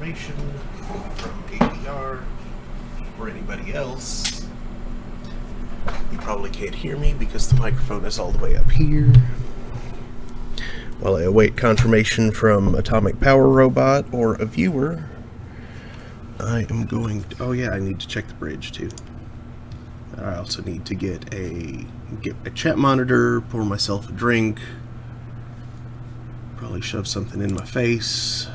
confirmation from APR or anybody else. You probably can't hear me because the microphone is all the way up here. While I await confirmation from Atomic Power Robot or a viewer, I am going to, oh yeah, I need to check the bridge too. I also need to get a chat monitor, pour myself a drink, probably shove something in my face.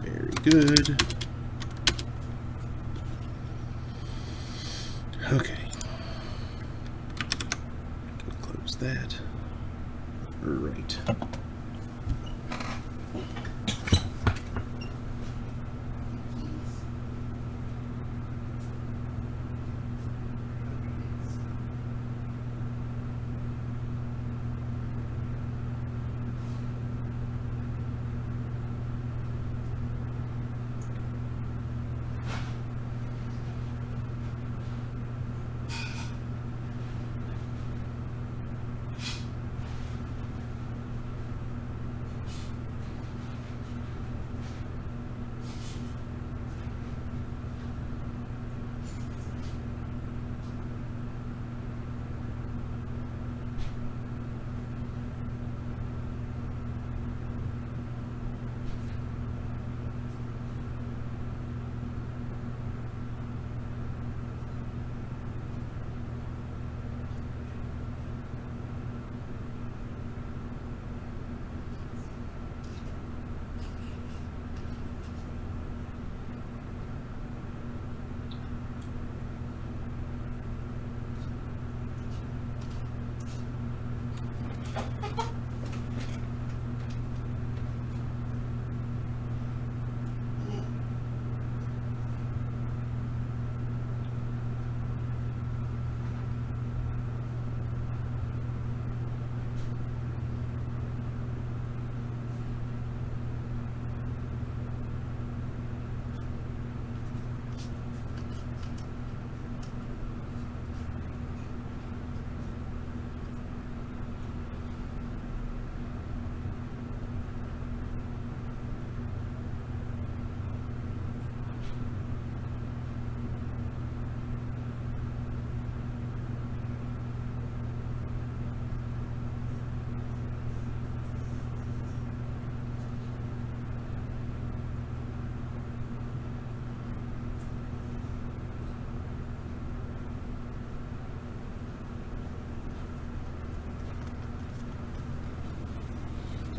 Very good. Okay. Close that. Right.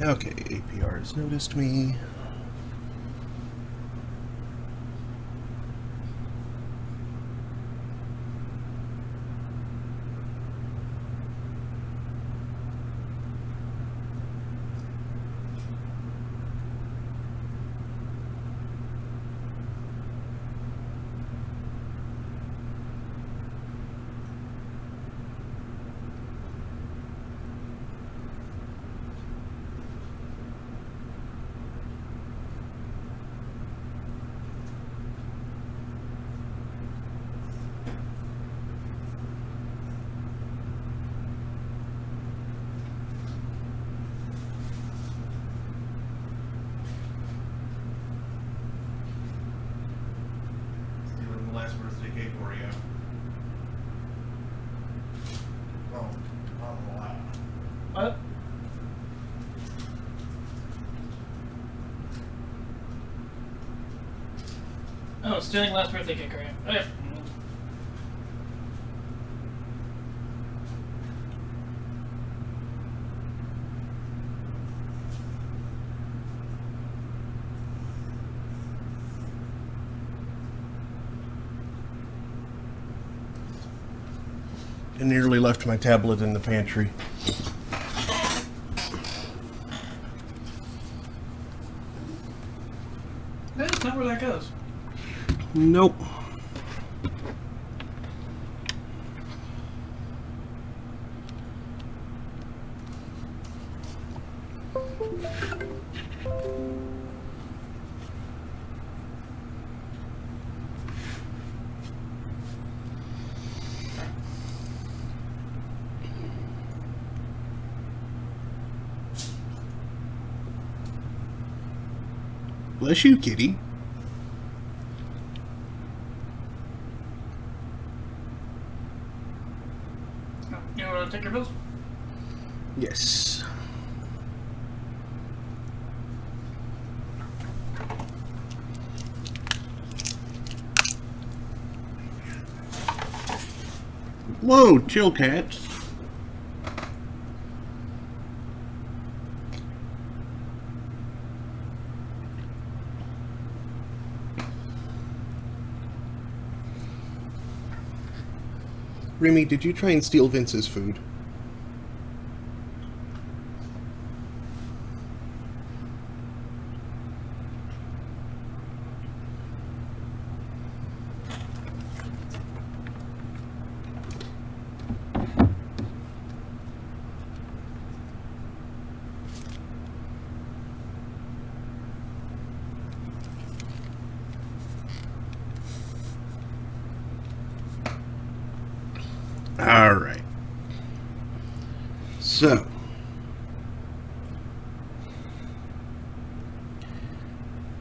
Okay, APR has noticed me. Last birthday cake for you. Oh, not allowed. What? Oh, stealing last birthday cake, right? Oh, yeah. I nearly left my tablet in the pantry. That's not where that goes. Nope. Bless you, kitty. You want to take your pills? Yes. Whoa, chill, cats. Remy, did you try and steal Vince's food? All right. So,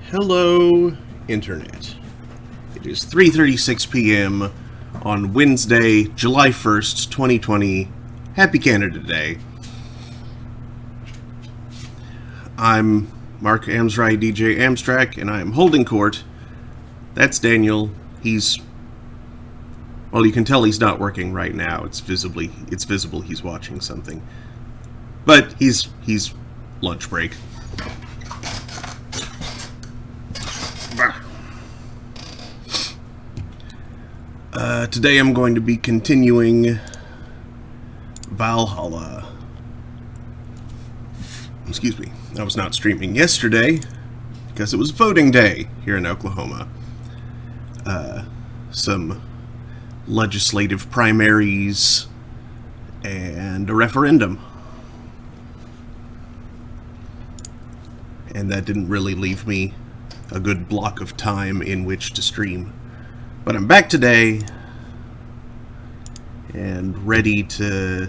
hello, Internet. It is 3:36 p.m. on Wednesday, July 1st, 2020. Happy Canada Day. I'm Mark Amsry, DJ Amstrack, and I am holding court. That's Daniel. Well, you can tell he's not working right now. It's visible he's watching something. But he's lunch break. Today I'm going to be continuing Valhalla. Excuse me. I was not streaming yesterday because it was voting day here in Oklahoma. Some legislative primaries and a referendum. And that didn't really leave me a good block of time in which to stream. But I'm back today and ready to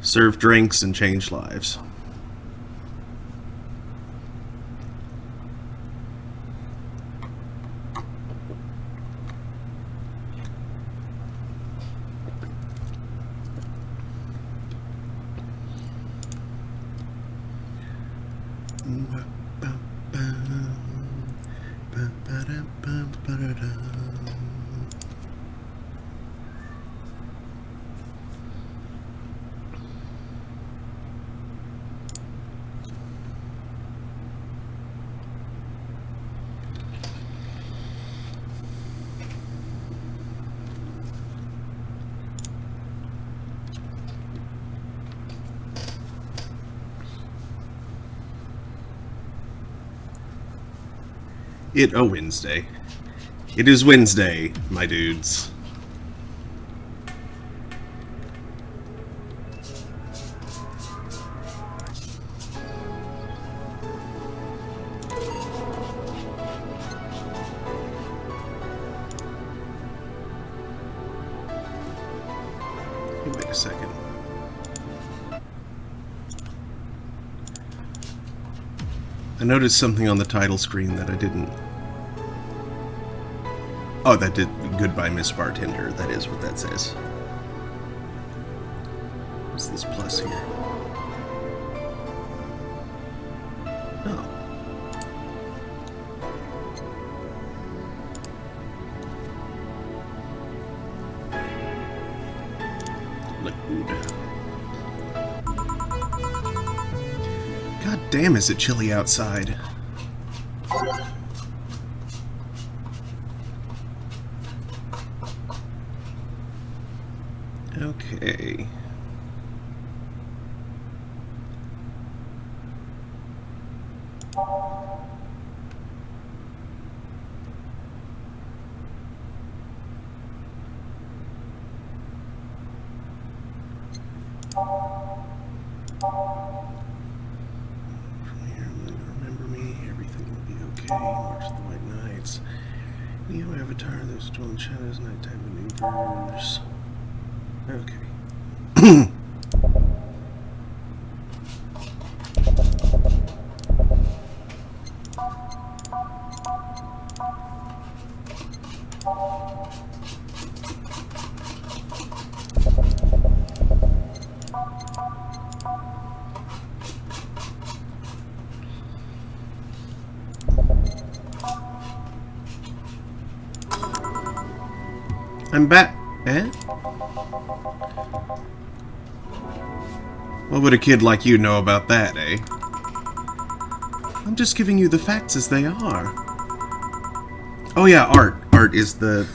serve drinks and change lives. Wednesday. It is Wednesday, my dudes. Give me a second. I noticed something on the title screen that I didn't. Oh, that did. Goodbye, Miss Bartender. That is what that says. What's this plus here? Oh. Liquid. God damn, is it chilly outside? Okay. Remember me, everything will be okay. March of the White Knights. Neo Avatar, those Stolen Shadows, Nighttime Maneuvers. Okay. I'm back. Eh? What would a kid like you know about that, eh? I'm just giving you the facts as they are. Oh yeah, Art. Art is the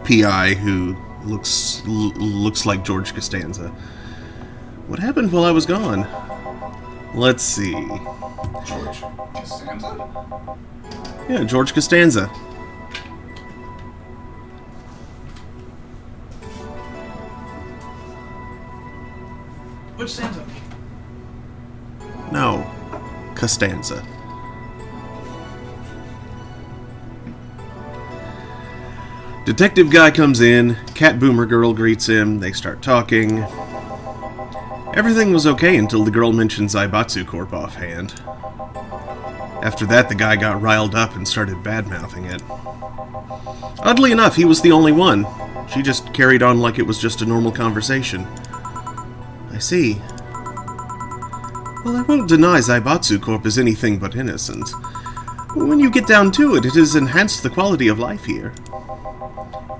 PI who looks like George Costanza. What happened while I was gone? Let's see. George Costanza? Yeah, George Costanza. Which Santa? No, Costanza. Detective guy comes in, Cat Boomer girl greets him, they start talking. Everything was okay until the girl mentioned Zaibatsu Corp offhand. After that, the guy got riled up and started bad-mouthing it. Oddly enough, he was the only one. She just carried on like it was just a normal conversation. I see. Well, I won't deny Zaibatsu Corp is anything but innocent. When you get down to it, it has enhanced the quality of life here.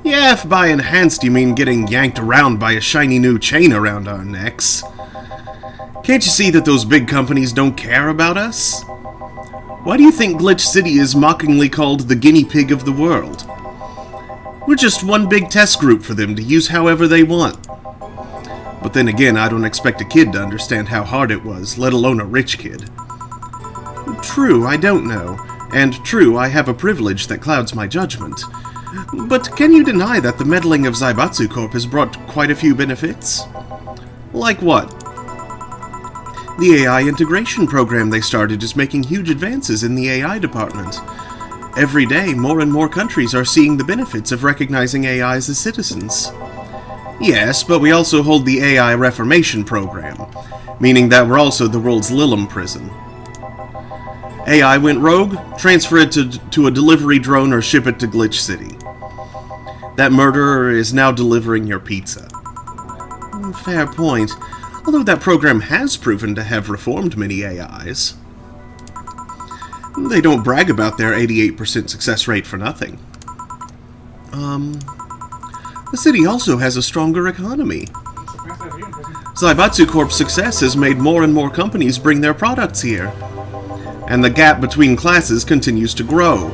Yeah, if by enhanced you mean getting yanked around by a shiny new chain around our necks. Can't you see that those big companies don't care about us? Why do you think Glitch City is mockingly called the guinea pig of the world? We're just one big test group for them to use however they want. But then again, I don't expect a kid to understand how hard it was, let alone a rich kid. True, I don't know. And true, I have a privilege that clouds my judgment. But can you deny that the meddling of Zaibatsu Corp has brought quite a few benefits? Like what? The AI integration program they started is making huge advances in the AI department. Every day, more and more countries are seeing the benefits of recognizing AIs as citizens. Yes, but we also hold the AI Reformation program, meaning that we're also the world's Lilum prison. AI went rogue, transfer it to a delivery drone or ship it to Glitch City. That murderer is now delivering your pizza. Fair point, although that program has proven to have reformed many AIs. They don't brag about their 88% success rate for nothing. The city also has a stronger economy. Zaibatsu Corp's success has made more and more companies bring their products here. And the gap between classes continues to grow.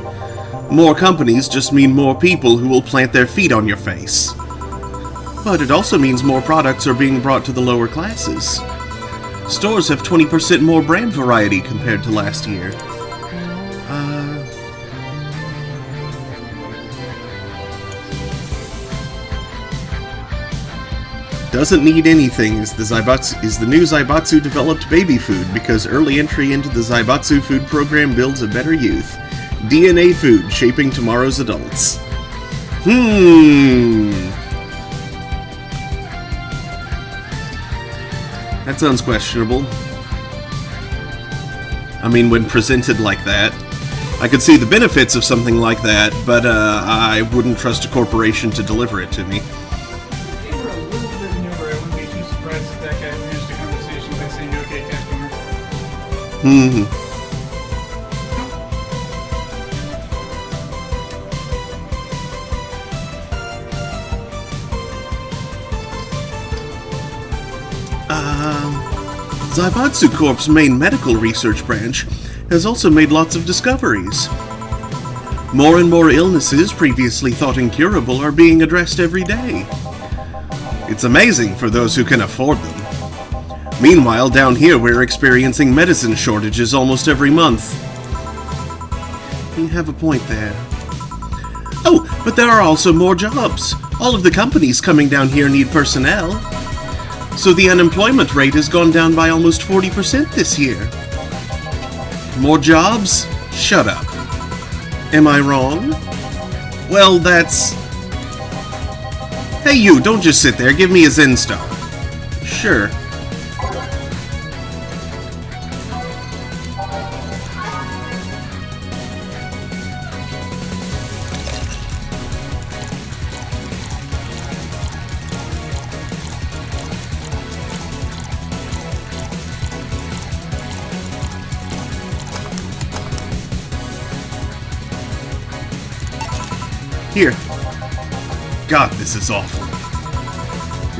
More companies just mean more people who will plant their feet on your face. But it also means more products are being brought to the lower classes. Stores have 20% more brand variety compared to last year. Doesn't need anything is the new Zaibatsu developed baby food because early entry into the Zaibatsu food program builds a better youth. DNA food shaping tomorrow's adults. That sounds questionable. I mean, when presented like that, I could see the benefits of something like that, but I wouldn't trust a corporation to deliver it to me. Zaibatsu Corp's main medical research branch has also made lots of discoveries. More and more illnesses previously thought incurable are being addressed every day. It's amazing for those who can afford them. Meanwhile, down here we're experiencing medicine shortages almost every month. You have a point there. Oh, but there are also more jobs. All of the companies coming down here need personnel. So the unemployment rate has gone down by almost 40% this year. More jobs? Shut up. Am I wrong? Well, that's... Hey you, don't just sit there, give me a Zen Star. Sure. Here. God, this is awful.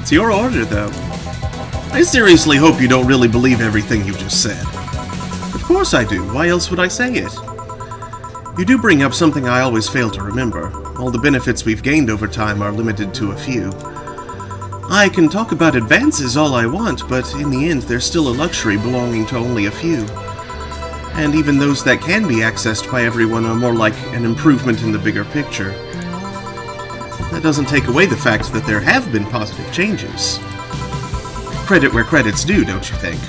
It's your order, though. I seriously hope you don't really believe everything you just said. Of course I do. Why else would I say it? You do bring up something I always fail to remember. All the benefits we've gained over time are limited to a few. I can talk about advances all I want, but in the end, they're still a luxury belonging to only a few. And even those that can be accessed by everyone are more like an improvement in the bigger picture. That doesn't take away the fact that there have been positive changes. Credit where credit's due, don't you think?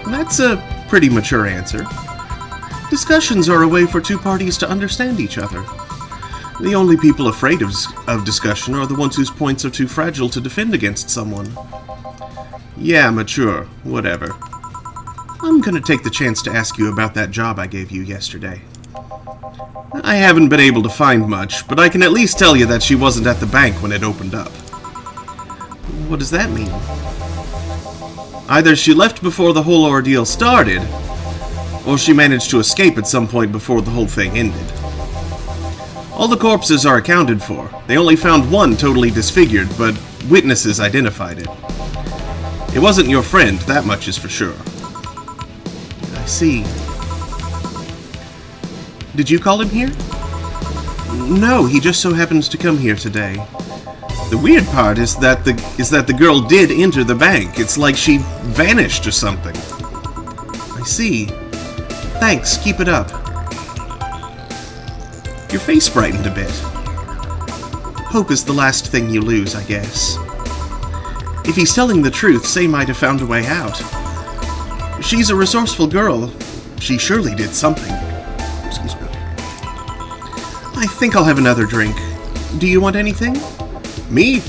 That's a pretty mature answer. Discussions are a way for two parties to understand each other. The only people afraid of discussion are the ones whose points are too fragile to defend against someone. Yeah, mature. Whatever. I'm gonna take the chance to ask you about that job I gave you yesterday. I haven't been able to find much, but I can at least tell you that she wasn't at the bank when it opened up. What does that mean? Either she left before the whole ordeal started, or she managed to escape at some point before the whole thing ended. All the corpses are accounted for. They only found one totally disfigured, but witnesses identified it. It wasn't your friend, that much is for sure. I see. Did you call him here? No, he just so happens to come here today. The weird part is that the girl did enter the bank. It's like she vanished or something. I see. Thanks, keep it up. Your face brightened a bit. Hope is the last thing you lose, I guess. If he's telling the truth, Say might have found a way out. She's a resourceful girl. She surely did something. Excuse me. I think I'll have another drink. Do you want anything? Me?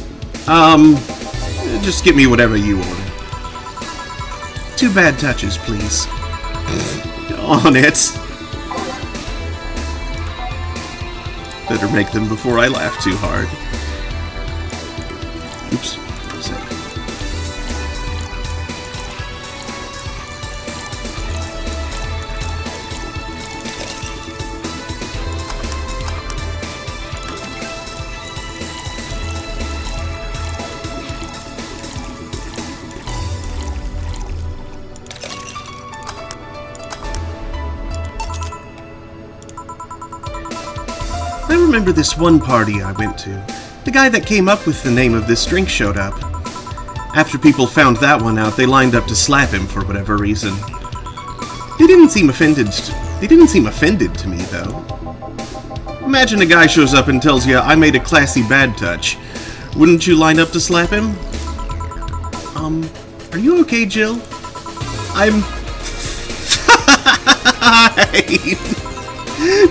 Just get me whatever you order. 2 bad touches, please. On it. Better make them before I laugh too hard. Oops. I remember this one party I went to. The guy that came up with the name of this drink showed up. After people found that one out, they lined up to slap him for whatever reason. They didn't seem offended to me, though. Imagine a guy shows up and tells you, I made a classy bad touch. Wouldn't you line up to slap him? Are you okay, Jill? I'm...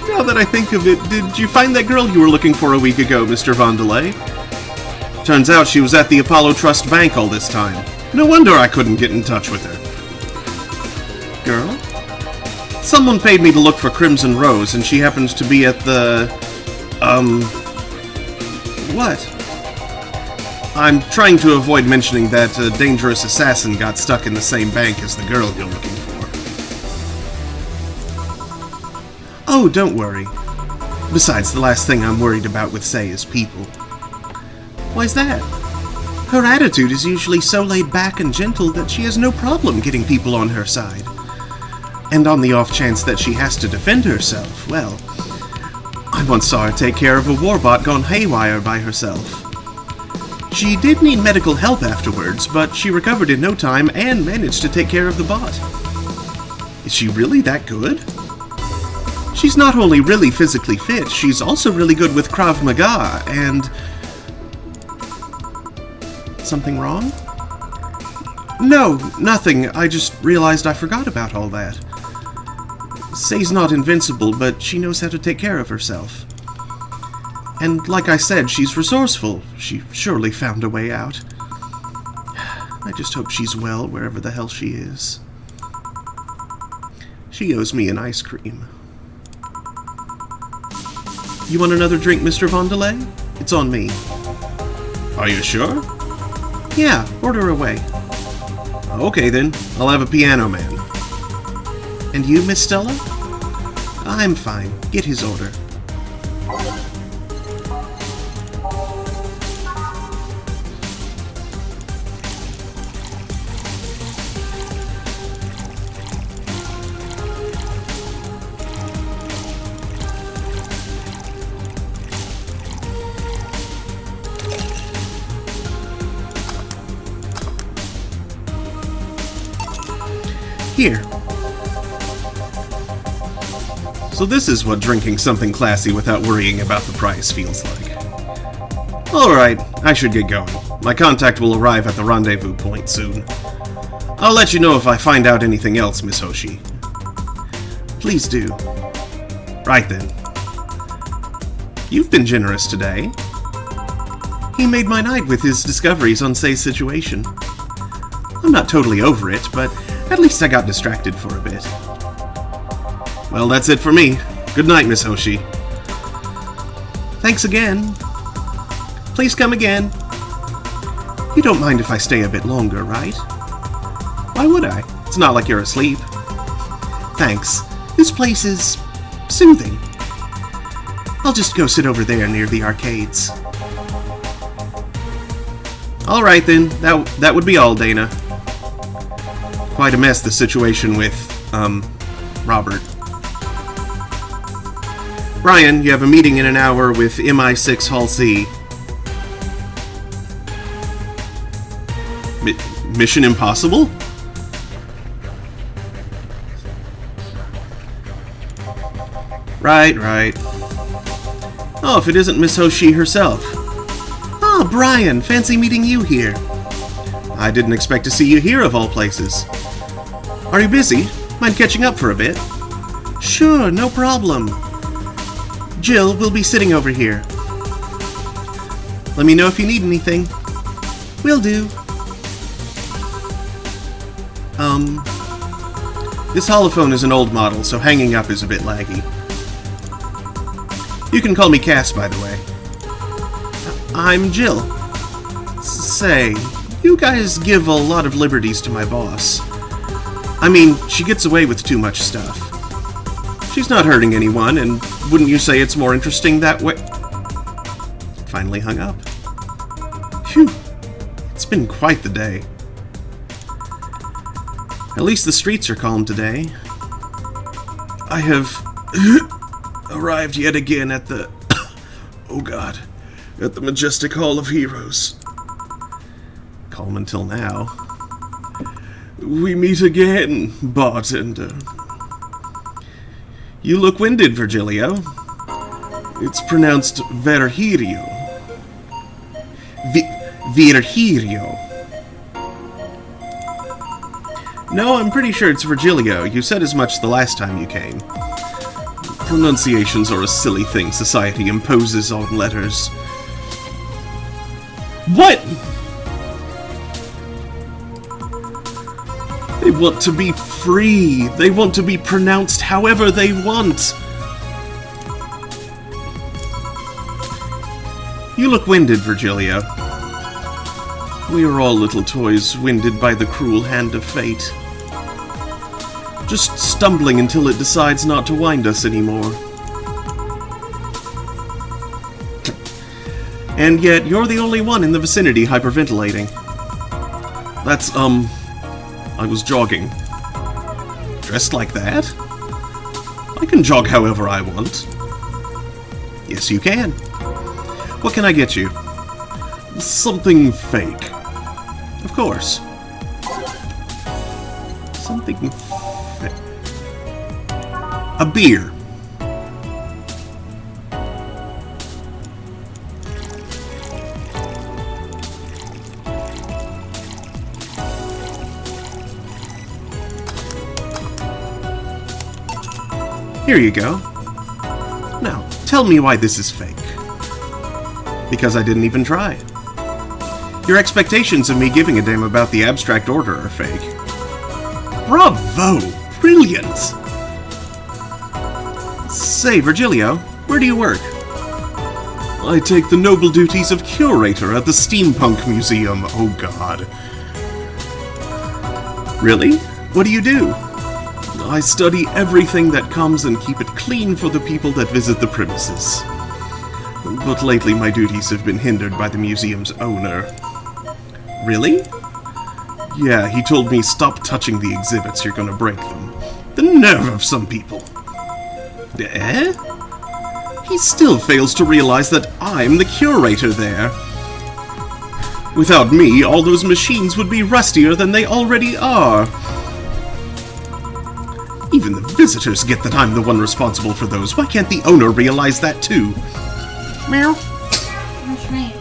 Now that I think of it, did you find that girl you were looking for a week ago, Mr. Vondelay? Turns out she was at the Apollo Trust Bank all this time. No wonder I couldn't get in touch with her. Girl? Someone paid me to look for Crimson Rose, and she happens to be at the... What? I'm trying to avoid mentioning that a dangerous assassin got stuck in the same bank as the girl you're looking for. Oh, don't worry. Besides, the last thing I'm worried about with Say is people. Why's that? Her attitude is usually so laid back and gentle that she has no problem getting people on her side. And on the off chance that she has to defend herself, well, I once saw her take care of a warbot gone haywire by herself. She did need medical help afterwards, but she recovered in no time and managed to take care of the bot. Is she really that good? She's not only really physically fit, she's also really good with Krav Maga, and... Something wrong? No, nothing. I just realized I forgot about all that. Say's not invincible, but she knows how to take care of herself. And like I said, she's resourceful. She surely found a way out. I just hope she's well wherever the hell she is. She owes me an ice cream. You want another drink, Mr. Vondelay? It's on me. Are you sure? Yeah, order away. Okay then, I'll have a piano man. And you, Miss Stella? I'm fine. Get his order. Here. So this is what drinking something classy without worrying about the price feels like. Alright, I should get going. My contact will arrive at the rendezvous point soon. I'll let you know if I find out anything else, Miss Hoshi. Please do. Right then. You've been generous today. He made my night with his discoveries on Sei's situation. I'm not totally over it, but at least I got distracted for a bit. Well, that's it for me. Good night, Miss Hoshi. Thanks again. Please come again. You don't mind if I stay a bit longer, right? Why would I? It's not like you're asleep. Thanks. This place is soothing. I'll just go sit over there near the arcades. Alright then, that would be all, Dana. Quite a mess, the situation with, Robert. Brian, you have a meeting in an hour with MI6 Hall C. Mission Impossible? Right. Oh, if it isn't Miss Hoshi herself. Ah, Brian, fancy meeting you here. I didn't expect to see you here of all places. Are you busy? Mind catching up for a bit? Sure, no problem. Jill will be sitting over here. Let me know if you need anything. Will do. This holophone is an old model, so hanging up is a bit laggy. You can call me Cass, by the way. I'm Jill. Say, you guys give a lot of liberties to my boss. I mean, she gets away with too much stuff. She's not hurting anyone, and wouldn't you say it's more interesting that way? Finally hung up. Phew. It's been quite the day. At least the streets are calm today. I have arrived yet again at the... oh god. At the Majestic Hall of Heroes. Calm until now. We meet again, Bartender. You look winded, Virgilio. It's pronounced Virgilio. Virgilio. No, I'm pretty sure it's Virgilio. You said as much the last time you came. Pronunciations are a silly thing society imposes on letters. What? They want to be free. They want to be pronounced however they want. You look winded, Virgilio. We are all little toys winded by the cruel hand of fate. Just stumbling until it decides not to wind us anymore. And yet, you're the only one in the vicinity hyperventilating. That's, I was jogging. Dressed like that? I can jog however I want. Yes, you can. What can I get you? Something fake. Of course. Something fake. A beer. Here you go. Now, tell me why this is fake. Because I didn't even try. Your expectations of me giving a damn about the abstract order are fake. Bravo! Brilliant! Say, Virgilio, where do you work? I take the noble duties of curator at the Steampunk Museum, oh god. Really? What do you do? I study everything that comes and keep it clean for the people that visit the premises. But lately my duties have been hindered by the museum's owner. Really? Yeah, he told me stop touching the exhibits, you're gonna break them. The nerve of some people. Eh? He still fails to realize that I'm the curator there. Without me, all those machines would be rustier than they already are. Even the visitors get that I'm the one responsible for those. Why can't the owner realize that too? Meow. I'm trying to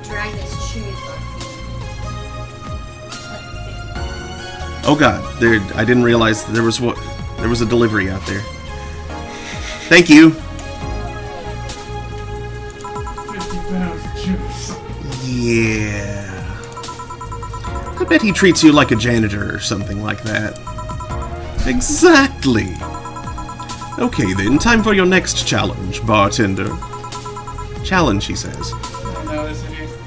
drag this cheese up. Oh god, I didn't realize there was a delivery out there. Thank you. 50 pounds of juice. Yeah. I bet he treats you like a janitor or something like that. Exactly. Okay then, time for your next challenge, bartender. Challenge, he says.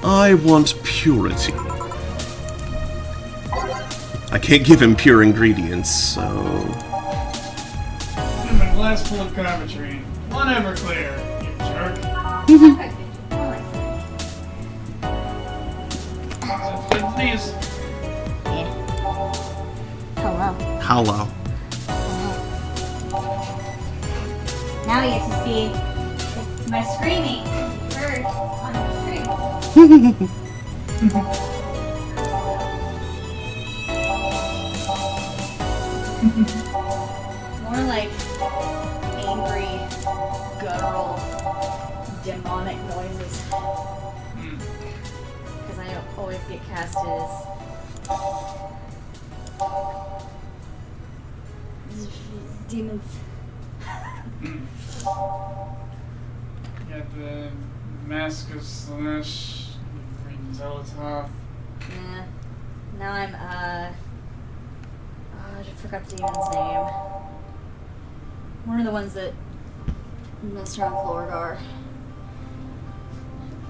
I want purity. I can't give him pure ingredients, so... I'm a glass full of Carbotrine. One Everclear, you jerk. Please. Hello. Hello. Now you get to see my screaming heard on the screen. More like angry, guttural, demonic noises. Because I always get casted as demons. Got the Mask of Slanesh, Green Zelotov. Yeah. Now I'm, I forgot the demon's name. One of the ones that messed around Florgar.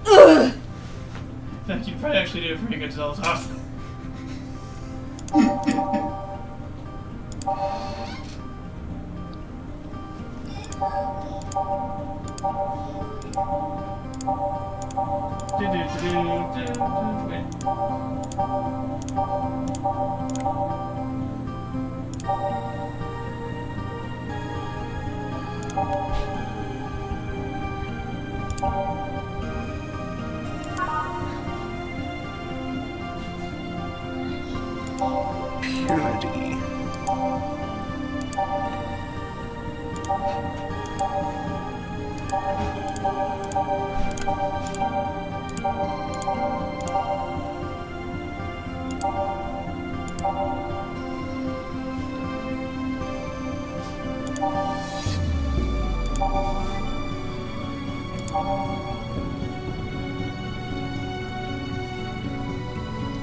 Ugh! In fact, you probably actually did a pretty good Zelotov. Purity.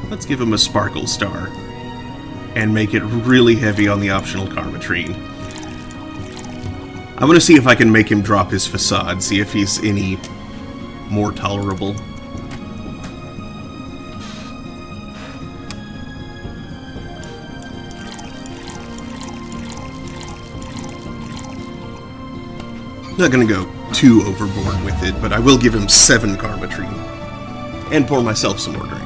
Let's give him a Sparkle Star. And make it really heavy on the optional Carbotrine. I want to see if I can make him drop his facade, see if he's any more tolerable. Not gonna go too overboard with it, but I will give him 7 Carbotrine. And pour myself some more drink.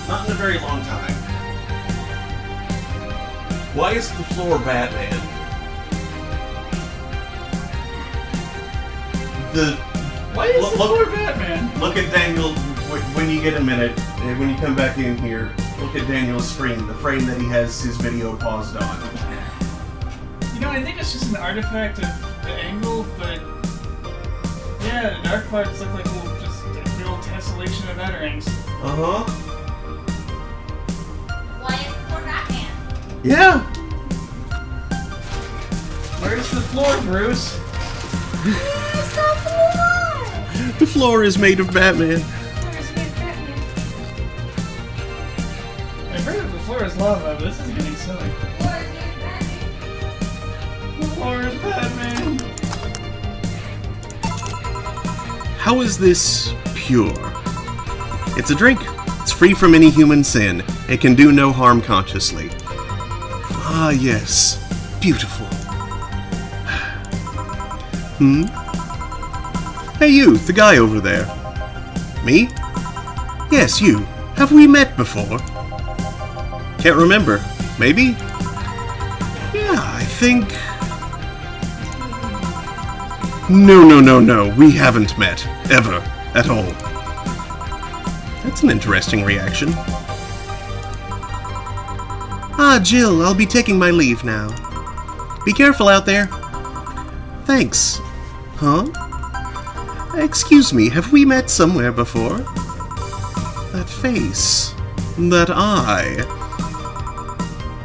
Not in a very long time. Why is the floor Batman? Why is the floor Batman? Look at Daniel when you get a minute, and when you come back in here, look at Daniel's screen, the frame that he has his video paused on. You know, I think it's just an artifact of the angle, but yeah, the dark parts look like just a real tessellation of batarangs. Uh-huh. Why is the floor Batman? Yeah. Where's the floor, Bruce? Where's the floor? The floor is made of Batman. Where's the Batman? is lava, but this is getting silly. The floor is Batman. How is this pure? It's a drink. It's free from any human sin. It can do no harm consciously. Ah, yes. Beautiful. Hey you, the guy over there. Me? Yes, you. Have we met before? Can't remember. Maybe? Yeah, I think... No. We haven't met. Ever. At all. That's an interesting reaction. Ah, Jill, I'll be taking my leave now. Be careful out there. Thanks. Huh? Excuse me, have we met somewhere before? That face. That eye.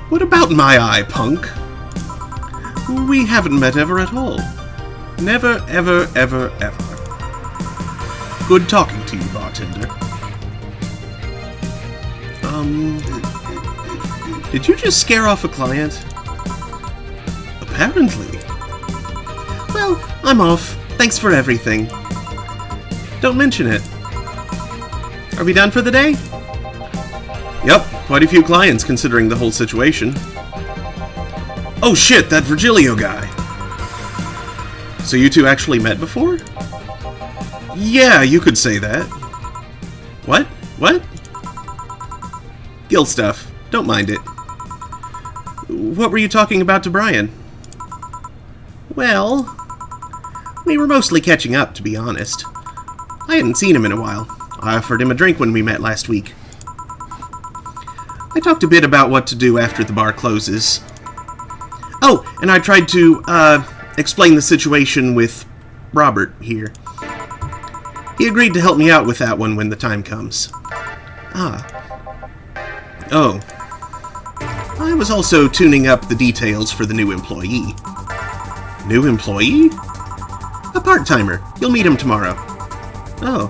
What about my eye, punk? We haven't met ever at all. Never, ever. Good talking to you, bartender. Did you just scare off a client? Apparently. Well, I'm off. Thanks for everything. Don't mention it. Are we done for the day? Yep, quite a few clients considering the whole situation. Oh shit, that Virgilio guy. So you two actually met before? Yeah, you could say that. What? Guild stuff. Don't mind it. What were you talking about to Brian? Well, we were mostly catching up, to be honest. I hadn't seen him in a while. I offered him a drink when we met last week. I talked a bit about what to do after the bar closes. Oh, and I tried to, explain the situation with Robert here. He agreed to help me out with that one when the time comes. Ah. Oh. I was also tuning up the details for the new employee. New employee? A part-timer. You'll meet him tomorrow. Oh.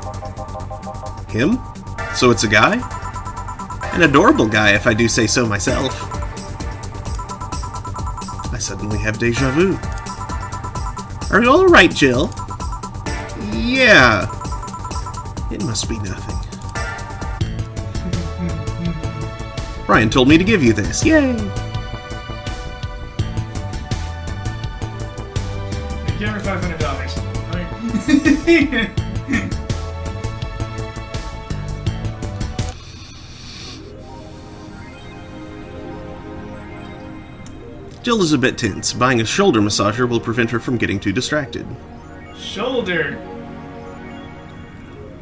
Him? So it's a guy? An adorable guy, if I do say so myself. I suddenly have déjà vu. Are you alright, Jill? Yeah. It must be nothing. Brian told me to give you this. Yay! Give her $500. Jill is a bit tense. Buying a shoulder massager will prevent her from getting too distracted. Shoulder.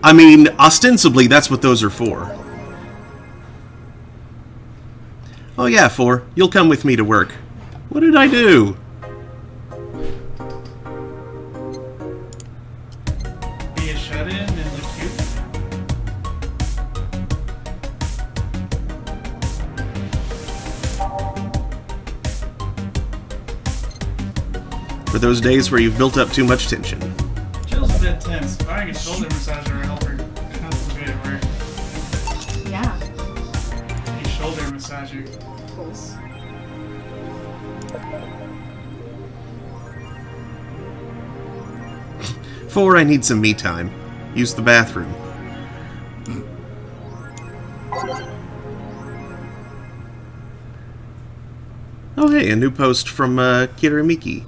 I mean, ostensibly, that's what those are for. Oh yeah, 4. You'll come with me to work. What did I do? Be a shut-in and look cute. For those days where you've built up too much tension. Jill's a bit tense. Buying a shoulder massager will help her concentrate at work. Yeah. A shoulder massager. Pulse. Four, I need some me time. Use the bathroom. Oh hey, a new post from Kiramiki.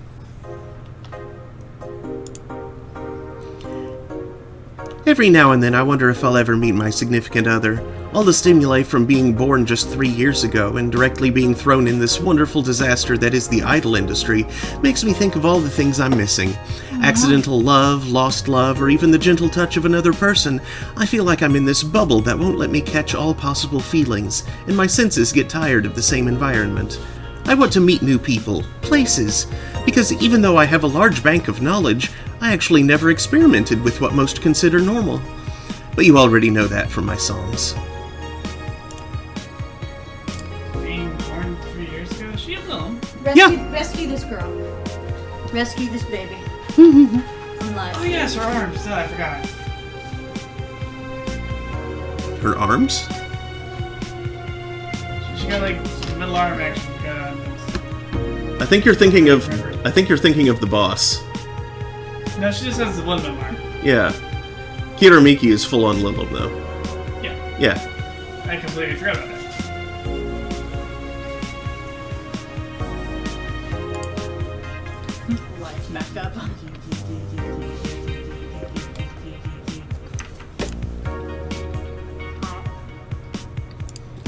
Every now and then I wonder if I'll ever meet my significant other. All the stimuli from being born just 3 years ago and directly being thrown in this wonderful disaster that is the idol industry makes me think of all the things I'm missing. Accidental love, lost love, or even the gentle touch of another person. I feel like I'm in this bubble that won't let me catch all possible feelings, and my senses get tired of the same environment. I want to meet new people, places, because even though I have a large bank of knowledge, I actually never experimented with what most consider normal. But you already know that from my songs. Being born 3 years ago? Is she a gnome? Rescue this girl. Rescue this baby. From life. Oh yes, her arms. I forgot. Her arms? She got like middle arm action going on. I think you're thinking of the boss. No, she just has the one middle arm. Yeah. Hiramiki is full on Lilum though. Yeah. Yeah. I completely forgot about that. Life back up.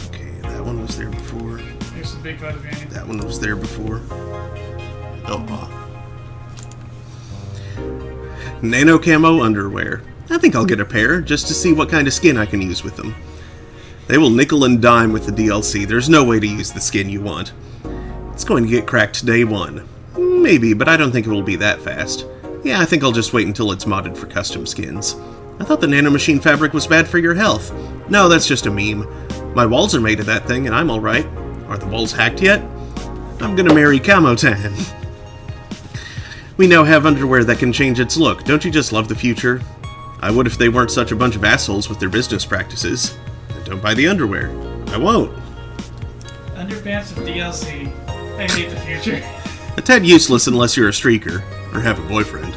Okay, that one was there before. There's some big photo behind you. That one was there before. Oh. Nano camo underwear. I think I'll get a pair, just to see what kind of skin I can use with them. They will nickel and dime with the DLC. There's no way to use the skin you want. It's going to get cracked day one. Maybe, but I don't think it will be that fast. Yeah, I think I'll just wait until it's modded for custom skins. I thought the nanomachine fabric was bad for your health. No, that's just a meme. My walls are made of that thing, and I'm alright. Are the walls hacked yet? I'm gonna marry Kamotan. We now have underwear that can change its look. Don't you just love the future? I would if they weren't such a bunch of assholes with their business practices. And don't buy the underwear. I won't. Underpants with DLC. I hate the future. A tad useless unless you're a streaker, or have a boyfriend.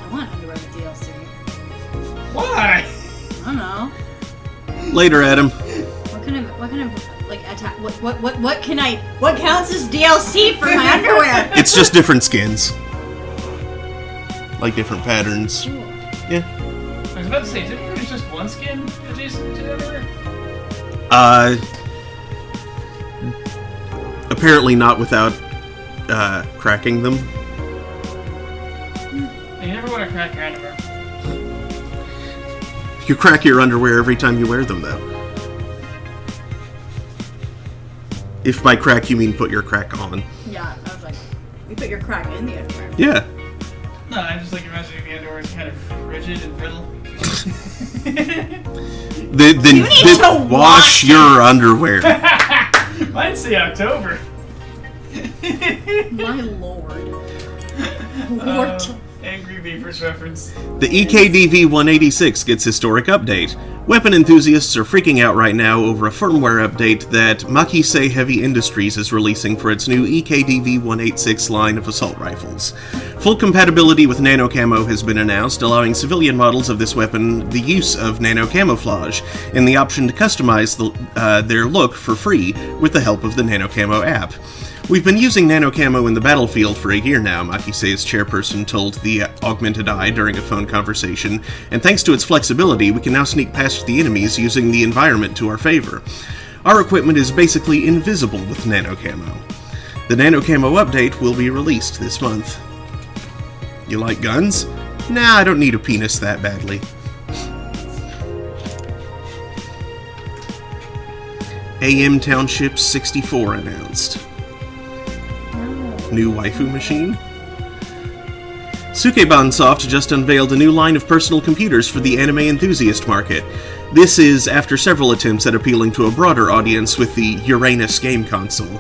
I want underwear with DLC. Why? I don't know. Later, Adam. What kind of like attack? What counts as DLC for my underwear? It's just different skins. Like different patterns. Cool. Yeah. I was about to say, typically there's just one skin adjacent to the underwear? Apparently not without, cracking them. You never want to crack your underwear. You crack your underwear every time you wear them, though. If by crack you mean put your crack on. Yeah, I was like, you put your crack in the underwear. Yeah. No, I just like imagining the underwear is kind of rigid and brittle. Then You need to wash your underwear. Mine's the October. My lord. What? Angry Beavers reference. The EKDV-186 gets historic update. Weapon enthusiasts are freaking out right now over a firmware update that Makise Heavy Industries is releasing for its new EKDV-186 line of assault rifles. Full compatibility with nano camo has been announced, allowing civilian models of this weapon the use of nano camouflage and the option to customize their look for free with the help of the nano camo app. We've been using nano camo in the battlefield for a year now, Makise's chairperson told the Augmented Eye during a phone conversation, and thanks to its flexibility, we can now sneak past the enemies using the environment to our favor. Our equipment is basically invisible with nano camo. The nano camo update will be released this month. You like guns? Nah, I don't need a penis that badly. AM Township 64 announced. New waifu machine? Sukeban Soft just unveiled a new line of personal computers for the anime enthusiast market. This is after several attempts at appealing to a broader audience with the Uranus game console.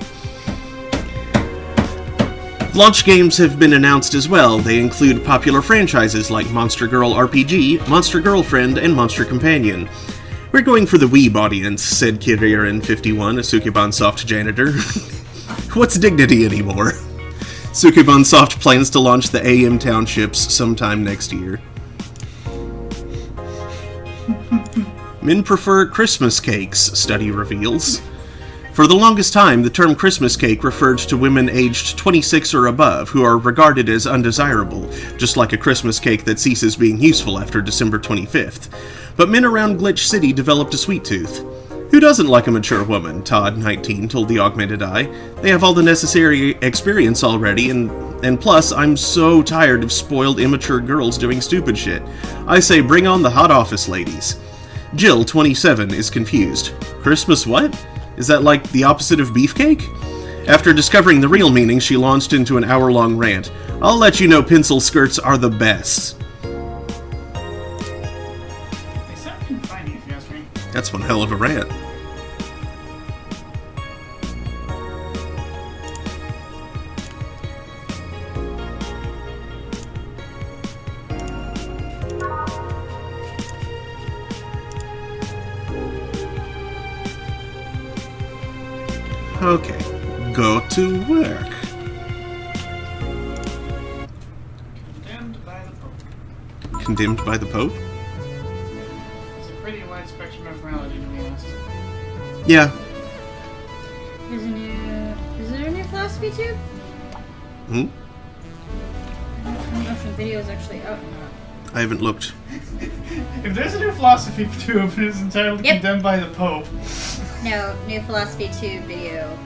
Launch games have been announced as well. They include popular franchises like Monster Girl RPG, Monster Girlfriend, and Monster Companion. We're going for the weeb audience, said Kiririn51, a Sukeban Soft janitor. What's dignity anymore? Sukeban Soft plans to launch the AM Townships sometime next year. Men prefer Christmas cakes, study reveals. For the longest time, the term Christmas cake referred to women aged 26 or above who are regarded as undesirable, just like a Christmas cake that ceases being useful after December 25th. But men around Glitch City developed a sweet tooth. Who doesn't like a mature woman? Todd, 19, told the Augmented Eye. They have all the necessary experience already, and plus, I'm so tired of spoiled immature girls doing stupid shit. I say bring on the hot office ladies. Jill, 27, is confused. Christmas what? Is that like the opposite of beefcake? After discovering the real meaning, she launched into an hour-long rant. I'll let you know pencil skirts are the best. They sound confining, if you ask me. That's one hell of a rant. Okay. Go to work. Condemned by the Pope. Condemned by the Pope? It's a pretty wide spectrum of morality, to be honest. Yeah. Is there a new philosophy tube? Hmm? I don't know if the video is actually out or not. I haven't looked. If there's a new philosophy tube, it is entitled Yep. Condemned by the Pope. No, new philosophy tube video.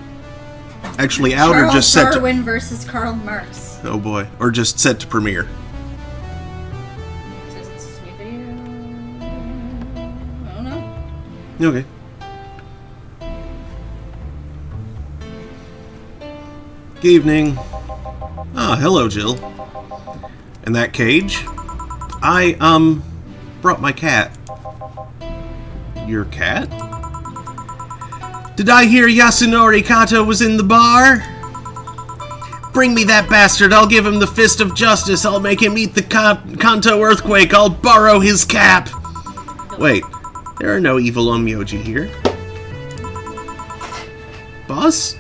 Actually out or Charles just set to... Darwin versus Karl Marx. Oh boy. Or just set to premiere. Says it's a new video. I don't know. Okay. Good evening. Ah, hello, Jill. In that cage? I, brought my cat. Your cat? Did I hear Yasunori Kato was in the bar? Bring me that bastard, I'll give him the fist of justice, I'll make him eat the Kanto earthquake, I'll borrow his cap! Wait, there are no evil onmyoji here. Boss?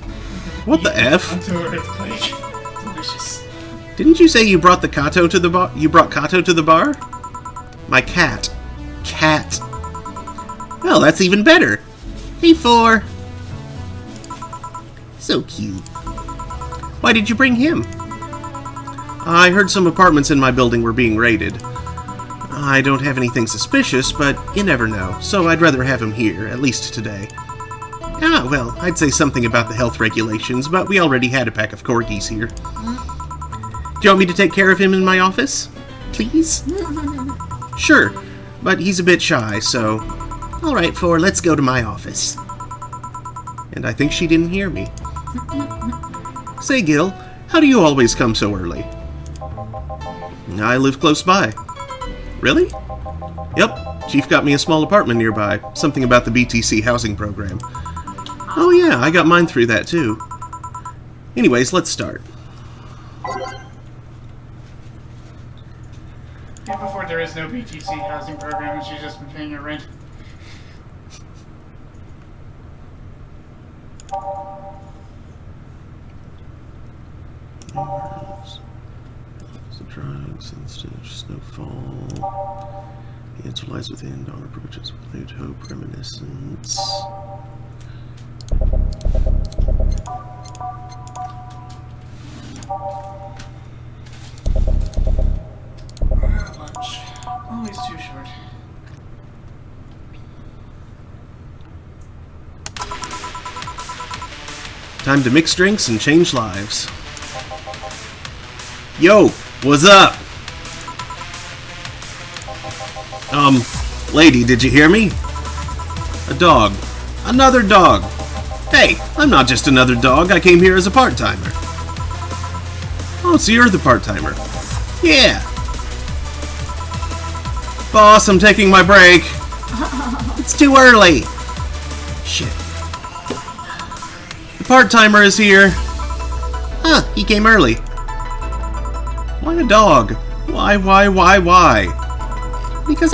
What the F? Onto earthquake. Delicious. Didn't you say you brought the Kato to the bar? You brought Kato to the bar? My cat. Cat. Well, that's even better. Hey, Four. So cute. Why did you bring him? I heard some apartments in my building were being raided. I don't have anything suspicious, but you never know, so I'd rather have him here, at least today. Ah, well, I'd say something about the health regulations, but we already had a pack of corgis here. Do you want me to take care of him in my office? Please? Sure, but he's a bit shy, so... Alright, Four, let's go to my office. And I think she didn't hear me. Say, Gil, how do you always come so early? I live close by. Really? Yep, Chief got me a small apartment nearby. Something about the BTC housing program. Oh yeah, I got mine through that too. Anyways, let's start. Yeah, before there is no BTC housing program and she's just been paying her rent. Drugs, instant snowfall. The answer lies within. Dawn approaches with renewed hope, reminiscence. Lunch. Always too short. Time to mix drinks and change lives. Yo, what's up? Lady, did you hear me? A dog. Another dog. Hey, I'm not just another dog. I came here as a part-timer. Oh, so you're the part-timer. Yeah. Boss, I'm taking my break. It's too early. Shit. The part-timer is here. Huh, he came early. Why a dog? Why? Because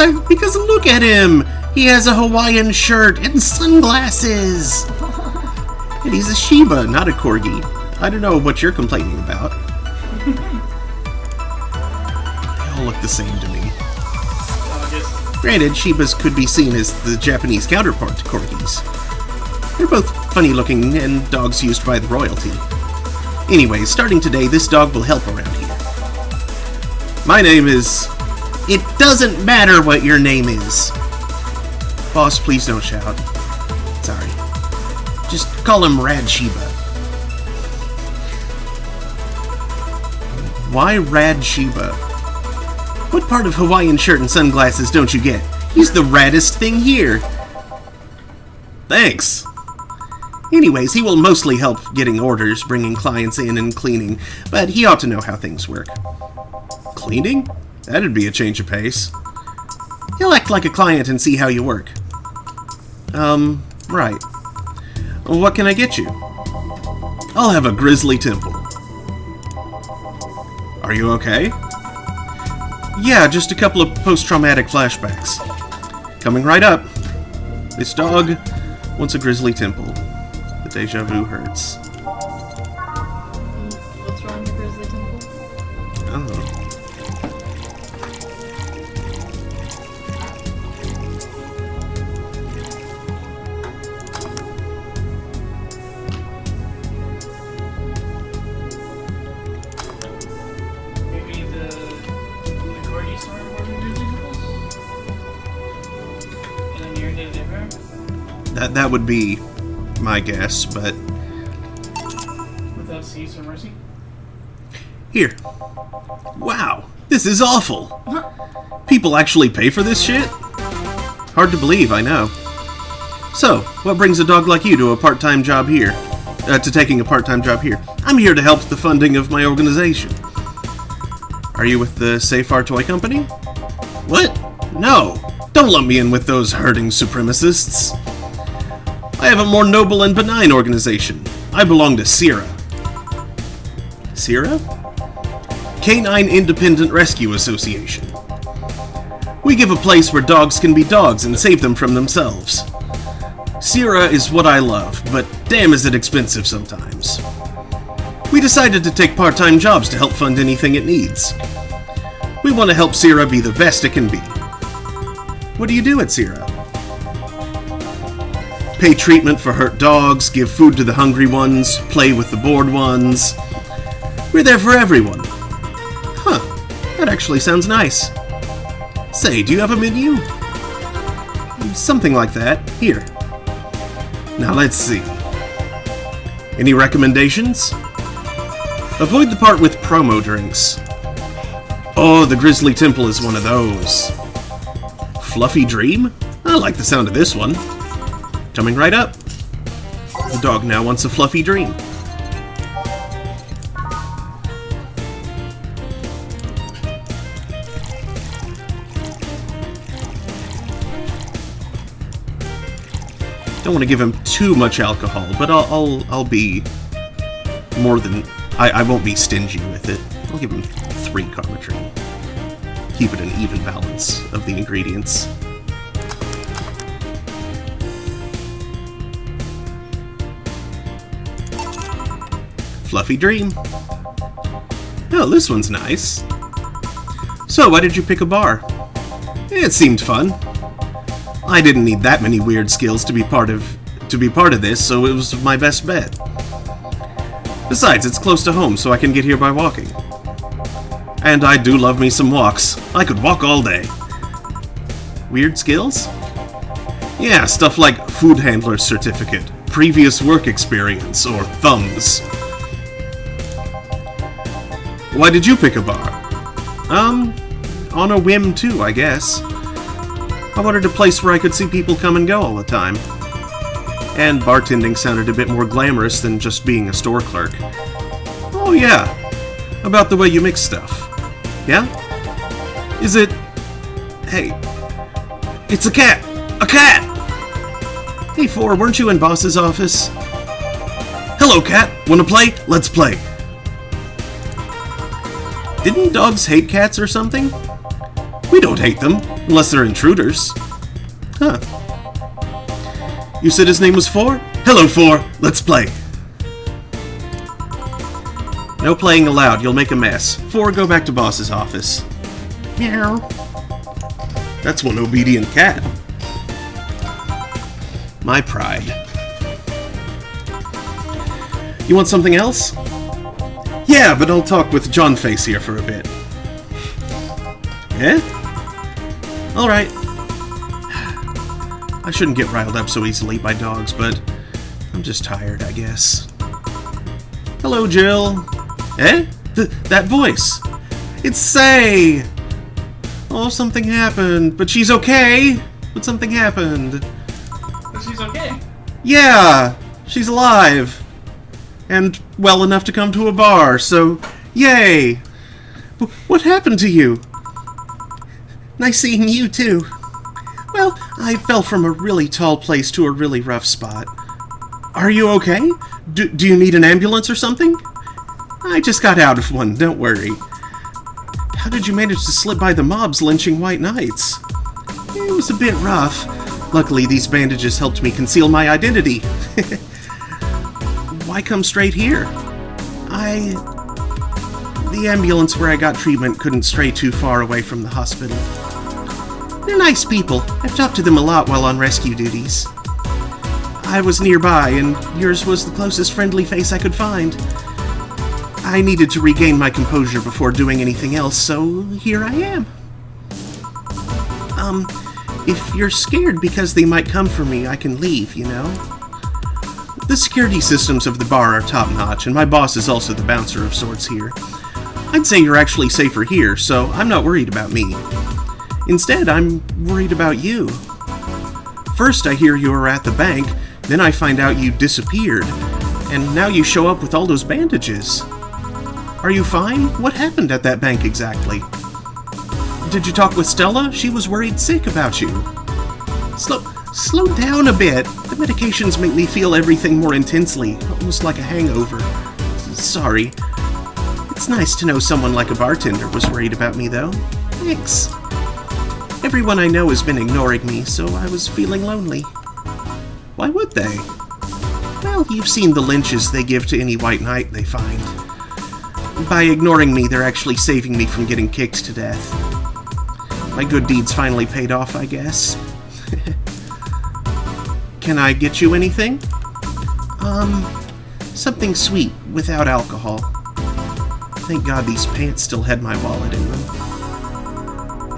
look at him! He has a Hawaiian shirt and sunglasses! And he's a Shiba, not a Corgi. I don't know what you're complaining about. They all look the same to me. Granted, Shibas could be seen as the Japanese counterpart to Corgis. They're both funny-looking and dogs used by the royalty. Anyways, starting today, this dog will help around here. My name is... It doesn't matter what your name is. Boss, please don't shout. Sorry. Just call him Rad Shiba. Why Rad Shiba? What part of Hawaiian shirt and sunglasses don't you get? He's the raddest thing here. Thanks. Anyways, he will mostly help getting orders, bringing clients in, and cleaning, but he ought to know how things work. Cleaning? That'd be a change of pace. He'll act like a client and see how you work. Right. What can I get you? I'll have a grizzly temple. Are you okay? Yeah, just a couple of post-traumatic flashbacks. Coming right up. This dog wants a grizzly temple. The Deja vu hurts. What's wrong with Grizzly Temple? Oh. Maybe the Gordy store where we do vehicles? And then you're the river? That would be my guess, but Without Seas or Mercy? here. Wow, this is awful. People actually pay for this shit? Hard to believe, I know. So, what brings a dog like you to a part-time job here? To taking a part-time job here? I'm here to help the funding of my organization. Are you with the Safar Toy Company? What? No! Don't lump me in with those herding supremacists. I have a more noble and benign organization. I belong to CIRA. CIRA? Canine Independent Rescue Association. We give a place where dogs can be dogs and save them from themselves. CIRA is what I love, but damn is it expensive sometimes. We decided to take part-time jobs to help fund anything it needs. We want to help CIRA be the best it can be. What do you do at CIRA? Pay treatment for hurt dogs, give food to the hungry ones, play with the bored ones. We're there for everyone. Huh, that actually sounds nice. Say, do you have a menu? Something like that. Here. Now let's see. Any recommendations? Avoid the part with promo drinks. Oh, the Grizzly Temple is one of those. Fluffy Dream? I like the sound of this one. Coming right up. The dog now wants a fluffy dream. Don't want to give him too much alcohol, but I'll be more than I won't be stingy with it. I'll give him 3 Karmatrine. Keep it an even balance of the ingredients. Fluffy Dream. Oh, this one's nice. So, why did you pick a bar? It seemed fun. I didn't need that many weird skills to be part of this, so it was my best bet. Besides, it's close to home, so I can get here by walking. And I do love me some walks. I could walk all day. Weird skills? Yeah, stuff like food handler's certificate, previous work experience, or thumbs. Why did you pick a bar? On a whim too, I guess. I wanted a place where I could see people come and go all the time. And bartending sounded a bit more glamorous than just being a store clerk. Oh yeah, about the way you mix stuff. Yeah? Is it... Hey, it's a cat! A cat! Hey, Four, weren't you in Boss's office? Hello, cat! Wanna play? Let's play! Didn't dogs hate cats or something? We don't hate them, unless they're intruders. Huh. You said his name was Four? Hello, Four! Let's play! No playing allowed, you'll make a mess. Four, go back to Boss's office. Meow. That's one obedient cat. My pride. You want something else? Yeah, but I'll talk with John Face here for a bit. Yeah? Alright. I shouldn't get riled up so easily by dogs, but I'm just tired, I guess. Hello, Jill. Eh? That voice. It's Say! Oh, something happened, but she's okay. But something happened. But she's okay. Yeah, she's alive. And well enough to come to a bar, so yay! What happened to you? Nice seeing you, too. Well, I fell from a really tall place to a really rough spot. Are you okay? Do you need an ambulance or something? I just got out of one, don't worry. How did you manage to slip by the mobs lynching white knights? It was a bit rough. Luckily, these bandages helped me conceal my identity. why come straight here? The ambulance where I got treatment couldn't stray too far away from the hospital. They're nice people. I've talked to them a lot while on rescue duties. I was nearby, and yours was the closest friendly face I could find. I needed to regain my composure before doing anything else, so here I am. If you're scared because they might come for me, I can leave, you know? The security systems of the bar are top-notch, and my boss is also the bouncer of sorts here. I'd say you're actually safer here, so I'm not worried about me. Instead, I'm worried about you. First I hear you were at the bank, then I find out you disappeared, and now you show up with all those bandages. Are you fine? What happened at that bank exactly? Did you talk with Stella? She was worried sick about you. Slow down a bit. The medications make me feel everything more intensely, almost like a hangover. Sorry. It's nice to know someone like a bartender was worried about me, though. Thanks. Everyone I know has been ignoring me, so I was feeling lonely. Why would they? Well, you've seen the lynches they give to any white knight they find. By ignoring me, they're actually saving me from getting kicked to death. My good deeds finally paid off, I guess. Can I get you anything? Something sweet, without alcohol. Thank God these pants still had my wallet in them.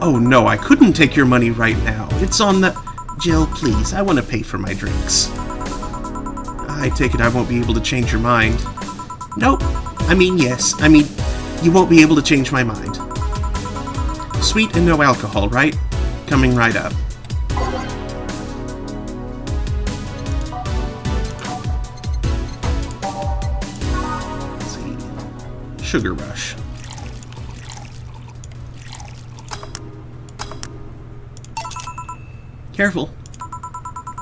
Oh no, I couldn't take your money right now. It's on the... Jill, please, I want to pay for my drinks. I take it I won't be able to change your mind. Nope. Yes. You won't be able to change my mind. Sweet and no alcohol, right? Coming right up. Let's see. Sugar Rush. Careful.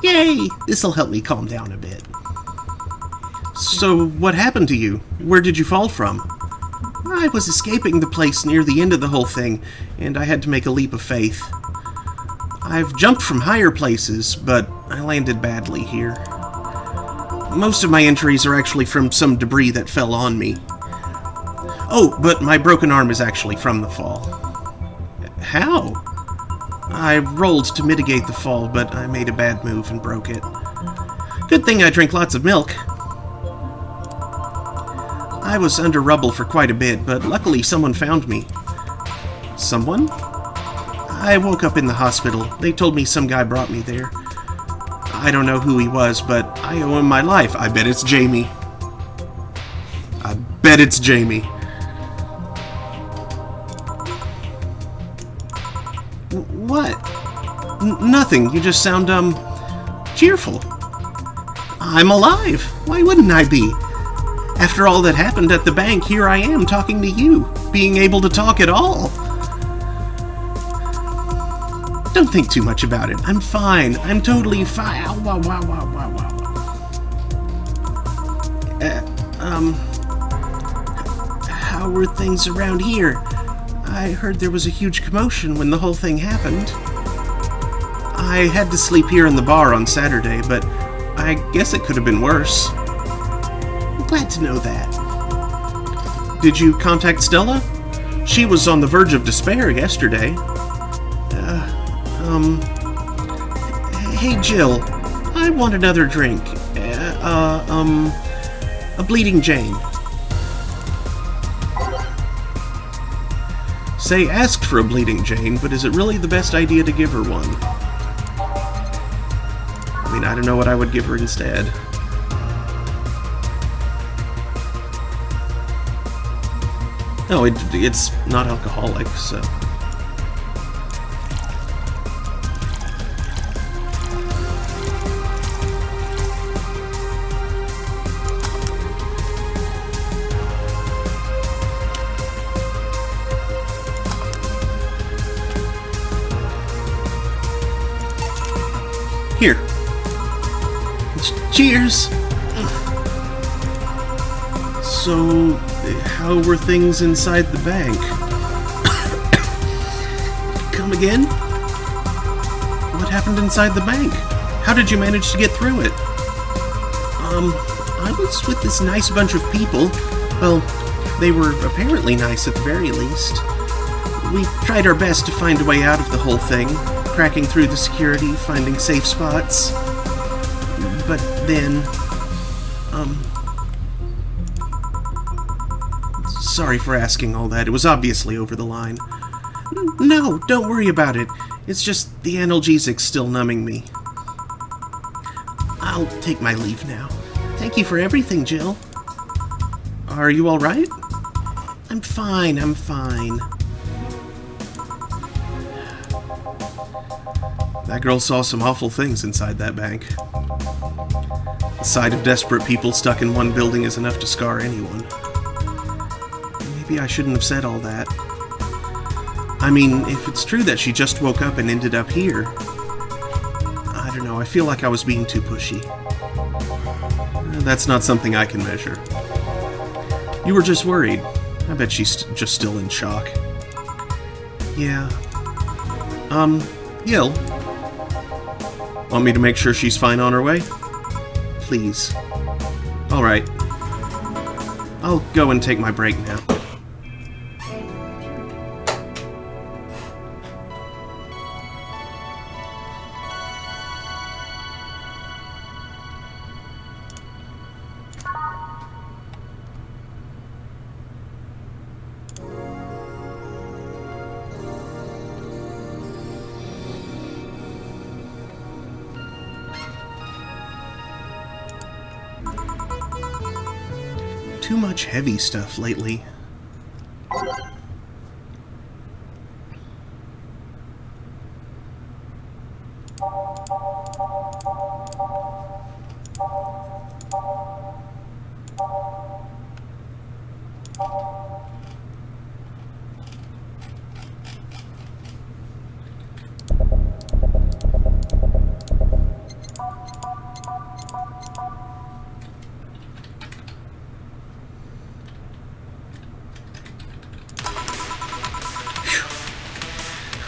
Yay! This'll help me calm down a bit. So, what happened to you? Where did you fall from? I was escaping the place near the end of the whole thing, and I had to make a leap of faith. I've jumped from higher places, but I landed badly here. Most of my injuries are actually from some debris that fell on me. Oh, but my broken arm is actually from the fall. How? I rolled to mitigate the fall, but I made a bad move and broke it. Good thing I drink lots of milk. I was under rubble for quite a bit, but luckily someone found me. Someone? I woke up in the hospital. They told me some guy brought me there. I don't know who he was, but I owe him my life. I bet it's Jamie. I bet it's Jamie. What? Nothing. You just sound, cheerful. I'm alive. Why wouldn't I be? After all that happened at the bank, here I am talking to you, being able to talk at all. Don't think too much about it. I'm fine. I'm totally fine. How were things around here? I heard there was a huge commotion when the whole thing happened. I had to sleep here in the bar on Saturday, but I guess it could have been worse. Glad to know that. Did you contact Stella? She was on the verge of despair yesterday. Hey Jill, I want another drink. A Bleeding Jane. Say asked for a Bleeding Jane, but is it really the best idea to give her one? I don't know what I would give her instead. No, it's not alcoholic, so... Here. Cheers! So, how were things inside the bank? Come again? What happened inside the bank? How did you manage to get through it? I was with this nice bunch of people. Well, they were apparently nice at the very least. We tried our best to find a way out of the whole thing, cracking through the security, finding safe spots. But then, sorry for asking all that. It was obviously over the line. No, don't worry about it. It's just the analgesics still numbing me. I'll take my leave now. Thank you for everything, Jill. Are you all right? I'm fine, I'm fine. That girl saw some awful things inside that bank. The sight of desperate people stuck in one building is enough to scar anyone. Maybe I shouldn't have said all that. I mean, if it's true that she just woke up and ended up here, I don't know, I feel like I was being too pushy. That's not something I can measure. You were just worried. I bet she's just still in shock. Yeah. Gil. Want me to make sure she's fine on her way? Please. Alright. I'll go and take my break now. Too much heavy stuff lately.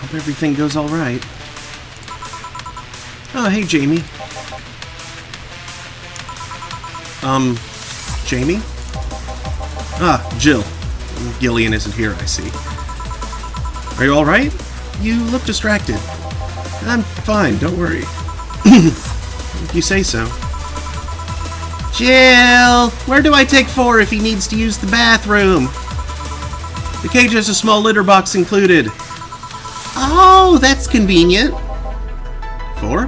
Hope everything goes all right. Oh, hey, Jamie. Jamie? Ah, Jill. Gillian isn't here, I see. Are you all right? You look distracted. I'm fine, don't worry. If you say so. Jill! Where do I take 4 if he needs to use the bathroom? The cage has a small litter box included. Oh, that's convenient. 4?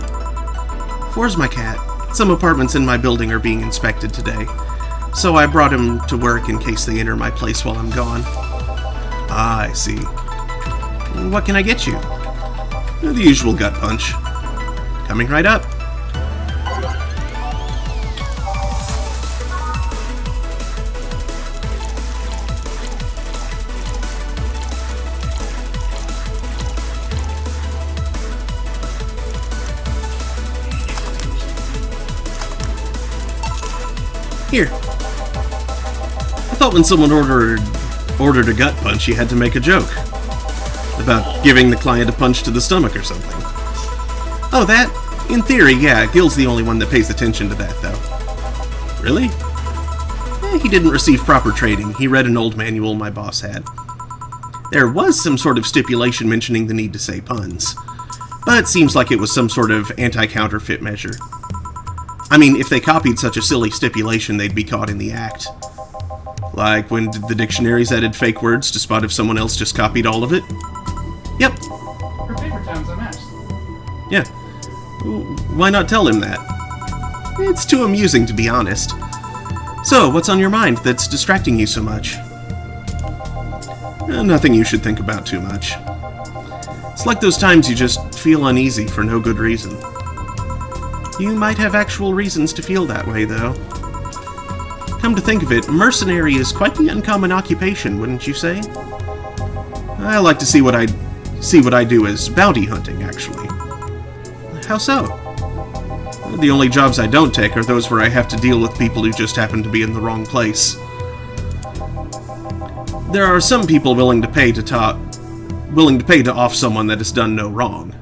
4's my cat. Some apartments in my building are being inspected today, so I brought him to work in case they enter my place while I'm gone. Ah, I see. What can I get you? The usual gut punch. Coming right up. Here. I thought when someone ordered a gut punch, you had to make a joke. About giving the client a punch to the stomach or something. Oh, that? In theory, yeah, Gil's the only one that pays attention to that, though. Really? He didn't receive proper training. He read an old manual my boss had. There was some sort of stipulation mentioning the need to say puns. But it seems like it was some sort of anti-counterfeit measure. I mean, if they copied such a silly stipulation, they'd be caught in the act. Like when the dictionaries added fake words to spot if someone else just copied all of it. Yep. Her paper time's unmatched. Yeah. Why not tell him that? It's too amusing, to be honest. So, what's on your mind that's distracting you so much? Nothing you should think about too much. It's like those times you just feel uneasy for no good reason. You might have actual reasons to feel that way, though. Come to think of it, mercenary is quite the uncommon occupation, wouldn't you say? I like to see what I do as bounty hunting, actually. How so? The only jobs I don't take are those where I have to deal with people who just happen to be in the wrong place. There are some people willing to pay to off someone that has done no wrong.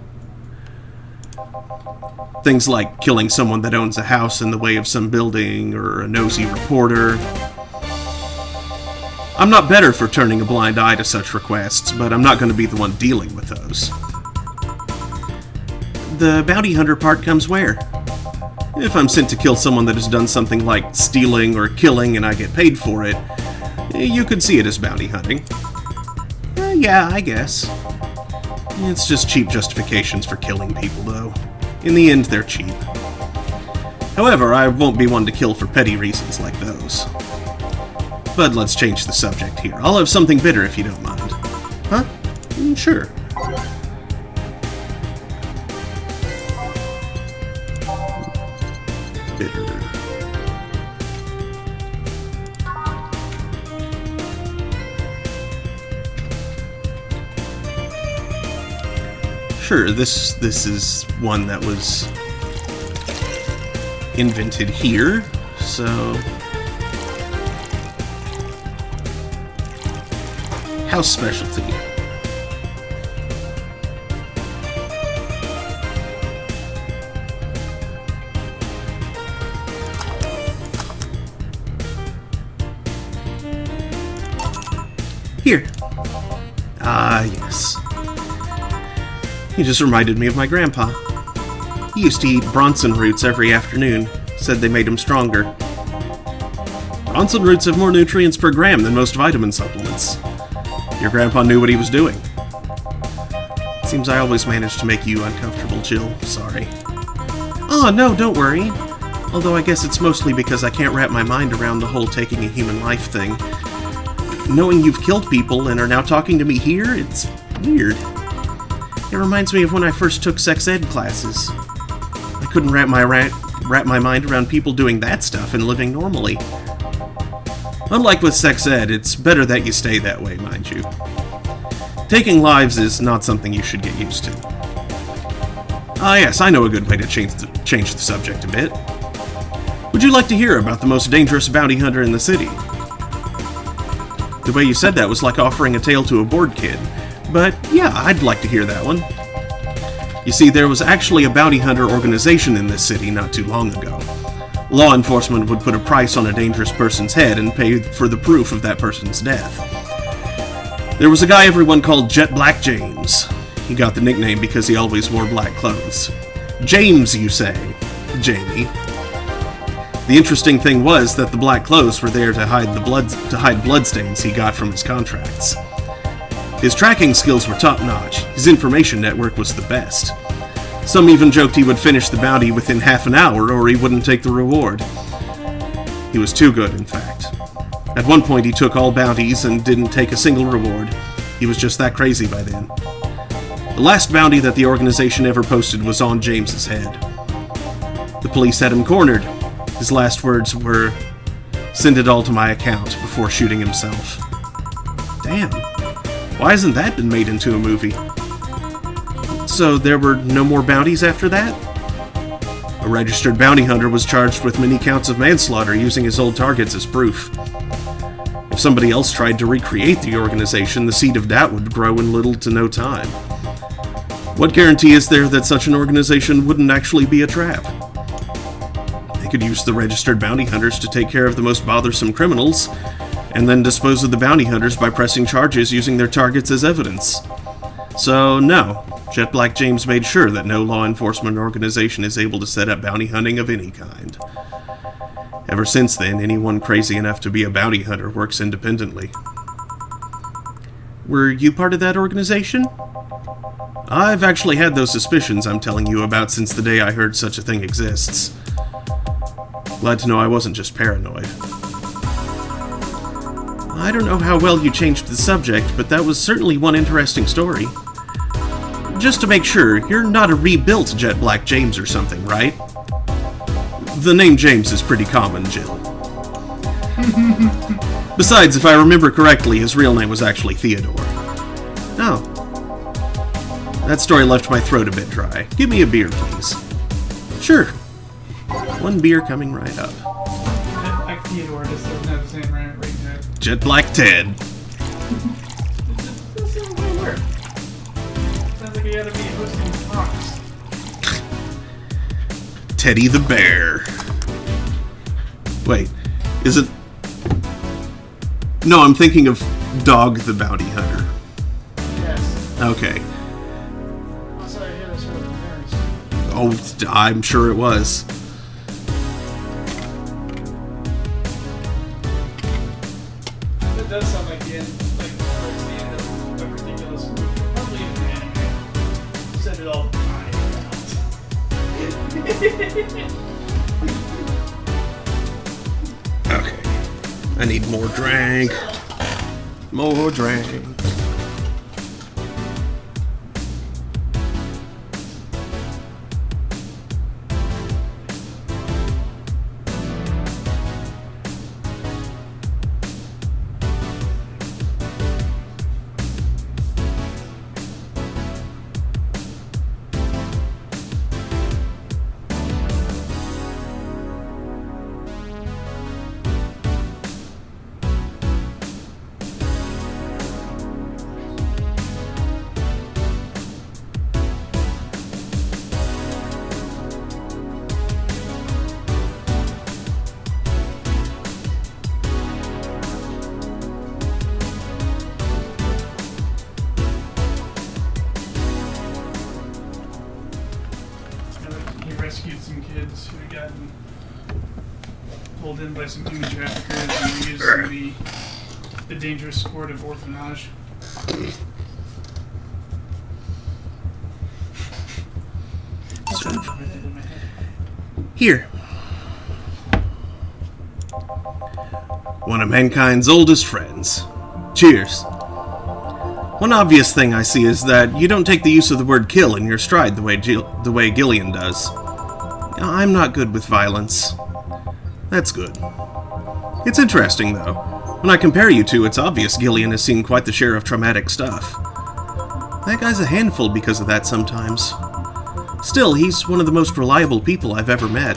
Things like killing someone that owns a house in the way of some building, or a nosy reporter. I'm not better for turning a blind eye to such requests, but I'm not going to be the one dealing with those. The bounty hunter part comes where? If I'm sent to kill someone that has done something like stealing or killing and I get paid for it, you could see it as bounty hunting. Yeah, I guess. It's just cheap justifications for killing people, though. In the end, they're cheap. However, I won't be one to kill for petty reasons like those. But let's change the subject here. I'll have something bitter if you don't mind. Huh? Sure. Bitter. Sure, this is one that was invented here, so... House specialty. Here. Ah, yes. He just reminded me of my grandpa. He used to eat Bronson roots every afternoon. Said they made him stronger. Bronson roots have more nutrients per gram than most vitamin supplements. Your grandpa knew what he was doing. Seems I always manage to make you uncomfortable, Jill. Sorry. Oh, no, don't worry. Although I guess it's mostly because I can't wrap my mind around the whole taking a human life thing. Knowing you've killed people and are now talking to me here, it's weird. It reminds me of when I first took sex ed classes. I couldn't wrap my mind around people doing that stuff and living normally. Unlike with sex ed, it's better that you stay that way, mind you. Taking lives is not something you should get used to. Ah yes, I know a good way to change the subject a bit. Would you like to hear about the most dangerous bounty hunter in the city? The way you said that was like offering a tale to a bored kid. But yeah, I'd like to hear that one. You see, there was actually a bounty hunter organization in this city not too long ago. Law enforcement would put a price on a dangerous person's head and pay for the proof of that person's death. There was a guy everyone called Jet Black James. He got the nickname because he always wore black clothes. James, you say? Jamie. The interesting thing was that the black clothes were there to hide bloodstains he got from his contracts. His tracking skills were top-notch. His information network was the best. Some even joked he would finish the bounty within half an hour or he wouldn't take the reward. He was too good, in fact. At one point he took all bounties and didn't take a single reward. He was just that crazy by then. The last bounty that the organization ever posted was on James's head. The police had him cornered. His last words were, "Send it all to my account," before shooting himself. Damn. Why hasn't that been made into a movie? So there were no more bounties after that? A registered bounty hunter was charged with many counts of manslaughter using his old targets as proof. If somebody else tried to recreate the organization, the seed of doubt would grow in little to no time. What guarantee is there that such an organization wouldn't actually be a trap? They could use the registered bounty hunters to take care of the most bothersome criminals, and then dispose of the bounty hunters by pressing charges using their targets as evidence. So, no, Jet Black James made sure that no law enforcement organization is able to set up bounty hunting of any kind. Ever since then, anyone crazy enough to be a bounty hunter works independently. Were you part of that organization? I've actually had those suspicions I'm telling you about since the day I heard such a thing exists. Glad to know I wasn't just paranoid. I don't know how well you changed the subject, but that was certainly one interesting story. Just to make sure, you're not a rebuilt Jet Black James or something, right? The name James is pretty common, Jill. Besides, if I remember correctly, his real name was actually Theodore. Oh. That story left my throat a bit dry. Give me a beer, please. Sure. One beer coming right up. Like Theodore just doesn't have the same right to it. Jet Black Ted. That sounds really weird. Sounds like you gotta be hosting talks. Teddy the bear. Wait, is it... No, I'm thinking of Dog the Bounty Hunter. Yes. Okay. Also, I hear this from the parents. Oh, I'm sure it was. It does sound like the end, like towards the end of a ridiculous movie. Probably even an anime. Said it all the time. Okay. I need more drink. More drink. He rescued some kids who had gotten pulled in by some human traffickers and used in the dangerous sport of orphanage. Here. One of mankind's oldest friends. Cheers. One obvious thing I see is that you don't take the use of the word kill in your stride the way Gillian does. I'm not good with violence. That's good. It's interesting, though. When I compare you two, it's obvious Gillian has seen quite the share of traumatic stuff. That guy's a handful because of that sometimes. Still, he's one of the most reliable people I've ever met.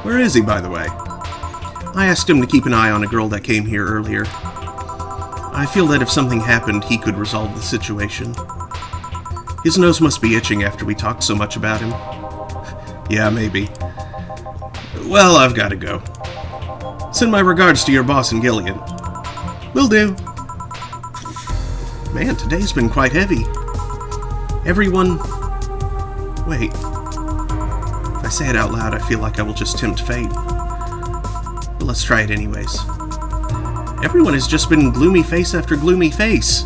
Where is he, by the way? I asked him to keep an eye on a girl that came here earlier. I feel that if something happened, he could resolve the situation. His nose must be itching after we talked so much about him. Yeah, maybe. Well, I've got to go. Send my regards to your boss and Gillian. Will do. Man, today's been quite heavy. Everyone... Wait. If I say it out loud, I feel like I will just tempt fate. But let's try it anyways. Everyone has just been gloomy face after gloomy face.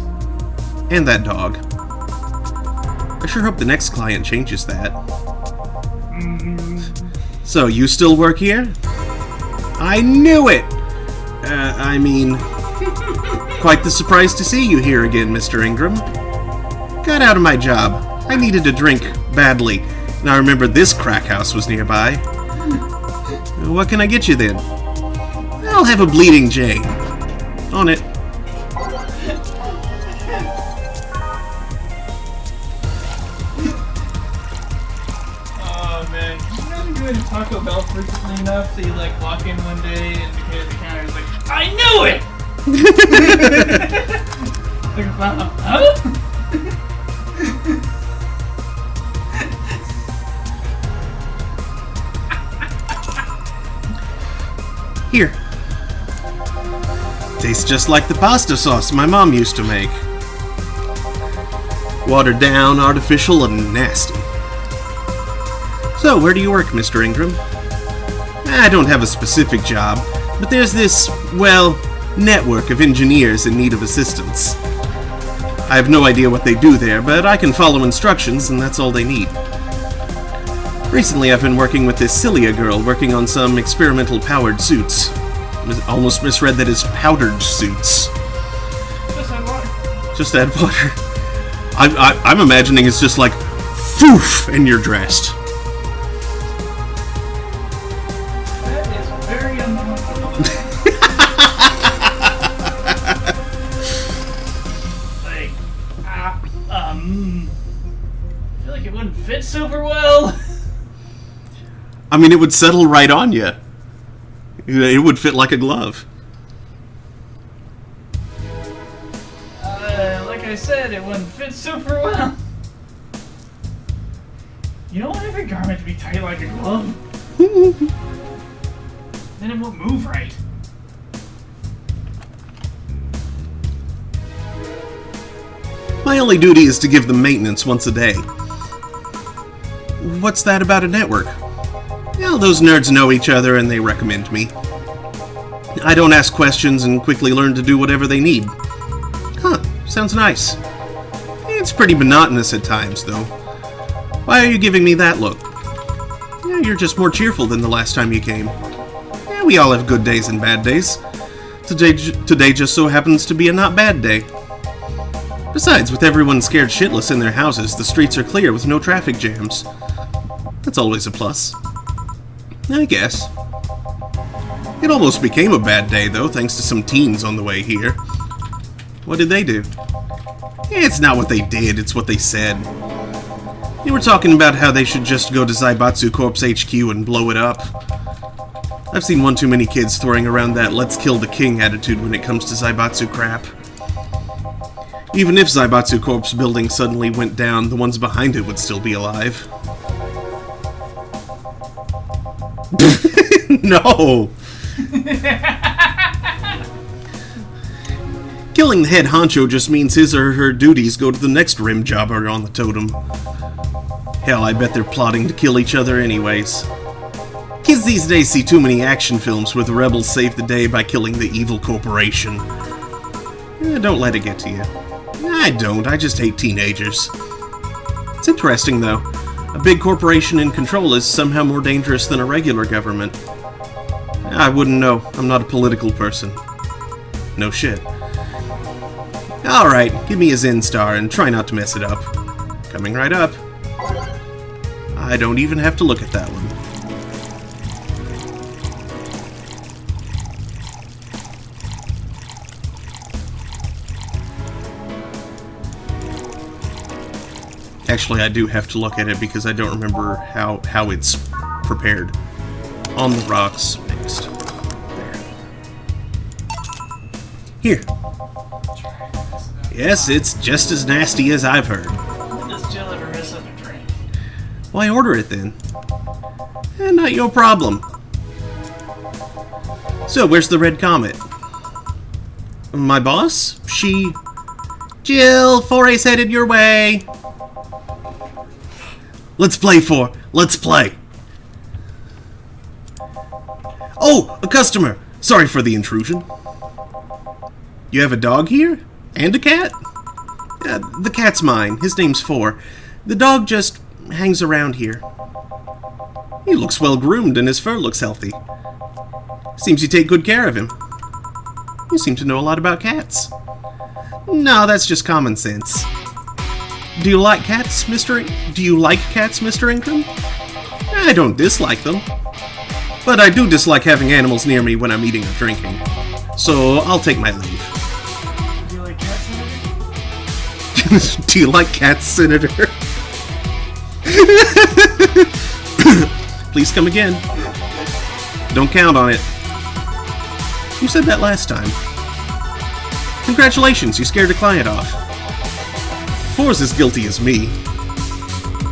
And that dog. I sure hope the next client changes that. So, you still work here? I knew it! I mean... Quite the surprise to see you here again, Mr. Ingram. Got out of my job. I needed a drink, badly, and I remembered this crack house was nearby. What can I get you then? I'll have a Bleeding Jay. On it. Oh man, you know you go to Taco Bell frequently enough that you like walk in one day and the kid at the counter is like, I knew it! Like, wow, huh? Here. Tastes just like the pasta sauce my mom used to make. Watered down, artificial, and nasty. So, where do you work, Mr. Ingram? I don't have a specific job, but there's this, well, network of engineers in need of assistance. I have no idea what they do there, but I can follow instructions, and that's all they need. Recently, I've been working with this Cilia girl working on some experimental powered suits. Almost misread that as powdered suits. Just add water. Just add water. I'm imagining it's just like, foof, and you're dressed. That is very uncomfortable. Like, I feel like it wouldn't fit super well. I mean, it would settle right on you. It would fit like a glove. Like I said, it wouldn't fit super well. You don't want every garment to be tight like a glove. Then it won't move right. My only duty is to give them maintenance once a day. What's that about a network? Well, those nerds know each other and they recommend me. I don't ask questions and quickly learn to do whatever they need. Huh, sounds nice. It's pretty monotonous at times, though. Why are you giving me that look? Yeah, you're just more cheerful than the last time you came. Yeah, we all have good days and bad days. Today just so happens to be a not bad day. Besides, with everyone scared shitless in their houses, the streets are clear with no traffic jams. That's always a plus. I guess. It almost became a bad day, though, thanks to some teens on the way here. What did they do? It's not what they did, it's what they said. They were talking about how they should just go to Zaibatsu Corp's HQ and blow it up. I've seen one too many kids throwing around that let's kill the king attitude when it comes to Zaibatsu crap. Even if Zaibatsu Corp's building suddenly went down, the ones behind it would still be alive. No! Killing the head honcho just means his or her duties go to the next rim jobber on the totem. Hell, I bet they're plotting to kill each other anyways. Kids these days see too many action films where the rebels save the day by killing the evil corporation. Don't let it get to you. I don't, I just hate teenagers. It's interesting, though. A big corporation in control is somehow more dangerous than a regular government. I wouldn't know. I'm not a political person. No shit. Alright, give me a Zen star and try not to mess it up. Coming right up. I don't even have to look at that one. Actually, I do have to look at it because I don't remember how it's prepared. On the rocks, next. There. Here. Yes, it's just as nasty as I've heard. When does Jill ever mess up a drink? Why order it then? Not your problem. So, where's the red comet? My boss? She... Jill, Foray's headed your way. Let's play, For. Let's play. Oh, a customer. Sorry for the intrusion. You have a dog here? And a cat? The cat's mine. His name's For. The dog just hangs around here. He looks well groomed and his fur looks healthy. Seems you take good care of him. You seem to know a lot about cats. No, that's just common sense. Do you like cats, Mr. Ingram? I don't dislike them. But I do dislike having animals near me when I'm eating or drinking. So I'll take my leave. Do you like cats, Senator? Do you like cats, Senator? Please come again. Don't count on it. You said that last time. Congratulations, you scared a client off. For's as guilty as me.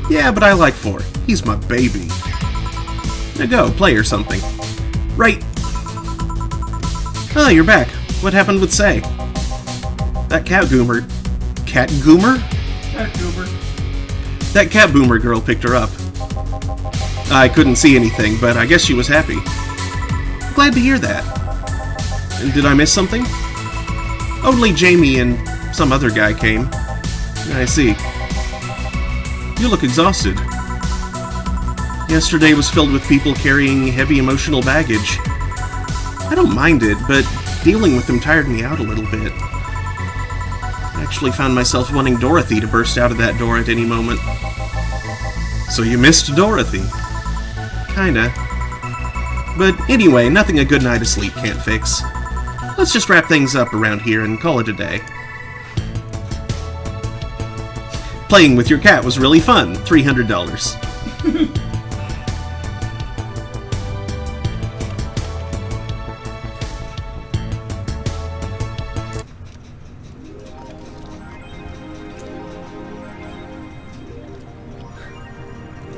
Yeah, but I like For. He's my baby. Now go, play or something. Right. Oh, you're back. What happened with Say? That cat goomer... Cat goomer? Cat goober. That cat boomer girl picked her up. I couldn't see anything, but I guess she was happy. Glad to hear that. Did I miss something? Only Jamie and some other guy came. I see. You look exhausted. Yesterday was filled with people carrying heavy emotional baggage. I don't mind it, but dealing with them tired me out a little bit. I actually found myself wanting Dorothy to burst out of that door at any moment. So you missed Dorothy. Kinda. But anyway, nothing a good night of sleep can't fix. Let's just wrap things up around here and call it a day. Playing with your cat was really fun. $300.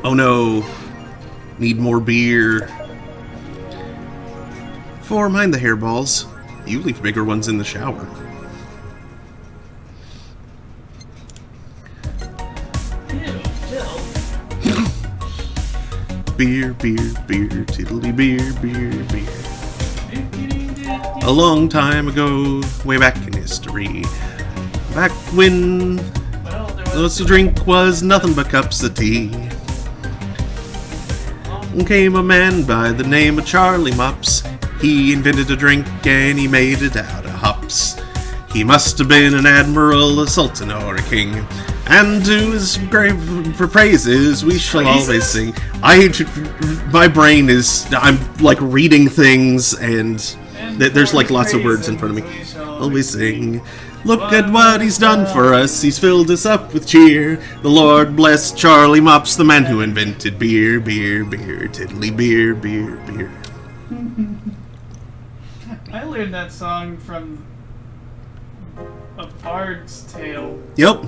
Oh no. Need more beer. Mind the hairballs. You leave bigger ones in the shower. Beer, beer, beer, tiddly beer, beer, beer. A long time ago, way back in history, back when the drink was nothing but cups of tea, came a man by the name of Charlie Mops. He invented a drink and he made it out of hops. He must have been an admiral, a sultan, or a king, and to his grave praises we shall always sing. My brain is, I'm like reading things and there's like lots of words in front of me. Always sing. Look at what he's done for us, he's filled us up with cheer. The Lord bless Charlie Mops, the man who invented beer, beer, beer, tiddly beer, beer, beer. I learned that song from A Bard's Tale. Yep.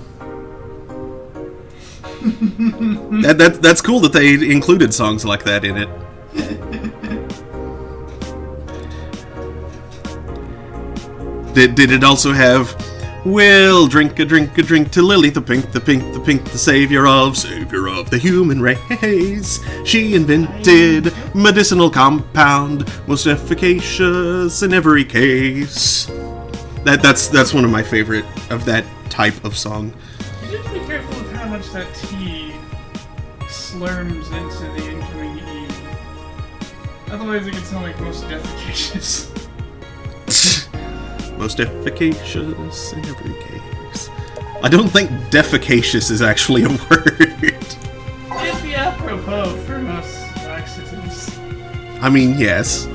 That's cool that they included songs like that in it. Did it also have, we'll drink a drink to Lily the pink, the savior of the human race. She invented medicinal compound, most efficacious in every case. That's one of my favorite of that type of song. You have to be careful with how much that T slurms into the incoming E. Otherwise it can sound like most efficacious. Most efficacious in every case. I don't think defecacious is actually a word. It'd be apropos for most laxatives. I mean, yes.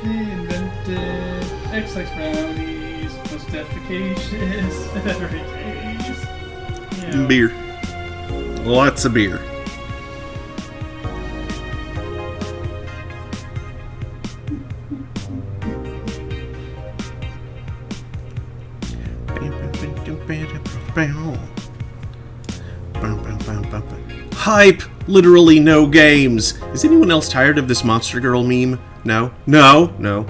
Invented X-Lax brownies, most efficacious in every case. Yeah. Beer. Lots of beer. Hype! Literally no games. Is anyone else tired of this Monster Girl meme? No? No? No.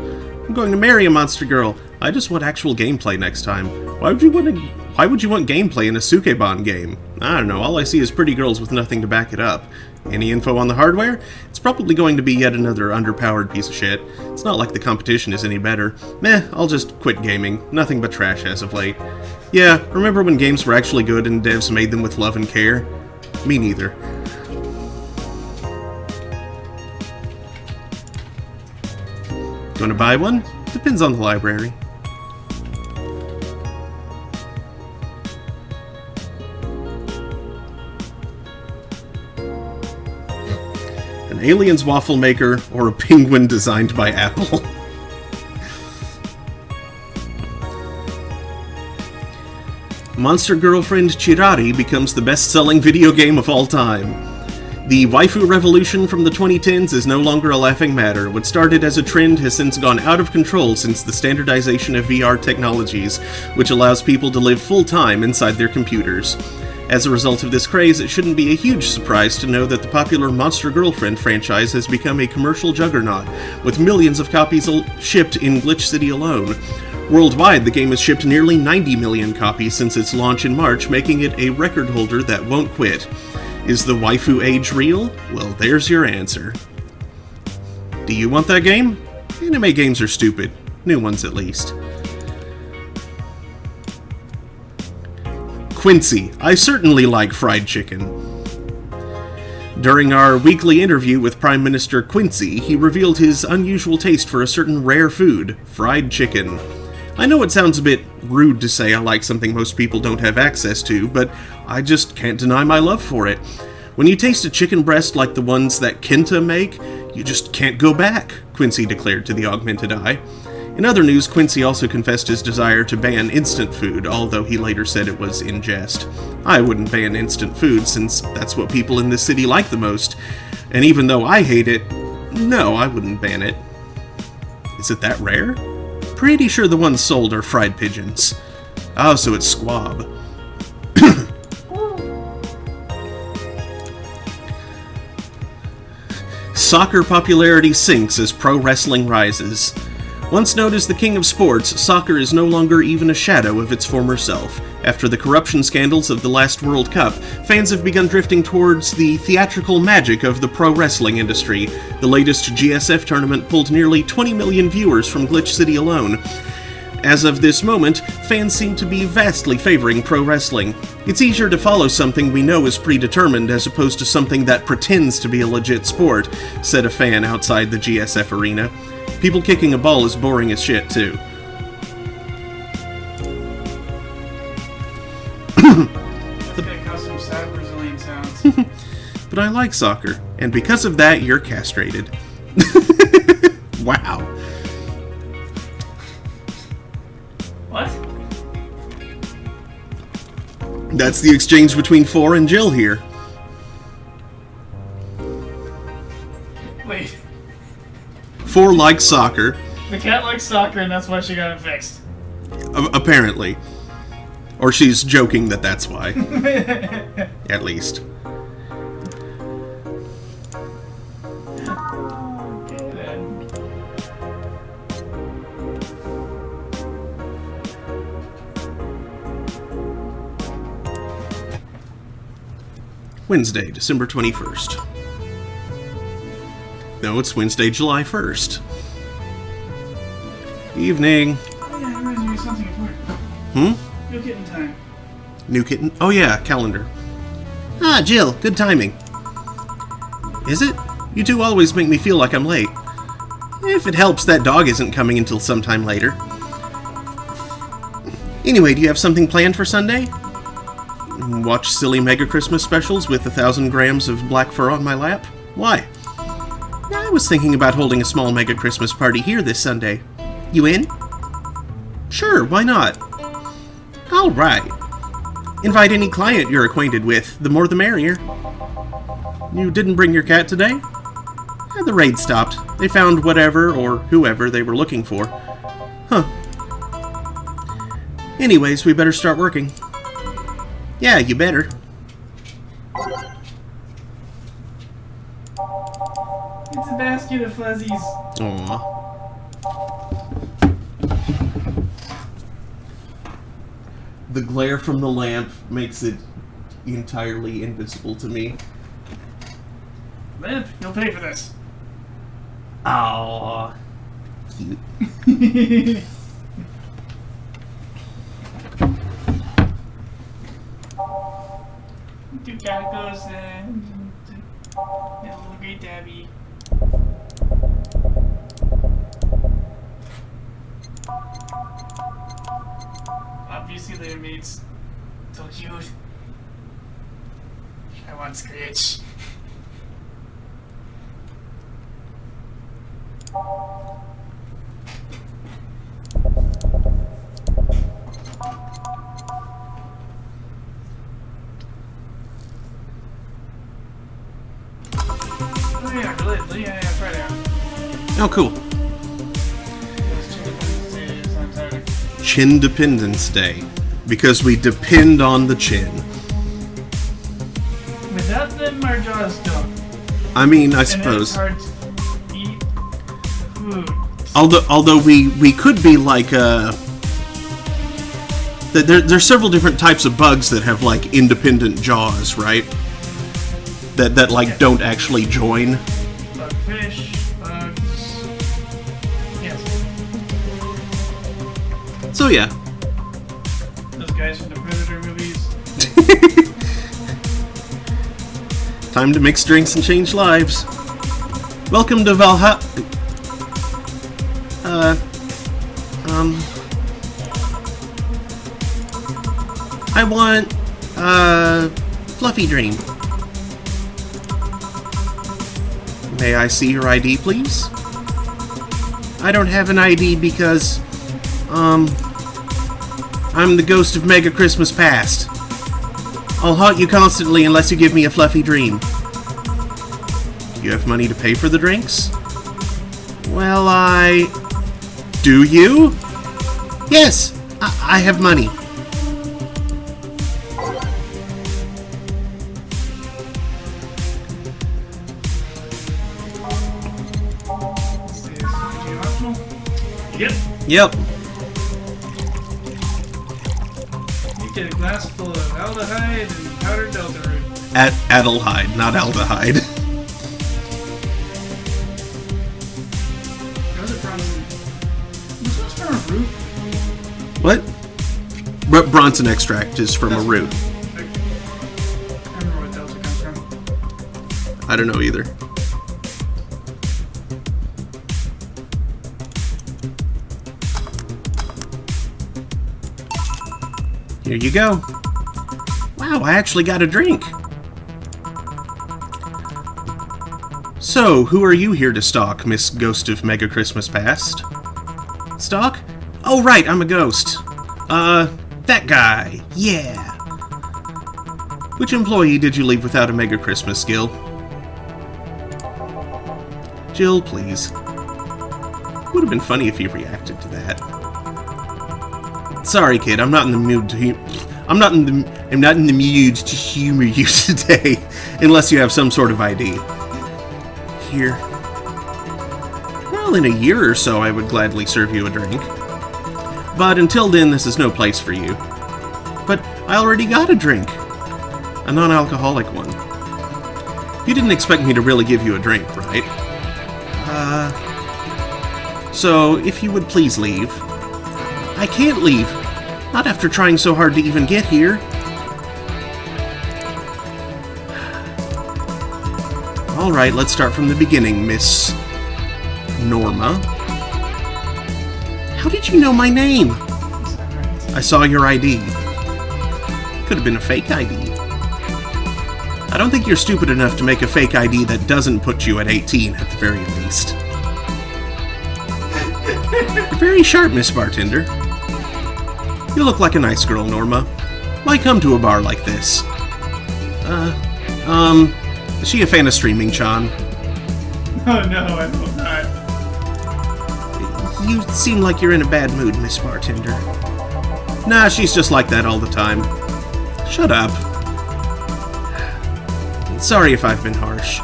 I'm going to marry a Monster Girl. I just want actual gameplay next time. Why would you want gameplay in a Sukeban game? I don't know, all I see is pretty girls with nothing to back it up. Any info on the hardware? It's probably going to be yet another underpowered piece of shit. It's not like the competition is any better. Meh, I'll just quit gaming. Nothing but trash as of late. Yeah, remember when games were actually good and devs made them with love and care? Me neither. Gonna buy one? Depends on the library. An alien's waffle maker or a penguin designed by Apple. Monster Girlfriend Chirari becomes the best-selling video game of all time. The waifu revolution from the 2010s is no longer a laughing matter. What started as a trend has since gone out of control since the standardization of VR technologies, which allows people to live full-time inside their computers. As a result of this craze, it shouldn't be a huge surprise to know that the popular Monster Girlfriend franchise has become a commercial juggernaut, with millions of copies shipped in Glitch City alone. Worldwide, the game has shipped nearly 90 million copies since its launch in March, making it a record holder that won't quit. Is the waifu age real? Well, there's your answer. Do you want that game? Anime games are stupid. New ones, at least. Quincy. I certainly like fried chicken. During our weekly interview with Prime Minister Quincy, he revealed his unusual taste for a certain rare food, fried chicken. I know it sounds a bit rude to say I like something most people don't have access to, but I just can't deny my love for it. When you taste a chicken breast like the ones that Kenta make, you just can't go back, Quincy declared to the Augmented Eye. In other news, Quincy also confessed his desire to ban instant food, although he later said it was in jest. I wouldn't ban instant food, since that's what people in this city like the most. And even though I hate it, no, I wouldn't ban it. Is it that rare? Pretty sure the ones sold are fried pigeons. Oh, so it's Squab. Soccer popularity sinks as pro wrestling rises. Once known as the king of sports, soccer is no longer even a shadow of its former self. After the corruption scandals of the last World Cup, fans have begun drifting towards the theatrical magic of the pro wrestling industry. The latest GSF tournament pulled nearly 20 million viewers from Glitch City alone. As of this moment, fans seem to be vastly favoring pro wrestling. It's easier to follow something we know is predetermined as opposed to something that pretends to be a legit sport, said a fan outside the GSF arena. People kicking a ball is boring as shit, too. That's gonna cause some sad Brazilian sounds. But I like soccer, and because of that, you're castrated. Wow. What? That's the exchange between Four and Jill here. Wait. Four likes soccer. The cat likes soccer and that's why she got it fixed. Apparently. Or she's joking that that's why. At least. Okay then. Wednesday, December 21st. No, it's Wednesday, July 1st. Evening. Oh yeah, I reminded you of something important. New kitten time. New kitten? Oh yeah, calendar. Ah, Jill, good timing. Is it? You two always make me feel like I'm late. If it helps, that dog isn't coming until sometime later. Anyway, do you have something planned for Sunday? Watch silly Mega Christmas specials with 1,000 grams of black fur on my lap? Why? I was thinking about holding a small Mega Christmas party here this Sunday. You in? Sure, why not? Alright. Invite any client you're acquainted with, the more the merrier. You didn't bring your cat today? The raid stopped. They found whatever or whoever they were looking for. Huh. Anyways, we better start working. Yeah, you better. It's a basket of fuzzies. Aww. The glare from the lamp makes it entirely invisible to me. Limp, you'll pay for this. Aww. Cute. Two calicos and a little great tabby. Obviously they're mates. So cute. I want Scritch. Oh yeah, really? Yeah, Friday. Oh, cool. It's on Saturday. Chin-Dependence Day. Because we depend on the chin. Without them, our jaws don't. I mean, I And suppose. it's hard to eat food. Although we could be like there's several different types of bugs that have like independent jaws, right? That like Yeah. don't actually join. Bugfish, bugs. Yes. So yeah. Those guys from the Predator movies. Time to mix drinks and change lives. Welcome to Valhalla. I want Fluffy Dream. May I see your ID, please? I don't have an ID because, I'm the ghost of Mega Christmas Past. I'll haunt you constantly unless you give me a fluffy dream. You have money to pay for the drinks? Well, Do you? Yes, I have money. Yep. You get a glass full of aldehyde and powdered delta root. Adelhyde, not aldehyde. Those are Bronson. This one's from a root. What? Bronson extract is from a root. I remember what delta comes from. I don't know either. Here you go. Wow, I actually got a drink. So, who are you here to stalk, Miss Ghost of Mega Christmas Past? Stalk? Oh, right, I'm a ghost. That guy. Yeah. Which employee did you leave without a Mega Christmas, Gil? Jill, please. Would have been funny if you reacted to that. Sorry, kid. I'm not in the mood to. I'm not in the mood to humor you today, unless you have some sort of ID. Here. Well, in a year or so, I would gladly serve you a drink. But until then, this is no place for you. But I already got a drink. A non-alcoholic one. You didn't expect me to really give you a drink, right? So, if you would please leave. I can't leave. Not after trying so hard to even get here. Alright, let's start from the beginning, Miss Norma. How did you know my name? I saw your ID. Could have been a fake ID. I don't think you're stupid enough to make a fake ID that doesn't put you at 18, at the very least. You're very sharp, Miss Bartender. You look like a nice girl, Norma. Why come to a bar like this? Is she a fan of streaming, Chan? Oh no, I hope not. You seem like you're in a bad mood, Miss Bartender. Nah, she's just like that all the time. Shut up. Sorry if I've been harsh.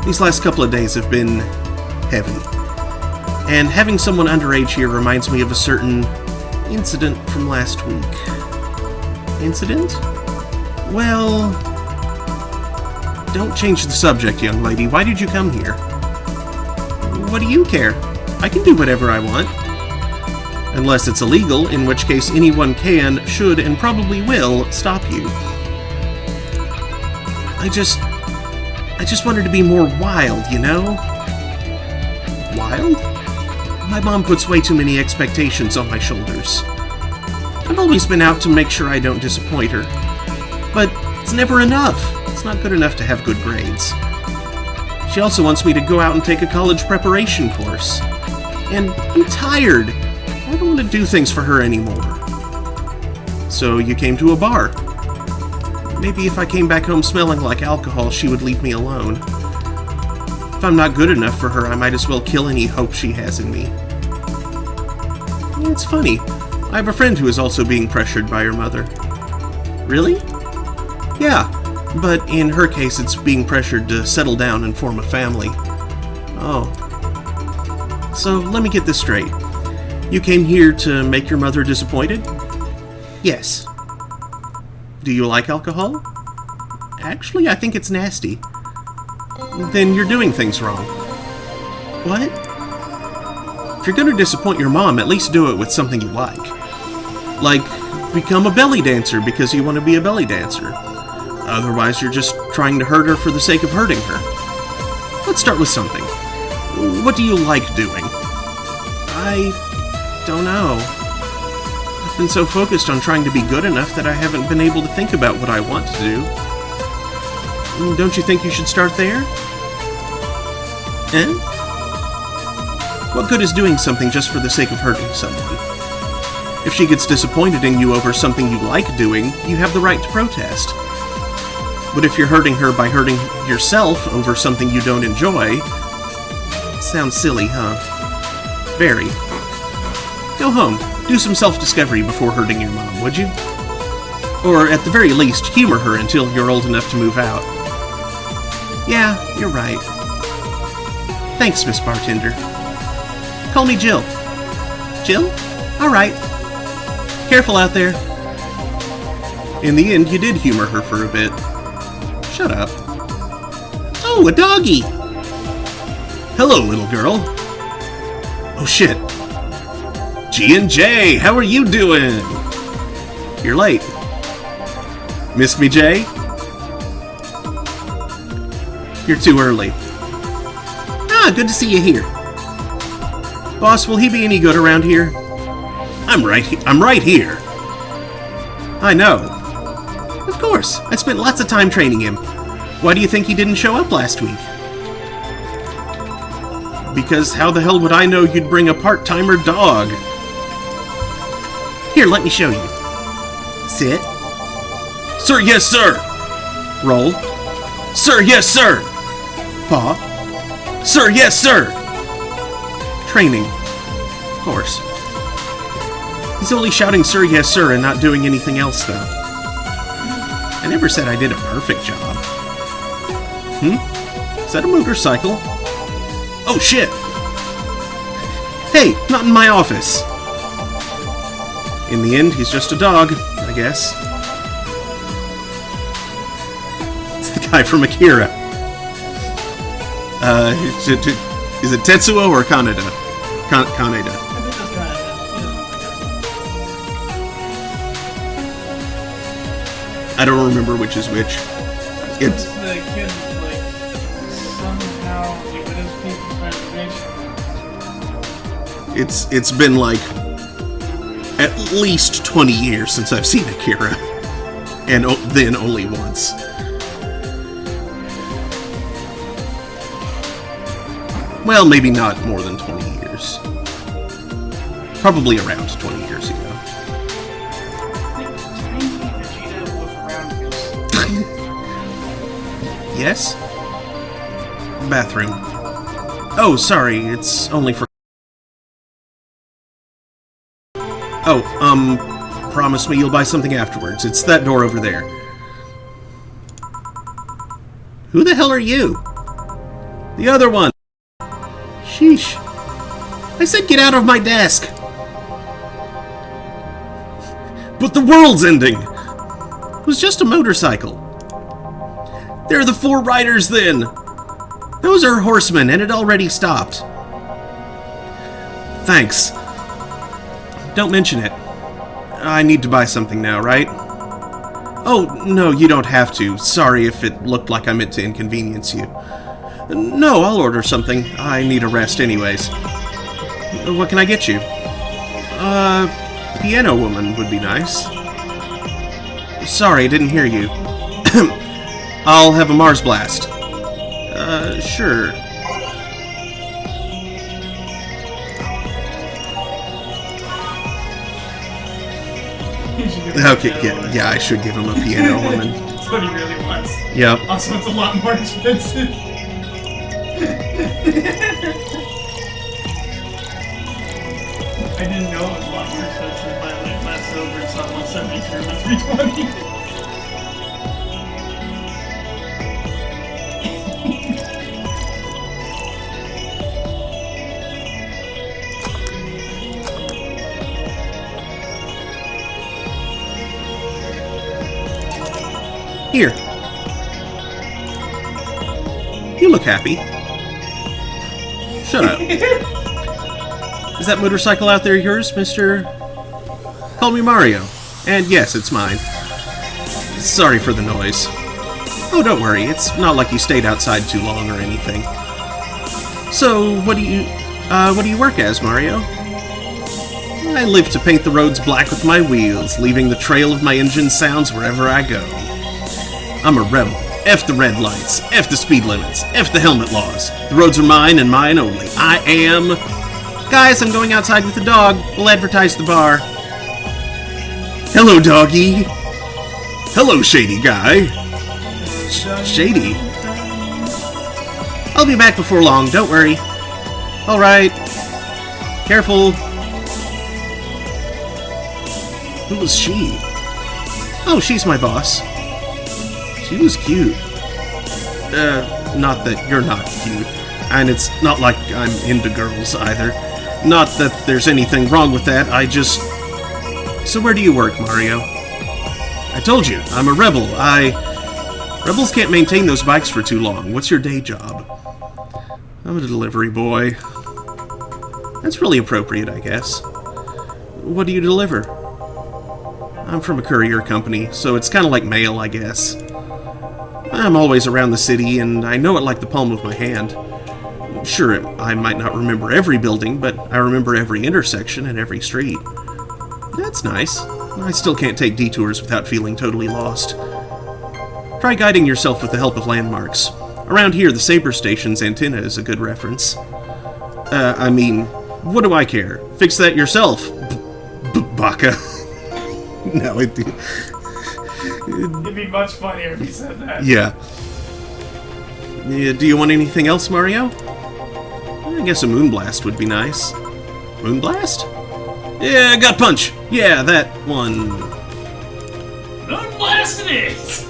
These last couple of days have been heavy. And having someone underage here reminds me of a certain incident from last week. Incident? Well, don't change the subject, young lady. Why did you come here? What do you care? I can do whatever I want. Unless it's illegal, in which case anyone can, should, and probably will stop you. I just wanted to be more wild, you know? Wild? My mom puts way too many expectations on my shoulders. I've always been out to make sure I don't disappoint her. But it's never enough. It's not good enough to have good grades. She also wants me to go out and take a college preparation course. And I'm tired. I don't want to do things for her anymore. So you came to a bar. Maybe if I came back home smelling like alcohol, she would leave me alone. If I'm not good enough for her, I might as well kill any hope she has in me. It's funny. I have a friend who is also being pressured by her mother. Really? Yeah, but in her case, it's being pressured to settle down and form a family. Oh. So, let me get this straight. You came here to make your mother disappointed? Yes. Do you like alcohol? Actually, I think it's nasty. Then you're doing things wrong. What? If you're gonna disappoint your mom, at least do it with something you like. Like, become a belly dancer because you want to be a belly dancer. Otherwise, you're just trying to hurt her for the sake of hurting her. Let's start with something. What do you like doing? I don't know. I've been so focused on trying to be good enough that I haven't been able to think about what I want to do. Don't you think you should start there? Eh? What good is doing something just for the sake of hurting someone? If she gets disappointed in you over something you like doing, you have the right to protest. But if you're hurting her by hurting yourself over something you don't enjoy... Sounds silly, huh? Very. Go home. Do some self-discovery before hurting your mom, would you? Or, at the very least, humor her until you're old enough to move out. Yeah, you're right. Thanks, Miss Bartender. Call me Jill. Jill? Alright. Careful out there. In the end, you did humor her for a bit. Shut up. Oh, a doggy! Hello, little girl. Oh, shit. G&J, how are you doing? You're late. Missed me, Jay? You're too early. Ah, good to see you here. Boss, will he be any good around here? I'm right here. I know. Of course, I spent lots of time training him. Why do you think he didn't show up last week? Because how the hell would I know you'd bring a part-timer dog? Here, let me show you. Sit. Sir, yes, sir! Roll. Sir, yes, sir! Paw. Sir, yes, sir! Training. Of course. He's only shouting sir, yes, sir, and not doing anything else, though. I never said I did a perfect job. Is that a motorcycle? Oh, shit! Hey, not in my office! In the end, he's just a dog, I guess. It's the guy from Akira. Is it Tetsuo or Kaneda? Kaneda. I think it's kind of. I don't remember which is which. It's the kid like somehow get rid of people's imagination. It's been like at least 20 years since I've seen Akira, and then only once. Well, maybe not more than 20 years. Probably around 20 years ago. I think tiny Vegeta with around feels. Yes? Bathroom. Oh, sorry, it's only for... Oh, promise me you'll buy something afterwards. It's that door over there. Who the hell are you? The other one! Sheesh. I said get out of my desk! But the world's ending! It was just a motorcycle. There are the 4 riders then! Those are horsemen, and it already stopped. Thanks. Don't mention it. I need to buy something now, right? Oh, no, you don't have to. Sorry if it looked like I meant to inconvenience you. No, I'll order something. I need a rest anyways. What can I get you? Piano woman would be nice. Sorry, I didn't hear you. I'll have a Mars Blast. Sure. Okay, yeah, I should give him a piano woman. That's what he really wants. Yep. Also, it's a lot more expensive. I didn't know it was a lot more expensive by like last silver. It's not 173 but 320. Here. You look happy. Shut up. Is that motorcycle out there yours, Mr. Call me Mario. And yes, it's mine. Sorry for the noise. Oh, don't worry. It's not like you stayed outside too long or anything. So, what do you work as, Mario? I live to paint the roads black with my wheels, leaving the trail of my engine sounds wherever I go. I'm a rebel. F the red lights. F the speed limits. F the helmet laws. The roads are mine and mine only. I am... Guys, I'm going outside with the dog. We'll advertise the bar. Hello, doggy. Hello, shady guy. Shady? I'll be back before long, don't worry. Alright. Careful. Who was she? Oh, she's my boss. She was cute. Not that you're not cute. And it's not like I'm into girls, either. Not that there's anything wrong with that, I just... So where do you work, Mario? I told you, I'm a rebel. Rebels can't maintain those bikes for too long. What's your day job? I'm a delivery boy. That's really appropriate, I guess. What do you deliver? I'm from a courier company, so it's kind of like mail, I guess. I'm always around the city, and I know it like the palm of my hand. Sure, I might not remember every building, but I remember every intersection and every street. That's nice. I still can't take detours without feeling totally lost. Try guiding yourself with the help of landmarks. Around here, the Saber Station's antenna is a good reference. I mean, what do I care? Fix that yourself, baka. No, It'd be much funnier if he said that. Yeah. Do you want anything else, Mario? I guess a Moonblast would be nice. Moonblast? Yeah, Gut Punch! Yeah, that one. Moonblast it is!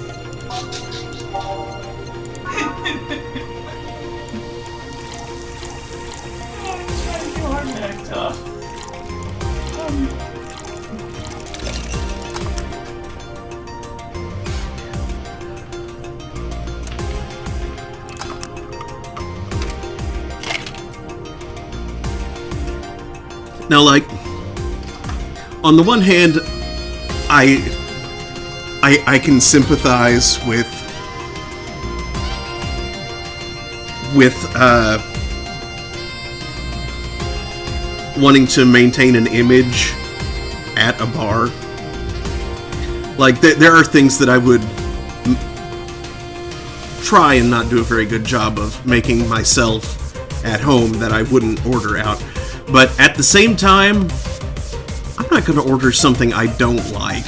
Now, like, on the one hand, I can sympathize with wanting to maintain an image at a bar. Like, there are things that I would try and not do a very good job of making myself at home that I wouldn't order out. But at the same time, I'm not going to order something I don't like.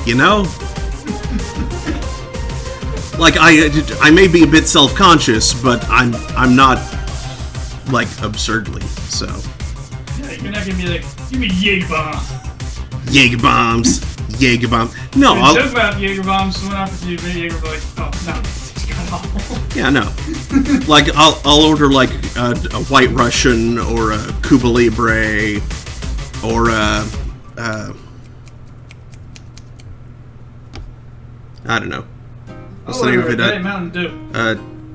You know? Like, I may be a bit self-conscious, but I'm not, like, absurdly, so. Yeah, you're not gonna be like, give me Jaeger bomb. Jaeger bombs. Jaeger bomb. No, I'll joke about Jaeger bombs went off with you, but Jaeger like, oh no. Yeah, no. Like, I'll order, like, a White Russian, or a Cuba Libre, or a, I don't know. What's the name of it? Mountain Dew.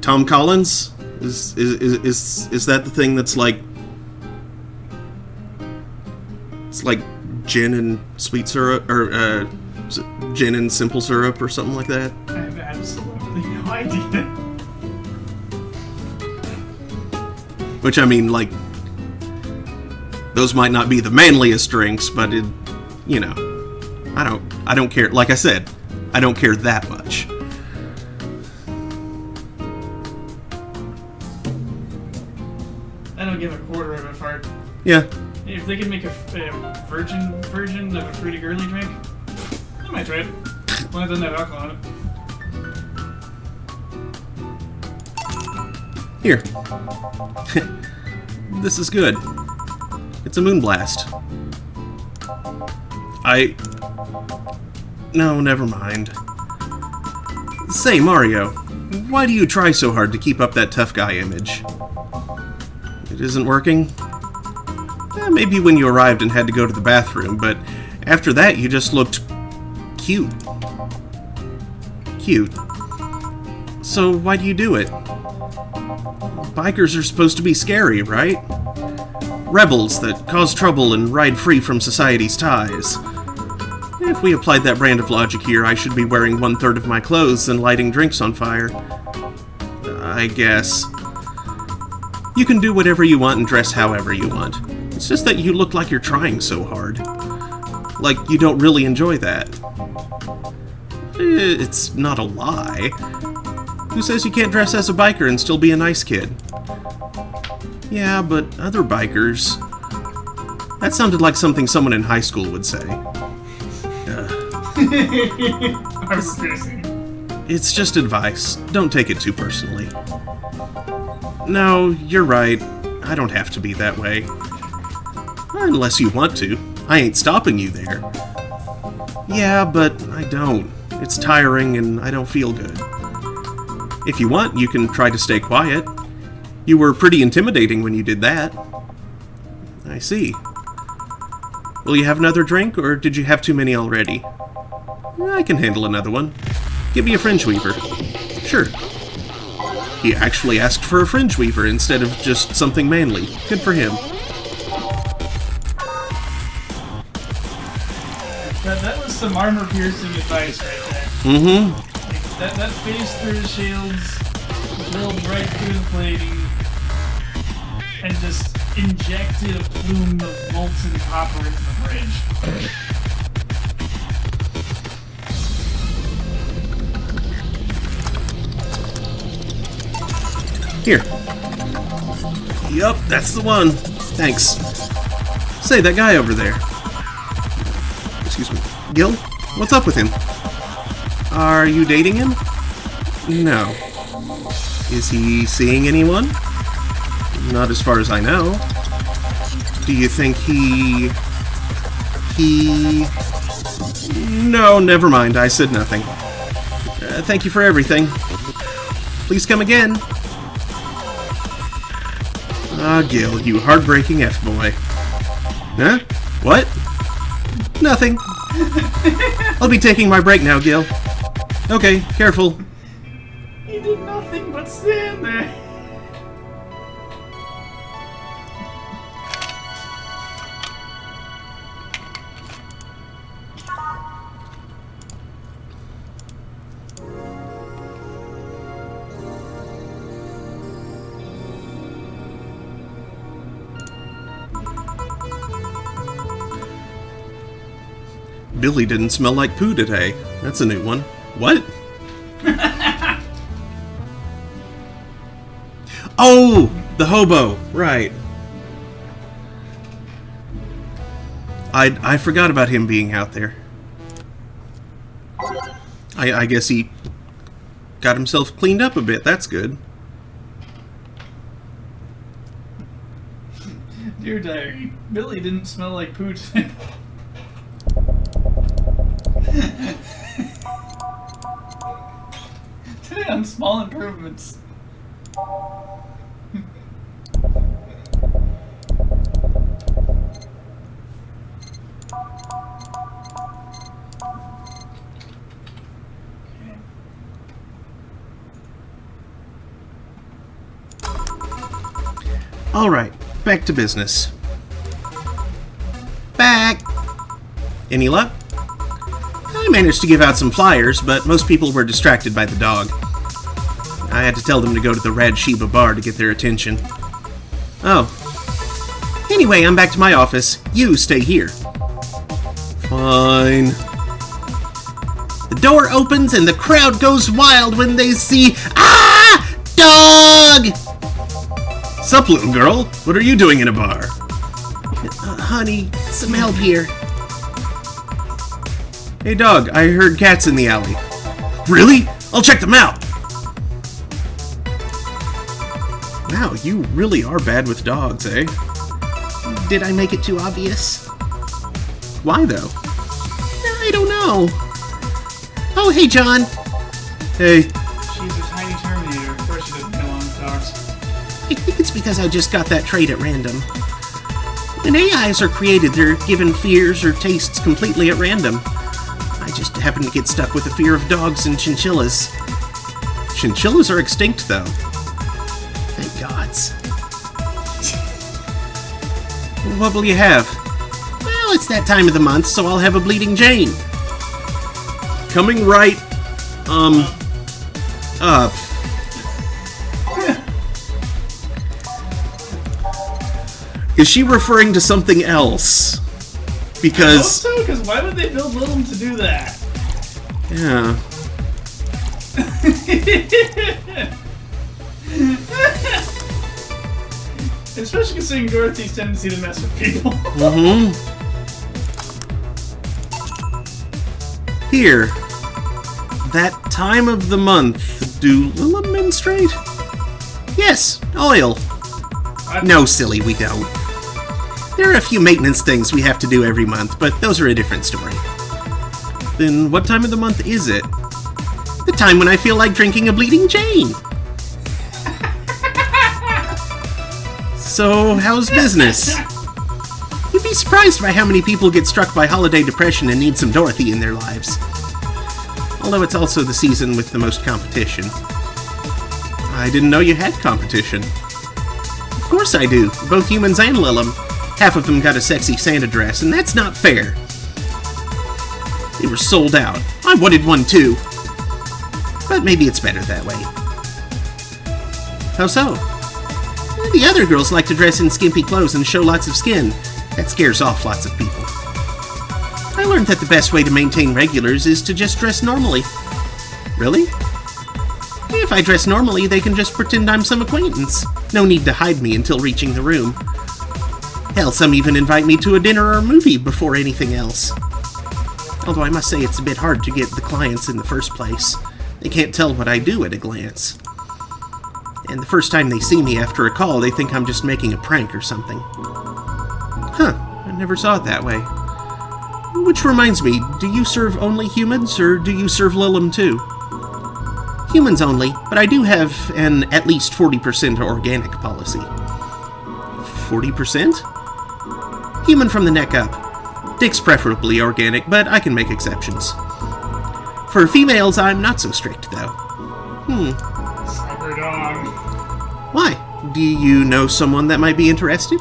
Tom Collins? Is that the thing that's, like, it's like gin and sweet syrup, or, gin and simple syrup, or something like that? I have absolutely no idea. Which, I mean, like, those might not be the manliest drinks, but it, you know, I don't care. Like I said, I don't care that much. I don't give a quarter of a fart. Yeah. If they could make a virgin version of a fruity girly drink, I might try it. One that doesn't have alcohol in it. Here. This is good. It's a Moonblast. No, never mind. Say, Mario, why do you try so hard to keep up that tough guy image? It isn't working? Maybe when you arrived and had to go to the bathroom, but after that you just looked cute. Cute. So why do you do it? Bikers are supposed to be scary, right? Rebels that cause trouble and ride free from society's ties. If we applied that brand of logic here, I should be wearing 1/3 of my clothes and lighting drinks on fire. I guess. You can do whatever you want and dress however you want. It's just that you look like you're trying so hard. Like you don't really enjoy that. It's not a lie. Who says you can't dress as a biker and still be a nice kid? Yeah, but other bikers... That sounded like something someone in high school would say. It's just advice. Don't take it too personally. No, you're right. I don't have to be that way. Unless you want to. I ain't stopping you there. Yeah, but I don't. It's tiring and I don't feel good. If you want, you can try to stay quiet. You were pretty intimidating when you did that. I see. Will you have another drink, or did you have too many already? I can handle another one. Give me a fringe weaver. Sure. He actually asked for a fringe weaver instead of just something manly. Good for him. That was some armor-piercing advice right there. Mm-hmm. Like, that phased through the shields, drilled right through the plating, and just injected a plume of molten copper into the bridge. Here. Yup, that's the one. Thanks. Say, that guy over there. Excuse me. Gil? What's up with him? Are you dating him? No. Is he seeing anyone? Not as far as I know. Do you think he... No, never mind. I said nothing. Thank you for everything. Please come again. Ah, Gil, you heartbreaking F-boy. Huh? What? Nothing. I'll be taking my break now, Gil. Okay, careful. He did nothing but stand there. Billy didn't smell like poo today. That's a new one. What? Oh! The hobo! Right. I forgot about him being out there. I guess he got himself cleaned up a bit. That's good. Dear diary, Billy didn't smell like poo today. Today on Small Improvements. Alright, back to business. Back! Any luck? I managed to give out some flyers, but most people were distracted by the dog. I had to tell them to go to the Rad Sheba bar to get their attention. Oh. Anyway, I'm back to my office. You stay here. Fine. The door opens and the crowd goes wild when they see... Ah! Dog! Sup, little girl? What are you doing in a bar? Honey, some help here. Hey, dog, I heard cats in the alley. Really? I'll check them out! Wow, you really are bad with dogs, eh? Did I make it too obvious? Why, though? I don't know. Oh, hey, John. Hey. She's a tiny Terminator. Of course she doesn't know on dogs. I think it's because I just got that trait at random. When AIs are created, they're given fears or tastes completely at random. I just happen to get stuck with the fear of dogs and chinchillas. Chinchillas are extinct, though. Thank gods. What will you have? Well, it's that time of the month, so I'll have a Bleeding Jane. Coming right, up. Is she referring to something else? Because... I hope so, because why would they build Willem to do that? Yeah. Especially considering Dorothy's tendency to mess with people. Mm-hmm. Here. That time of the month. Do Willem menstruate? Yes, oil. No, silly, we don't. There are a few maintenance things we have to do every month, but those are a different story. Then what time of the month is it? The time when I feel like drinking a Bleeding Jane. So, how's business? You'd be surprised by how many people get struck by holiday depression and need some Dorothy in their lives. Although it's also the season with the most competition. I didn't know you had competition. Of course I do. Both humans and Lilum. Half of them got a sexy Santa dress, and that's not fair. They were sold out. I wanted one too. But maybe it's better that way. How so? The other girls like to dress in skimpy clothes and show lots of skin. That scares off lots of people. I learned that the best way to maintain regulars is to just dress normally. Really? If I dress normally, they can just pretend I'm some acquaintance. No need to hide me until reaching the room. Hell, some even invite me to a dinner or a movie before anything else. Although I must say it's a bit hard to get the clients in the first place. They can't tell what I do at a glance. And the first time they see me after a call, they think I'm just making a prank or something. Huh, I never saw it that way. Which reminds me, do you serve only humans, or do you serve Lilum too? Humans only, but I do have an at least 40% organic policy. 40%? Human from the neck up. Dick's preferably organic, but I can make exceptions. For females, I'm not so strict, though. Cyberdog. Why? Do you know someone that might be interested?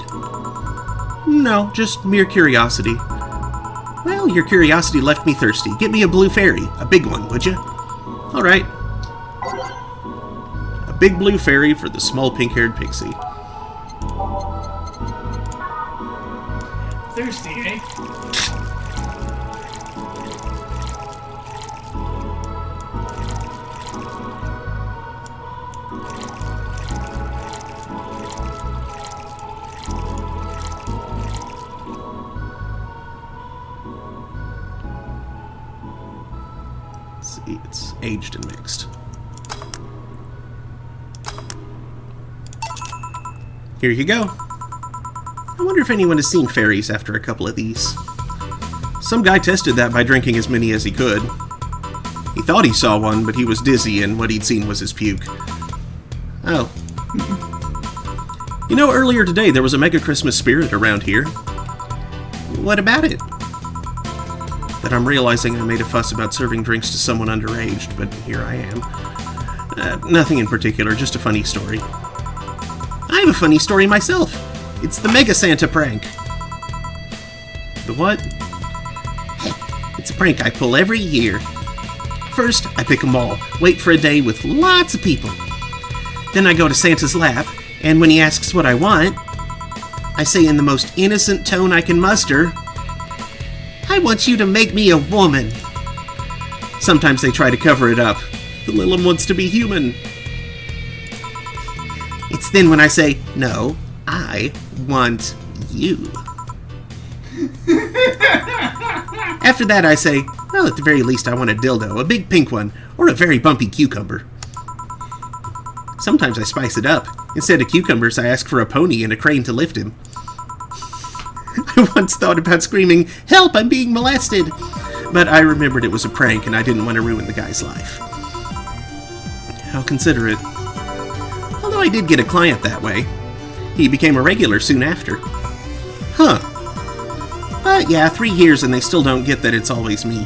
No, just mere curiosity. Well, your curiosity left me thirsty. Get me a blue fairy. A big one, would you? All right. A big blue fairy for the small pink-haired pixie. Thirsty, eh? See, it's aged and mixed. Here you go. I wonder if anyone has seen fairies after a couple of these. Some guy tested that by drinking as many as he could. He thought he saw one, but he was dizzy, and what he'd seen was his puke. Oh. You know, earlier today there was a mega Christmas spirit around here. What about it? That I'm realizing I made a fuss about serving drinks to someone underaged, but here I am. Nothing in particular, just a funny story. I have a funny story myself. It's the Mega Santa prank. The what? Hey, it's a prank I pull every year. First, I pick a mall, wait for a day with lots of people. Then I go to Santa's lap, and when he asks what I want, I say in the most innocent tone I can muster, I want you to make me a woman. Sometimes they try to cover it up. The Lilum wants to be human. It's then when I say, no, I want you. After that I say, well, at the very least I want a dildo, a big pink one, or a very bumpy cucumber. Sometimes I spice it up. Instead of cucumbers, I ask for a pony and a crane to lift him. I once thought about screaming, help, I'm being molested! But I remembered it was a prank and I didn't want to ruin the guy's life. How considerate. Although I did get a client that way. He became a regular soon after. Huh. But yeah, 3 years and they still don't get that it's always me.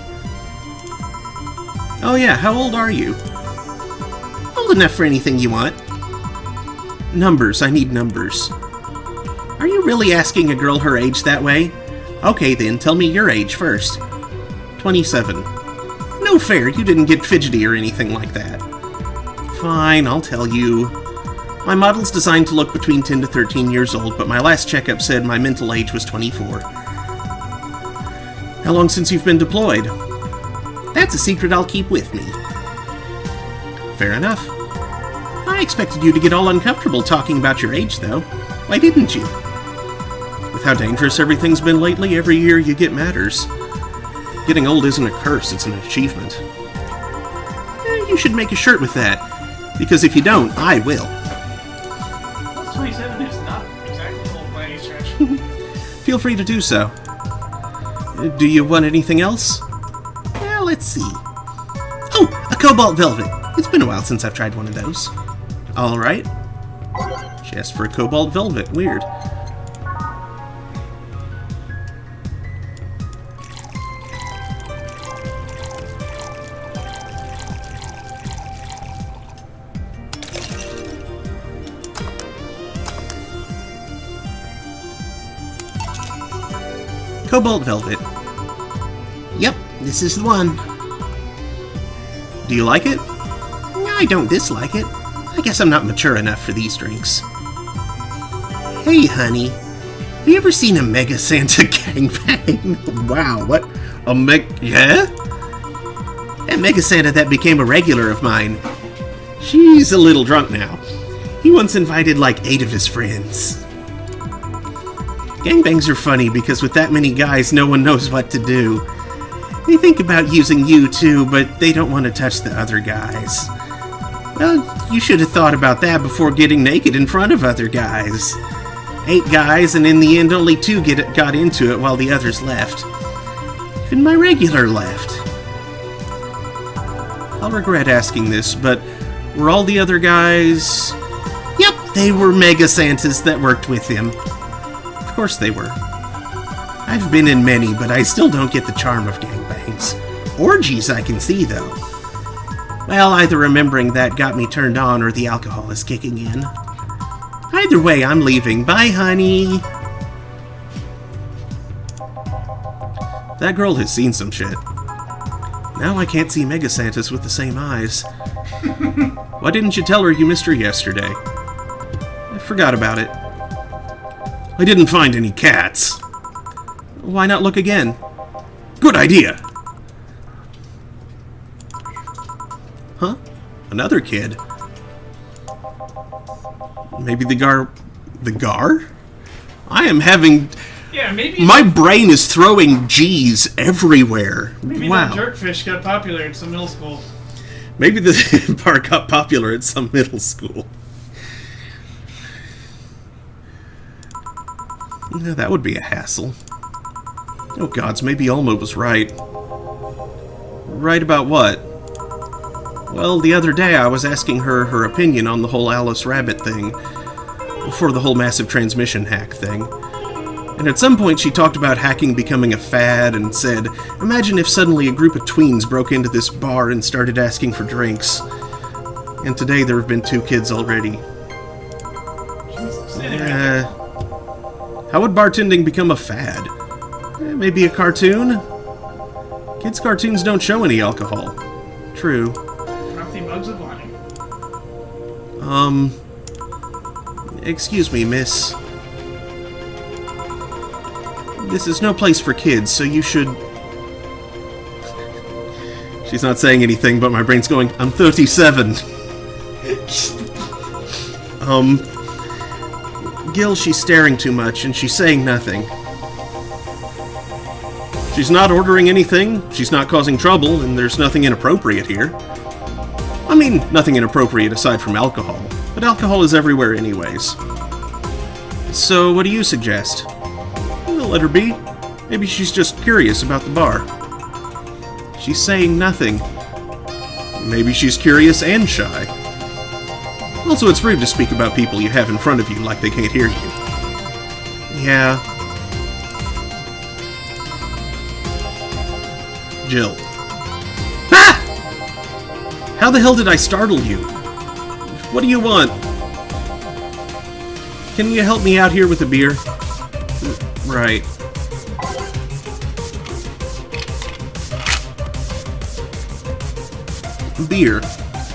Oh yeah, how old are you? Old enough for anything you want. Numbers, I need numbers. Are you really asking a girl her age that way? Okay then, tell me your age first. 27. No fair, you didn't get fidgety or anything like that. Fine, I'll tell you. My model's designed to look between 10 to 13 years old, but my last checkup said my mental age was 24. How long since you've been deployed? That's a secret I'll keep with me. Fair enough. I expected you to get all uncomfortable talking about your age, though. Why didn't you? With how dangerous everything's been lately, every year you get matters. Getting old isn't a curse, it's an achievement. You should make a shirt with that, because if you don't, I will. 27 is not exactly old by any stretch. Feel free to do so. Do you want anything else? Well, let's see. Oh, a cobalt velvet. It's been a while since I've tried one of those. Alright. She asked for a cobalt velvet. Weird. Cobalt velvet. Yep, this is the one. Do you like it? I don't dislike it. I guess I'm not mature enough for these drinks. Hey, honey. Have you ever seen a Mega Santa gangbang? Wow, what? Yeah? That Mega Santa that became a regular of mine. She's a little drunk now. He once invited like 8 of his friends. Gangbangs are funny because with that many guys, no one knows what to do. They think about using you too, but they don't want to touch the other guys. Well, you should have thought about that before getting naked in front of other guys. 8 guys, and in the end only 2 got into it while the others left. Even my regular left. I'll regret asking this, but were all the other guys... Yep, they were Mega Santas that worked with him. Of course they were. I've been in many, but I still don't get the charm of gangbangs. Orgies I can see, though. Well, either remembering that got me turned on or the alcohol is kicking in. Either way, I'm leaving. Bye, honey! That girl has seen some shit. Now I can't see Mega Santas with the same eyes. Why didn't you tell her you missed her yesterday? I forgot about it. I didn't find any cats. Why not look again? Good idea! Huh? Another kid? Maybe the Gar? The Gar? I am having... Yeah, maybe... My brain is throwing G's everywhere. Maybe wow. that jerkfish got popular at some middle school. Maybe the bar got popular at some middle school. Yeah, that would be a hassle. Oh gods, maybe Alma was right. Right about what? Well, the other day I was asking her her opinion on the whole Alice Rabbit thing. Before the whole massive transmission hack thing. And at some point she talked about hacking becoming a fad and said, imagine if suddenly a group of tweens broke into this bar and started asking for drinks. And today there have been 2 kids already. How would bartending become a fad? Maybe a cartoon? Kids' cartoons don't show any alcohol. True. Frothy mugs of wine. Excuse me, miss. This is no place for kids, so you should... She's not saying anything, but my brain's going, I'm 37. Gil, she's staring too much, and she's saying nothing. She's not ordering anything, she's not causing trouble, and there's nothing inappropriate here. I mean, nothing inappropriate aside from alcohol, but alcohol is everywhere anyways. So, what do you suggest? We'll let her be. Maybe she's just curious about the bar. She's saying nothing. Maybe she's curious and shy. Also, it's rude to speak about people you have in front of you like they can't hear you. Yeah. Jill. Ah! How the hell did I startle you? What do you want? Can you help me out here with a beer? Right. Beer.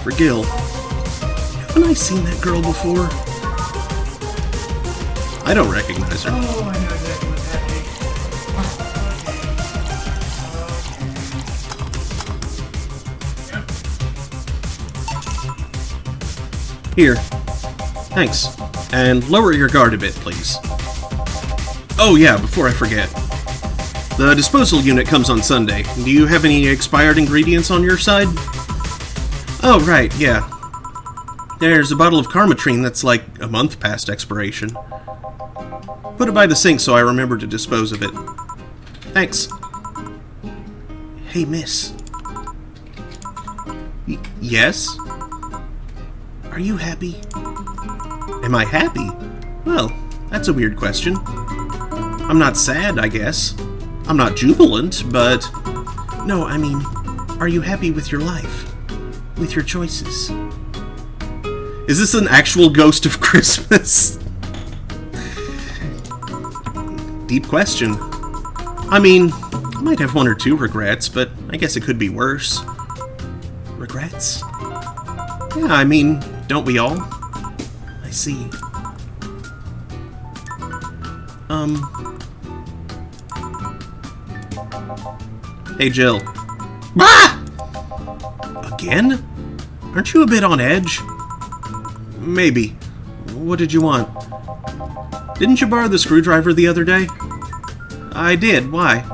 For Gil. Haven't I seen that girl before? I don't recognize her. Oh, I know exactly what's happening. Here. Thanks. And lower your guard a bit, please. Oh yeah, before I forget. The disposal unit comes on Sunday. Do you have any expired ingredients on your side? Oh, right, yeah. There's a bottle of Karmatrine that's like a month past expiration. Put it by the sink so I remember to dispose of it. Thanks. Hey, miss. Yes? Are you happy? Am I happy? Well, that's a weird question. I'm not sad, I guess. I'm not jubilant, but... No, I mean, are you happy with your life? With your choices? Is this an actual ghost of Christmas? Deep question. I mean, I might have one or two regrets, but I guess it could be worse. Regrets? Yeah, I mean, don't we all? I see. Hey, Jill. Ah! Again? Aren't you a bit on edge? Maybe. What did you want? Didn't you borrow the screwdriver the other day? I did. Why?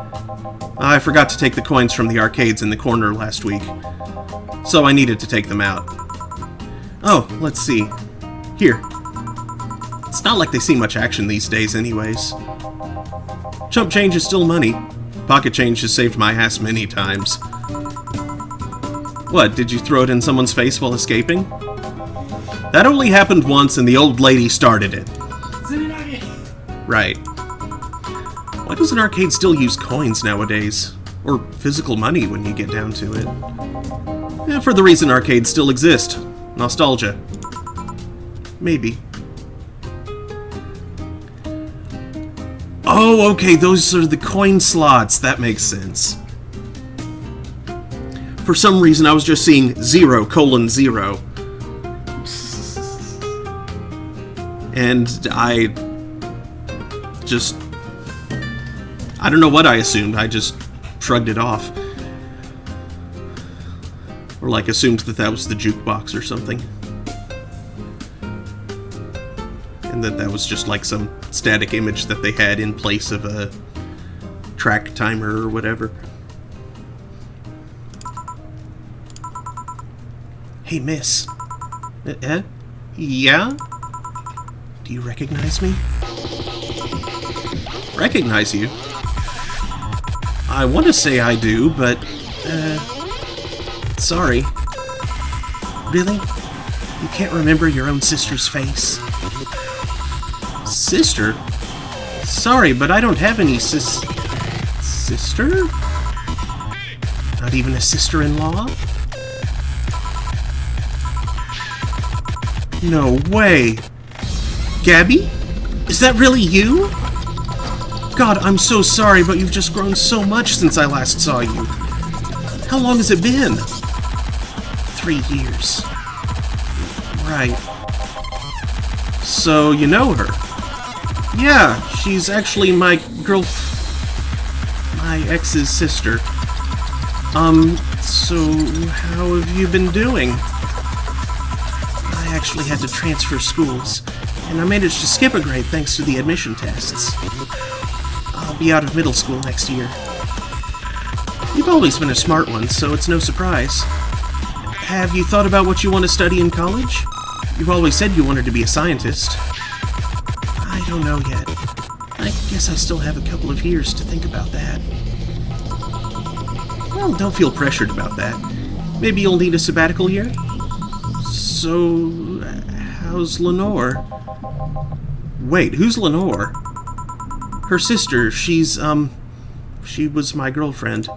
I forgot to take the coins from the arcades in the corner last week, so I needed to take them out. Oh, let's see. Here. It's not like they see much action these days anyways. Chump change is still money. Pocket change has saved my ass many times. What, did you throw it in someone's face while escaping? That only happened once and the old lady started it. Right. Why does an arcade still use coins nowadays? Or physical money when you get down to it? Yeah, for the reason arcades still exist. Nostalgia. Maybe. Oh, okay, those are the coin slots. That makes sense. For some reason, I was just seeing 0:0. And I don't know what I assumed. I just shrugged it off. Or like assumed that was the jukebox or something. And that was just like some static image that they had in place of a track timer or whatever. Hey, miss. Yeah? Do you recognize me? Recognize you? I want to say I do, but, sorry. Really? You can't remember your own sister's face? Sister? Sorry, but I don't have any sister? Not even a sister-in-law? No way! Gabby? Is that really you? God, I'm so sorry, but you've just grown so much since I last saw you. How long has it been? 3 years. Right. So, you know her? Yeah, she's actually my ex's sister. So how have you been doing? I actually had to transfer schools, and I managed to skip a grade thanks to the admission tests. I'll be out of middle school next year. You've always been a smart one, so it's no surprise. Have you thought about what you want to study in college? You've always said you wanted to be a scientist. I don't know yet. I guess I still have a couple of years to think about that. Well, don't feel pressured about that. Maybe you'll need a sabbatical year? So, how's Lenore? Wait, who's Lenore? Her sister, she was my girlfriend.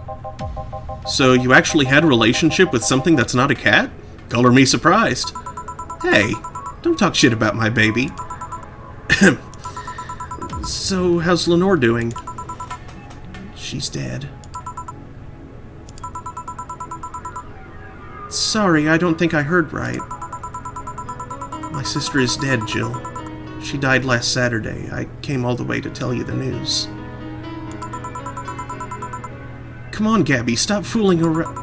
So you actually had a relationship with something that's not a cat? Color me surprised. Hey, don't talk shit about my baby. So, how's Lenore doing? She's dead. Sorry, I don't think I heard right. My sister is dead, Jill. She died last Saturday. I came all the way to tell you the news. Come on, Gabby, stop fooling around.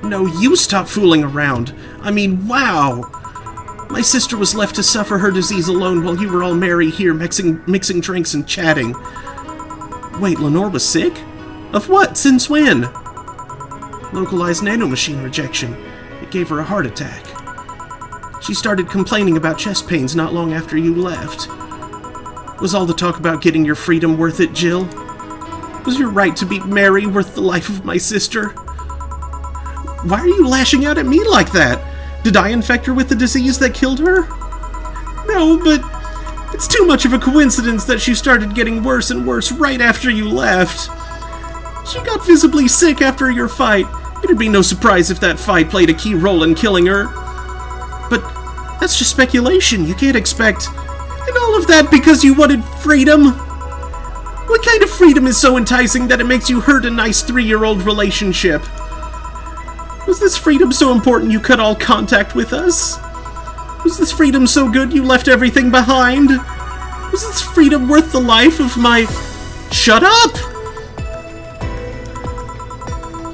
No, you stop fooling around. I mean, wow! My sister was left to suffer her disease alone while you were all merry here mixing drinks and chatting. Wait, Lenore was sick? Of what? Since when? Localized nanomachine rejection. It gave her a heart attack. She started complaining about chest pains not long after you left. Was all the talk about getting your freedom worth it, Jill? Was your right to be merry worth the life of my sister? Why are you lashing out at me like that? Did I infect her with the disease that killed her? No, but it's too much of a coincidence that she started getting worse and worse right after you left. She got visibly sick after your fight. It'd be no surprise if that fight played a key role in killing her. But that's just speculation. You can't expect... And all of that because you wanted freedom? What kind of freedom is so enticing that it makes you hurt a nice 3-year-old relationship? Was this freedom so important you cut all contact with us? Was this freedom so good you left everything behind? Was this freedom worth the life of my... Shut up!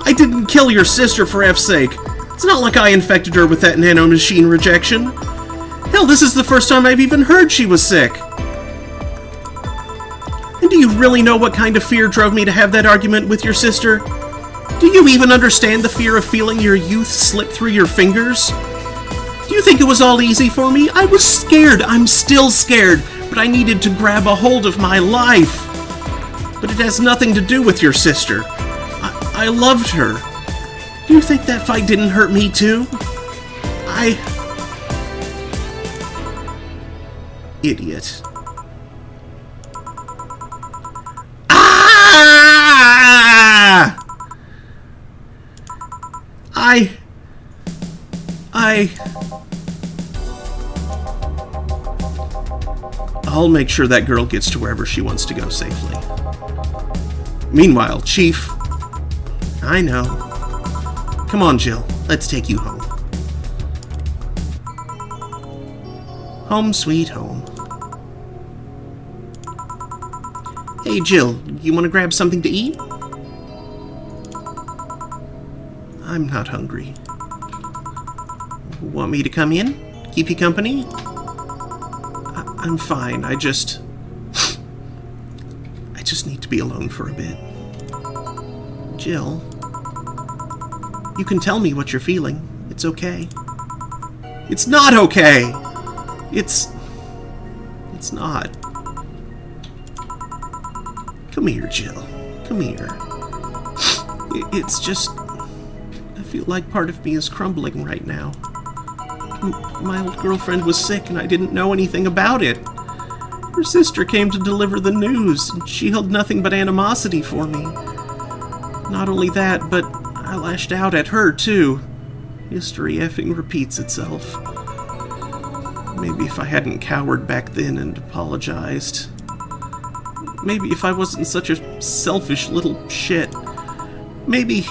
I didn't kill your sister for F's sake. It's not like I infected her with that nanomachine rejection. Hell, this is the first time I've even heard she was sick. And do you really know what kind of fear drove me to have that argument with your sister? Do you even understand the fear of feeling your youth slip through your fingers? Do you think it was all easy for me? I was scared. I'm still scared, but I needed to grab a hold of my life. But it has nothing to do with your sister. I loved her. Do you think that fight didn't hurt me too? Idiot. Ah! I'll make sure that girl gets to wherever she wants to go safely. Meanwhile, Chief... I know. Come on, Jill. Let's take you home. Home sweet home. Hey, Jill, you want to grab something to eat? I'm not hungry. Want me to come in? Keep you company? I'm fine. I just need to be alone for a bit. Jill, you can tell me what you're feeling. It's okay. It's not okay! It's not. Come here, Jill. Come here. It's just... I feel like part of me is crumbling right now. My old girlfriend was sick and I didn't know anything about it. Her sister came to deliver the news, and she held nothing but animosity for me. Not only that, but I lashed out at her, too. History effing repeats itself. Maybe if I hadn't cowered back then and apologized. Maybe if I wasn't such a selfish little shit. Maybe...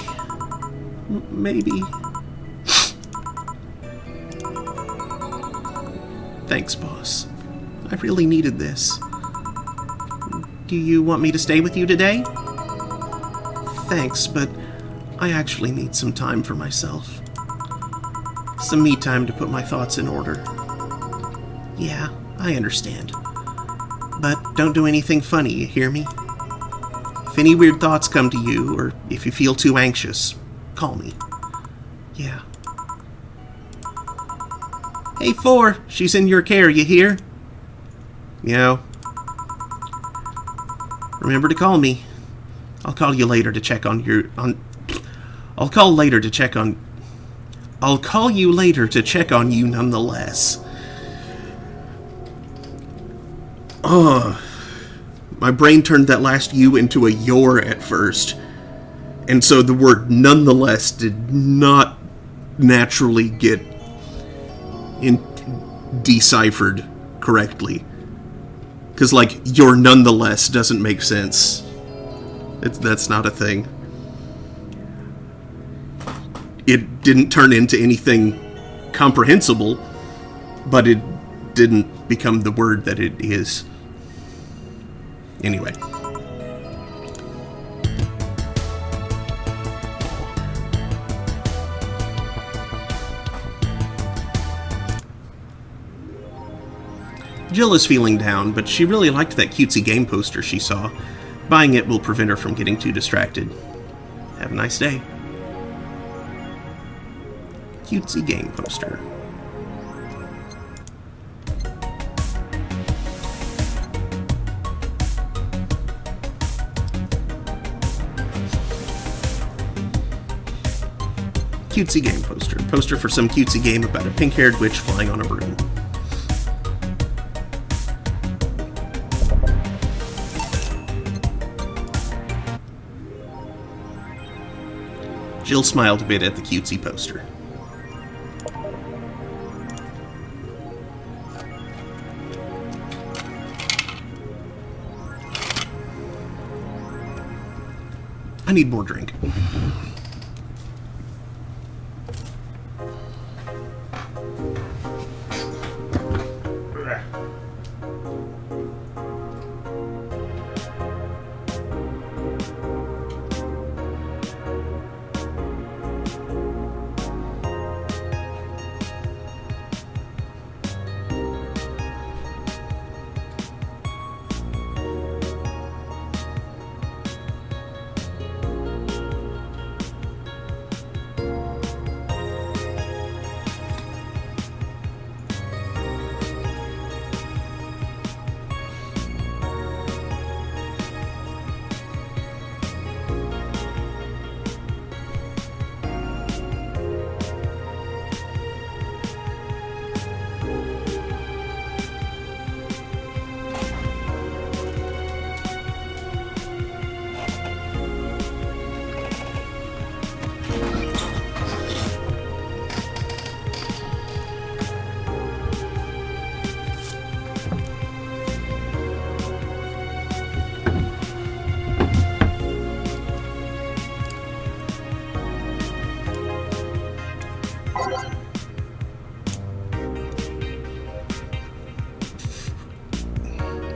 Thanks, boss. I really needed this. Do you want me to stay with you today? Thanks, but I actually need some time for myself. Some me time to put my thoughts in order. Yeah, I understand. But don't do anything funny, you hear me? If any weird thoughts come to you, or if you feel too anxious, call me. Yeah. Hey, 4, she's in your care, you hear? Yeah. Remember to call me. I'll call you later to check on your... I'll call you later to check on you nonetheless. My brain turned that last you into a your at first. And so the word nonetheless did not naturally get deciphered correctly. Because, like, your nonetheless doesn't make sense. That's not a thing. It didn't turn into anything comprehensible, but it didn't become the word that it is. Anyway. Jill is feeling down, but she really liked that cutesy game poster she saw. Buying it will prevent her from getting too distracted. Have a nice day. Cutesy game poster. Cutesy game poster. Poster for some cutesy game about a pink-haired witch flying on a broom. Jill smiled a bit at the cutesy poster. I need more drink.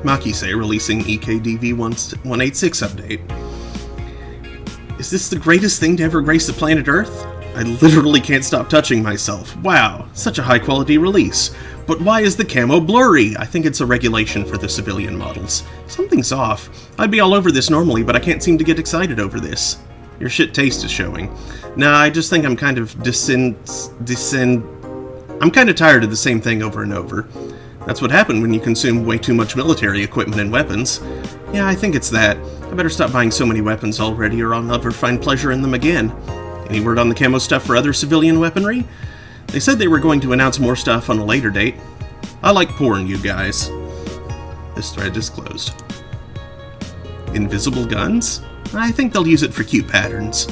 Makise releasing EKDV 186 update. Is this the greatest thing to ever grace the planet Earth? I literally can't stop touching myself. Wow, such a high quality release. But why is the camo blurry? I think it's a regulation for the civilian models. Something's off. I'd be all over this normally, but I can't seem to get excited over this. Your shit taste is showing. Nah, I just think I'm kind of I'm kind of tired of the same thing over and over. That's what happened when you consume way too much military equipment and weapons. Yeah, I think it's that. I better stop buying so many weapons already or I'll never find pleasure in them again. Any word on the camo stuff for other civilian weaponry? They said they were going to announce more stuff on a later date. I like porn, you guys. This thread is closed. Invisible guns? I think they'll use it for cute patterns.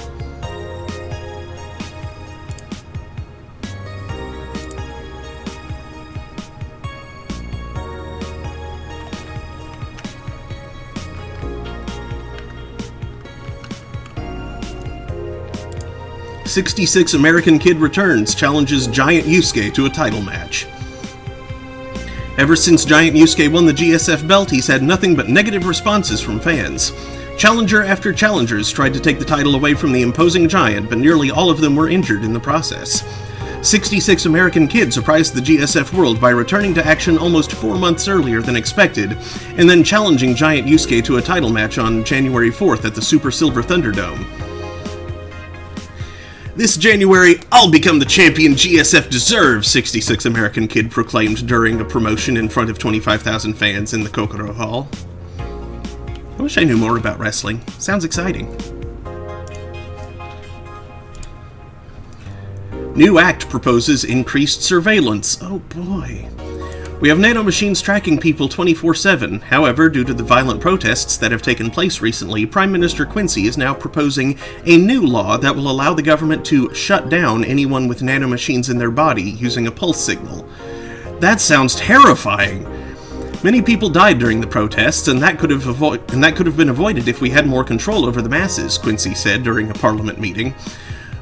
.66 American kid returns, challenges Giant Yusuke to a title match. Ever since Giant Yusuke won the GSF belt, he's had nothing but negative responses from fans. Challenger after challengers tried to take the title away from the imposing giant, but nearly all of them were injured in the process. 66 American Kid surprised the GSF world by returning to action almost 4 months earlier than expected, and then challenging Giant Yusuke to a title match on January 4th at the Super Silver Thunderdome. This January, I'll become the champion GSF deserves, 66 American Kid proclaimed during a promotion in front of 25,000 fans in the Kokoro Hall. I wish I knew more about wrestling. Sounds exciting. New act proposes increased surveillance. Oh boy. We have nanomachines tracking people 24/7. However, due to the violent protests that have taken place recently, Prime Minister Quincy is now proposing a new law that will allow the government to shut down anyone with nanomachines in their body using a pulse signal. That sounds terrifying. Many people died during the protests, and that could have been avoided if we had more control over the masses, Quincy said during a parliament meeting.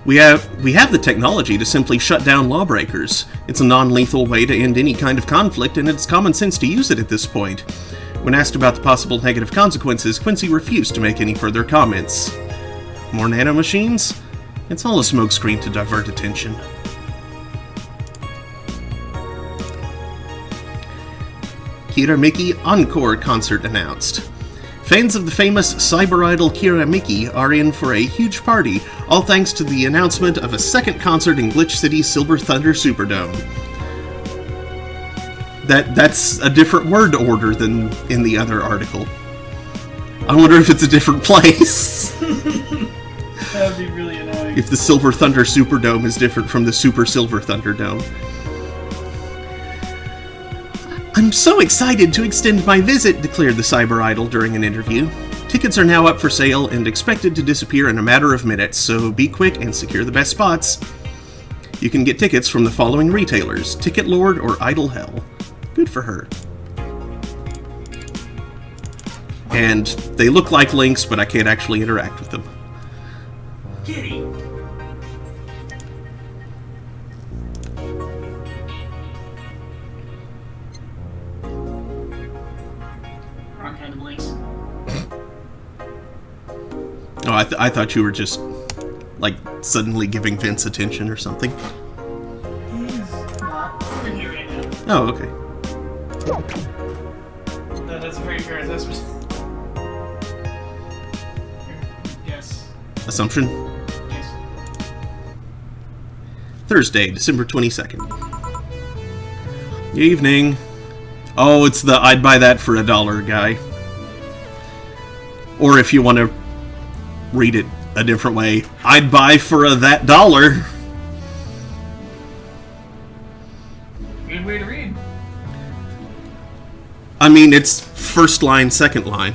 We have the technology to simply shut down lawbreakers. It's a non-lethal way to end any kind of conflict, and it's common sense to use it at this point. When asked about the possible negative consequences, Quincy refused to make any further comments. More nanomachines? It's all a smokescreen to divert attention. Kira Miki Encore concert announced. Fans of the famous cyber idol Kira Miki are in for a huge party, all thanks to the announcement of a second concert in Glitch City's Silver Thunder Superdome. That's a different word order than in the other article. I wonder if it's a different place. That would be really annoying. If the Silver Thunder Superdome is different from the Super Silver Thunderdome. I'm so excited to extend my visit, declared the cyber idol during an interview. Tickets are now up for sale and expected to disappear in a matter of minutes, so be quick and secure the best spots. You can get tickets from the following retailers: Ticket Lord or Idle Hell. Good for her. And they look like links, but I can't actually interact with them. Kitty. Wrong kind of links. Oh, I thought you were just, like, suddenly giving Vince attention or something. He's not. We're here right now. Oh, okay. No, that's a very fair assessment. Yes. Assumption? Yes. Thursday, December 22nd. Evening. Oh, it's the I'd buy that for $1 guy. Or if you want to read it a different way, I'd buy for that $1. Good way to read. I mean, it's first line, second line,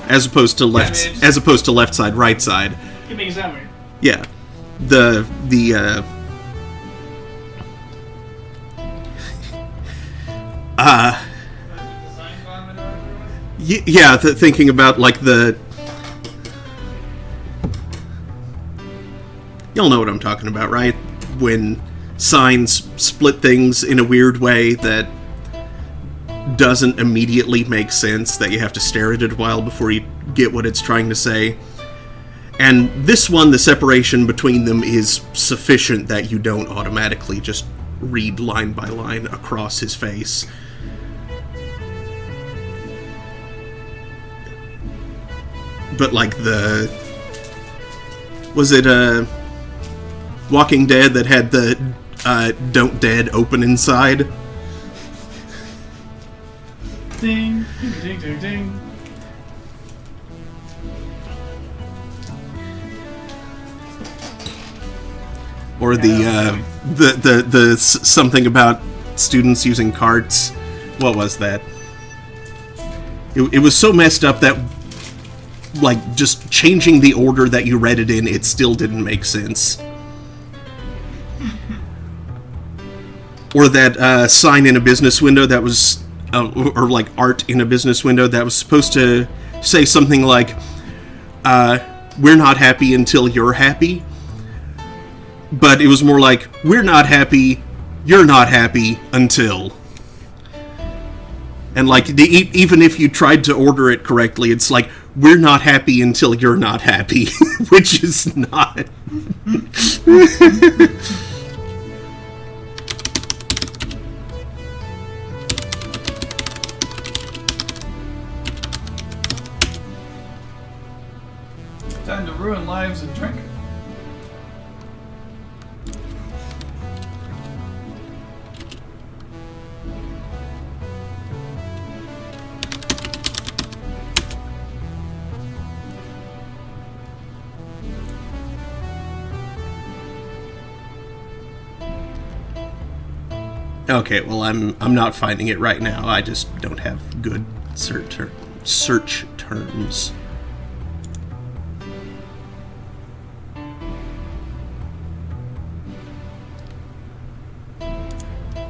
as opposed to left, Yeah, I mean, as opposed to left side, right side. It makes that weird. Yeah, thinking about like y'all know what I'm talking about, right? When signs split things in a weird way that doesn't immediately make sense, that you have to stare at it a while before you get what it's trying to say. And this one, the separation between them is sufficient that you don't automatically just read line by line across his face. But like was it Walking Dead that had the Don't Dead open inside? Ding, ding, ding, ding. Or the something about students using carts. What was that? It was so messed up that, like, just changing the order that you read it in, it still didn't make sense. Or that sign in a business window that was, or like art in a business window that was supposed to say something like, we're not happy until you're happy. But it was more like, we're not happy, you're not happy until. And like, even if you tried to order it correctly, it's like, we're not happy until you're not happy, which is not. Time to ruin lives and drink. Okay, well, I'm not finding it right now. I just don't have good search terms.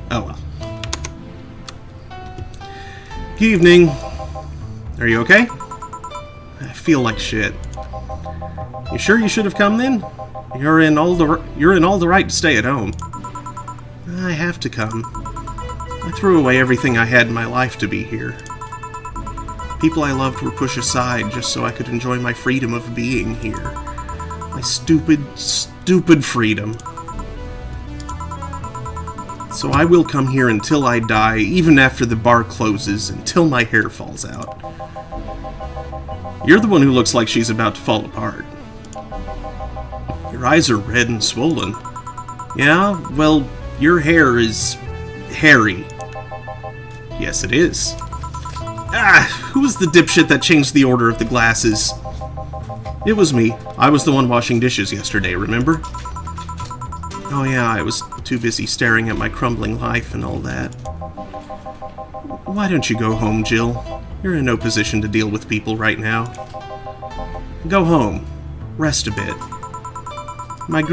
Oh well. Good evening. Are you okay? I feel like shit. You sure you should have come then? You're in all the right to stay at home. I have to come. I threw away everything I had in my life to be here. People I loved were pushed aside just so I could enjoy my freedom of being here. My stupid, stupid freedom. So I will come here until I die, even after the bar closes, until my hair falls out. You're the one who looks like she's about to fall apart. Your eyes are red and swollen. Yeah, well, your hair is hairy. Yes, it is. Who was the dipshit that changed the order of the glasses? It was me. I was the one washing dishes yesterday, remember? Oh yeah, I was too busy staring at my crumbling life and all that. Why don't you go home, Jill? You're in no position to deal with people right now. Go home. Rest a bit. My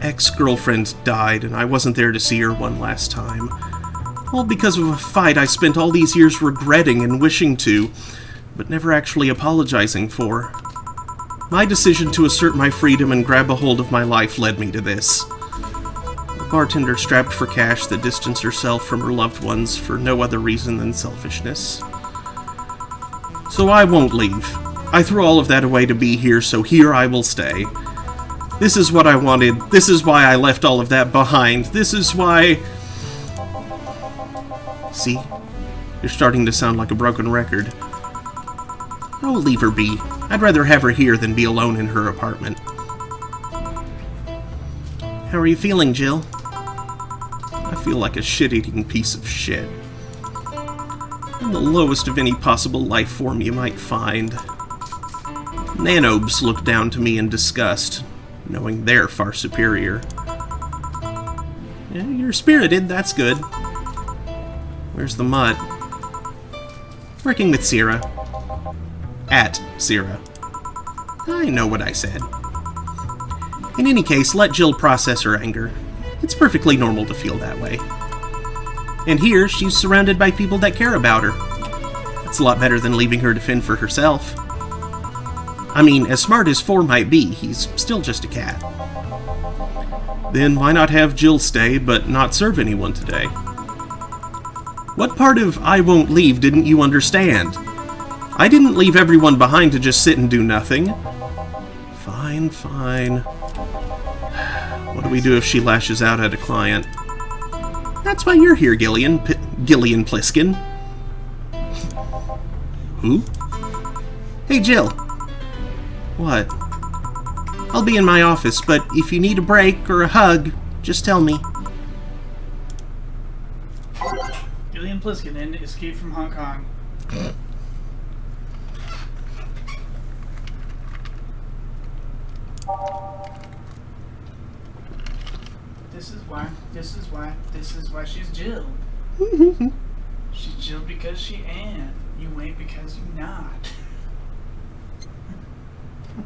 ex-girlfriend died, and I wasn't there to see her one last time. All because of a fight I spent all these years regretting and wishing to, but never actually apologizing for. My decision to assert my freedom and grab a hold of my life led me to this. A bartender strapped for cash that distanced herself from her loved ones for no other reason than selfishness. So I won't leave. I threw all of that away to be here, so here I will stay. This is what I wanted. This is why I left all of that behind. This is why... See? You're starting to sound like a broken record. Oh, leave her be. I'd rather have her here than be alone in her apartment. How are you feeling, Jill? I feel like a shit-eating piece of shit. I'm the lowest of any possible life form you might find. Nanobes look down to me in disgust, knowing they're far superior. Yeah, you're spirited, that's good. Where's the mutt? Working with Sierra. At Sierra. I know what I said. In any case, let Jill process her anger. It's perfectly normal to feel that way. And here, she's surrounded by people that care about her. That's a lot better than leaving her to fend for herself. I mean, as smart as 4 might be, he's still just a cat. Then why not have Jill stay, but not serve anyone today? What part of I won't leave didn't you understand? I didn't leave everyone behind to just sit and do nothing. Fine, fine. What do we do if she lashes out at a client? That's why you're here, Gillian Pliskin. Who? Hey, Jill. What? I'll be in my office, but if you need a break or a hug, just tell me. Gillian Pliskin in Escape from Hong Kong. This is why she's Jill. She's Jill because she Anne. You ain't because you not. I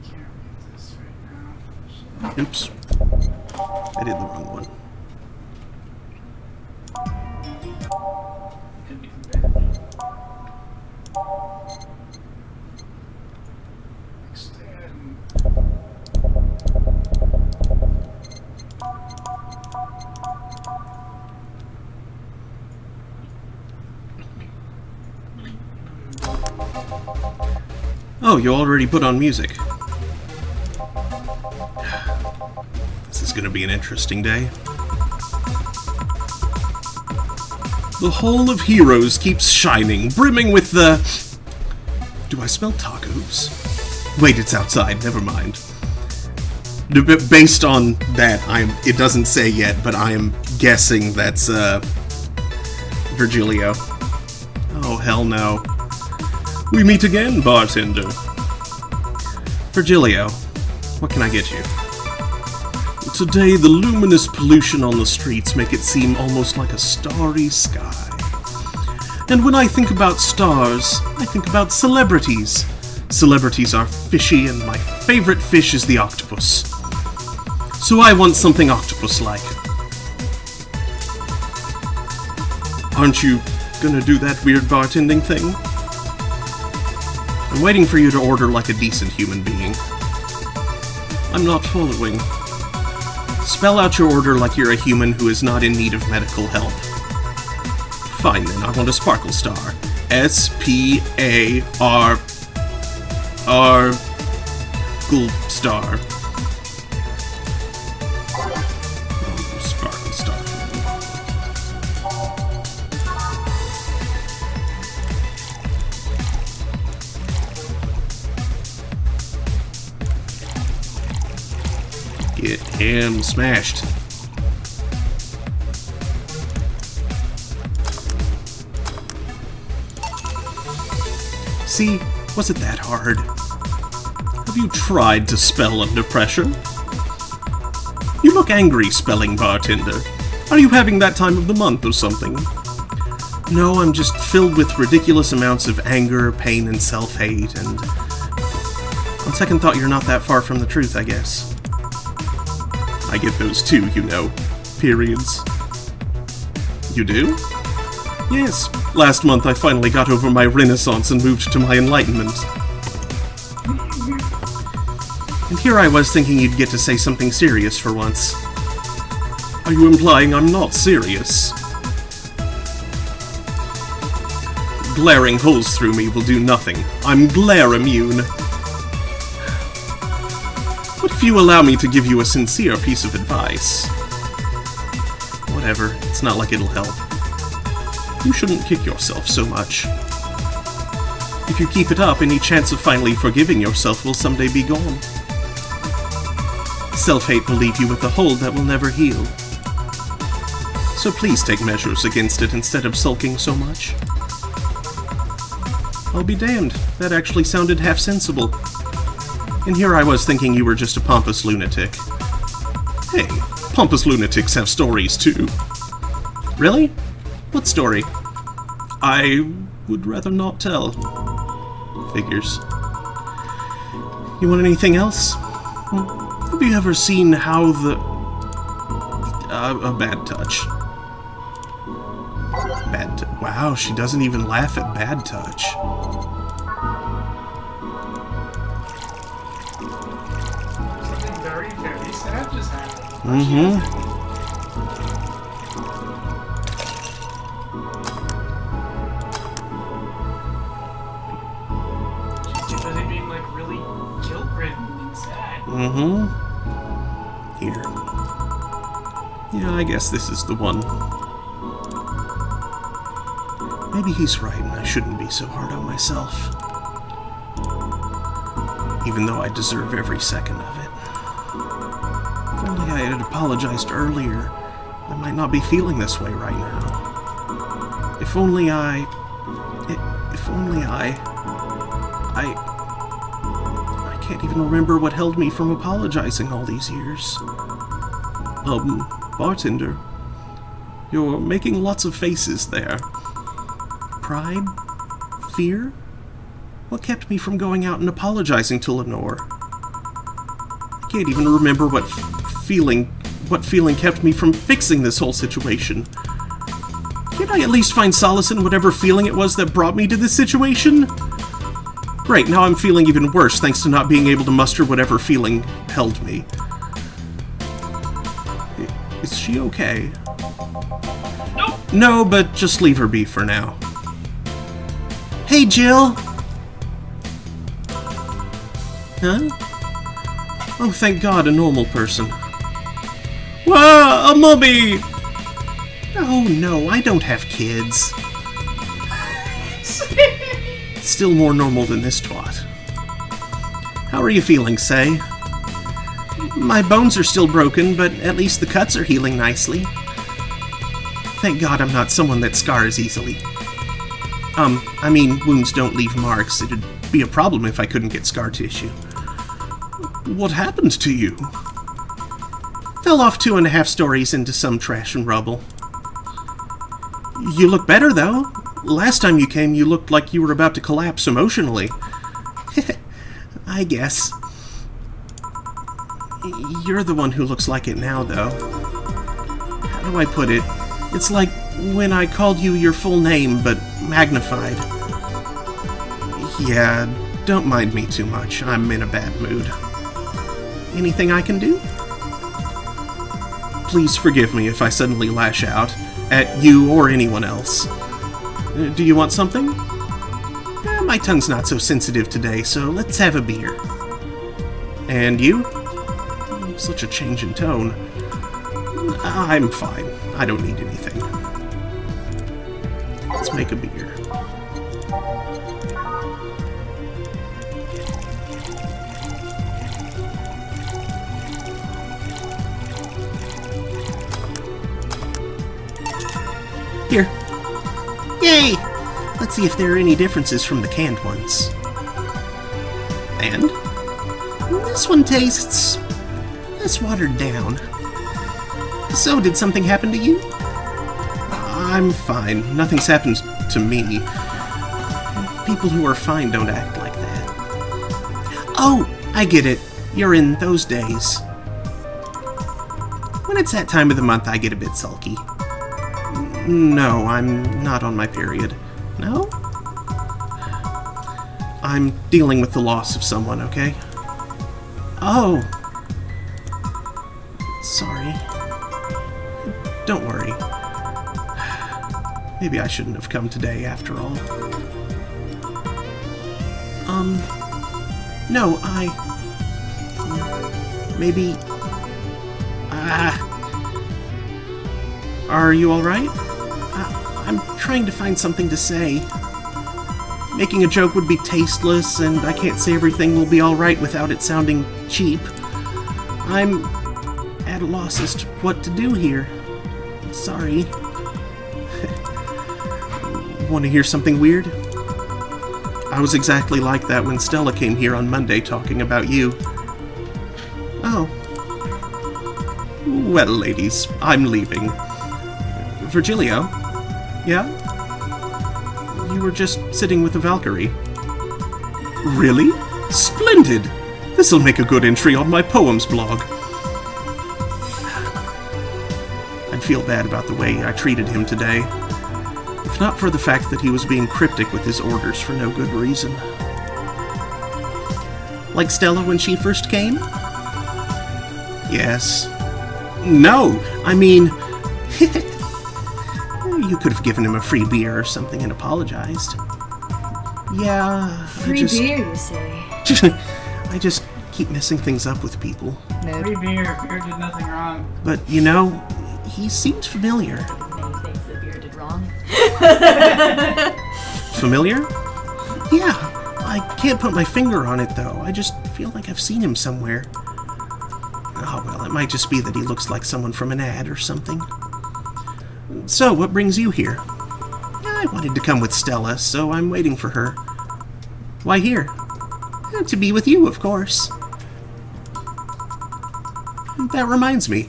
can't read this right now. Oops. I did the wrong one. Could be the bad. Extend. Oh, you already put on music. This is gonna be an interesting day. The Hall of Heroes keeps shining, brimming with the... Do I smell tacos? Wait, it's outside, never mind. Based on that, it doesn't say yet, but I am guessing that's, Virgilio. Oh, hell no. We meet again, bartender. Virgilio, what can I get you? Today, the luminous pollution on the streets make it seem almost like a starry sky. And when I think about stars, I think about celebrities. Celebrities are fishy, and my favorite fish is the octopus. So I want something octopus-like. Aren't you gonna do that weird bartending thing? I'm waiting for you to order like a decent human being. I'm not following. Spell out your order like you're a human who is not in need of medical help. Fine then, I want a sparkle star. S-P-A-R... Gold star. Oh, sparkle star. Get him smashed. See, wasn't that hard? A Have you tried to spell under pressure? You look angry spelling, Bartender. Are you having that time of the month or something? No, I'm just filled with ridiculous amounts of anger, pain, and self-hate, and... on second thought, you're not that far from the truth, I guess. I get those too, you know. Periods. You do? Yes. Last month I finally got over my renaissance and moved to my enlightenment. And here I was thinking you'd get to say something serious for once. Are you implying I'm not serious? Glaring holes through me will do nothing. I'm glare immune. What if you allow me to give you a sincere piece of advice? Whatever, it's not like it'll help. You shouldn't kick yourself so much. If you keep it up, any chance of finally forgiving yourself will someday be gone. Self-hate will leave you with a hole that will never heal. So please take measures against it instead of sulking so much. I'll be damned, that actually sounded half sensible. And here I was thinking you were just a pompous lunatic. Hey, pompous lunatics have stories too. Really? What story? I would rather not tell. Figures. You want anything else? Have you ever seen how the... a bad touch. Wow, she doesn't even laugh at bad touch. Something very, very sad just happened. Mm-hmm. She's busy being, like, really guilt-ridden and sad. Mm-hmm. Here. Yeah, I guess this is the one. Maybe he's right and I shouldn't be so hard on myself. Even though I deserve every second of it. If only I had apologized earlier, I might not be feeling this way right now. If only I can't even remember what held me from apologizing all these years. Bartender, you're making lots of faces there. Pride? Fear? What kept me from going out and apologizing to Lenore? I can't even remember what feeling kept me from fixing this whole situation. Can't I at least find solace in whatever feeling it was that brought me to this situation? Great, now I'm feeling even worse thanks to not being able to muster whatever feeling held me. Is she okay? Nope. No, but just leave her be for now. Hey, Jill! Huh? Oh, thank God, a normal person. Whoa, a mummy! Oh no, I don't have kids. Still more normal than this twat. How are you feeling, Say? My bones are still broken, but at least the cuts are healing nicely. Thank God I'm not someone that scars easily. I mean, wounds don't leave marks. It'd be a problem if I couldn't get scar tissue. What happened to you? Fell off 2.5 stories into some trash and rubble. You look better, though. Last time you came, you looked like you were about to collapse emotionally. I guess. You're the one who looks like it now, though. How do I put it? It's like when I called you your full name, but magnified. Yeah, don't mind me too much. I'm in a bad mood. Anything I can do? Please forgive me if I suddenly lash out at you or anyone else. Do you want something? My tongue's not so sensitive today, so let's have a beer. And you? Such a change in tone. I'm fine. I don't need anything. Let's make a beer. Here. Yay! Let's see if there are any differences from the canned ones. And? This one tastes less watered down. So, did something happen to you? I'm fine. Nothing's happened to me. People who are fine don't act like that. Oh, I get it. You're in those days. When it's that time of the month, I get a bit sulky. No, I'm not on my period. No? I'm dealing with the loss of someone, okay? Oh. Sorry. Don't worry. Maybe I shouldn't have come today after all. No, maybe... Are you alright? I'm trying to find something to say. Making a joke would be tasteless, and I can't say everything will be alright without it sounding cheap. I'm at a loss as to what to do here. Sorry. Want to hear something weird? I was exactly like that when Stella came here on Monday talking about you. Oh. Well, ladies, I'm leaving. Virgilio? Yeah? You were just sitting with the Valkyrie. Really? Splendid! This'll make a good entry on my poems blog. I'd feel bad about the way I treated him today. If not for the fact that he was being cryptic with his orders for no good reason. Like Stella when she first came? Yes. No! I mean... you could have given him a free beer or something and apologized. Yeah... Free beer, you say? I just keep messing things up with people. Free beer. Beer did nothing wrong. But, you know, he seems familiar. Many things that beer did wrong. Familiar? Yeah. I can't put my finger on it, though. I just feel like I've seen him somewhere. Oh, well, it might just be that he looks like someone from an ad or something. So, what brings you here? I wanted to come with Stella, so I'm waiting for her. Why here? To be with you, of course. That reminds me.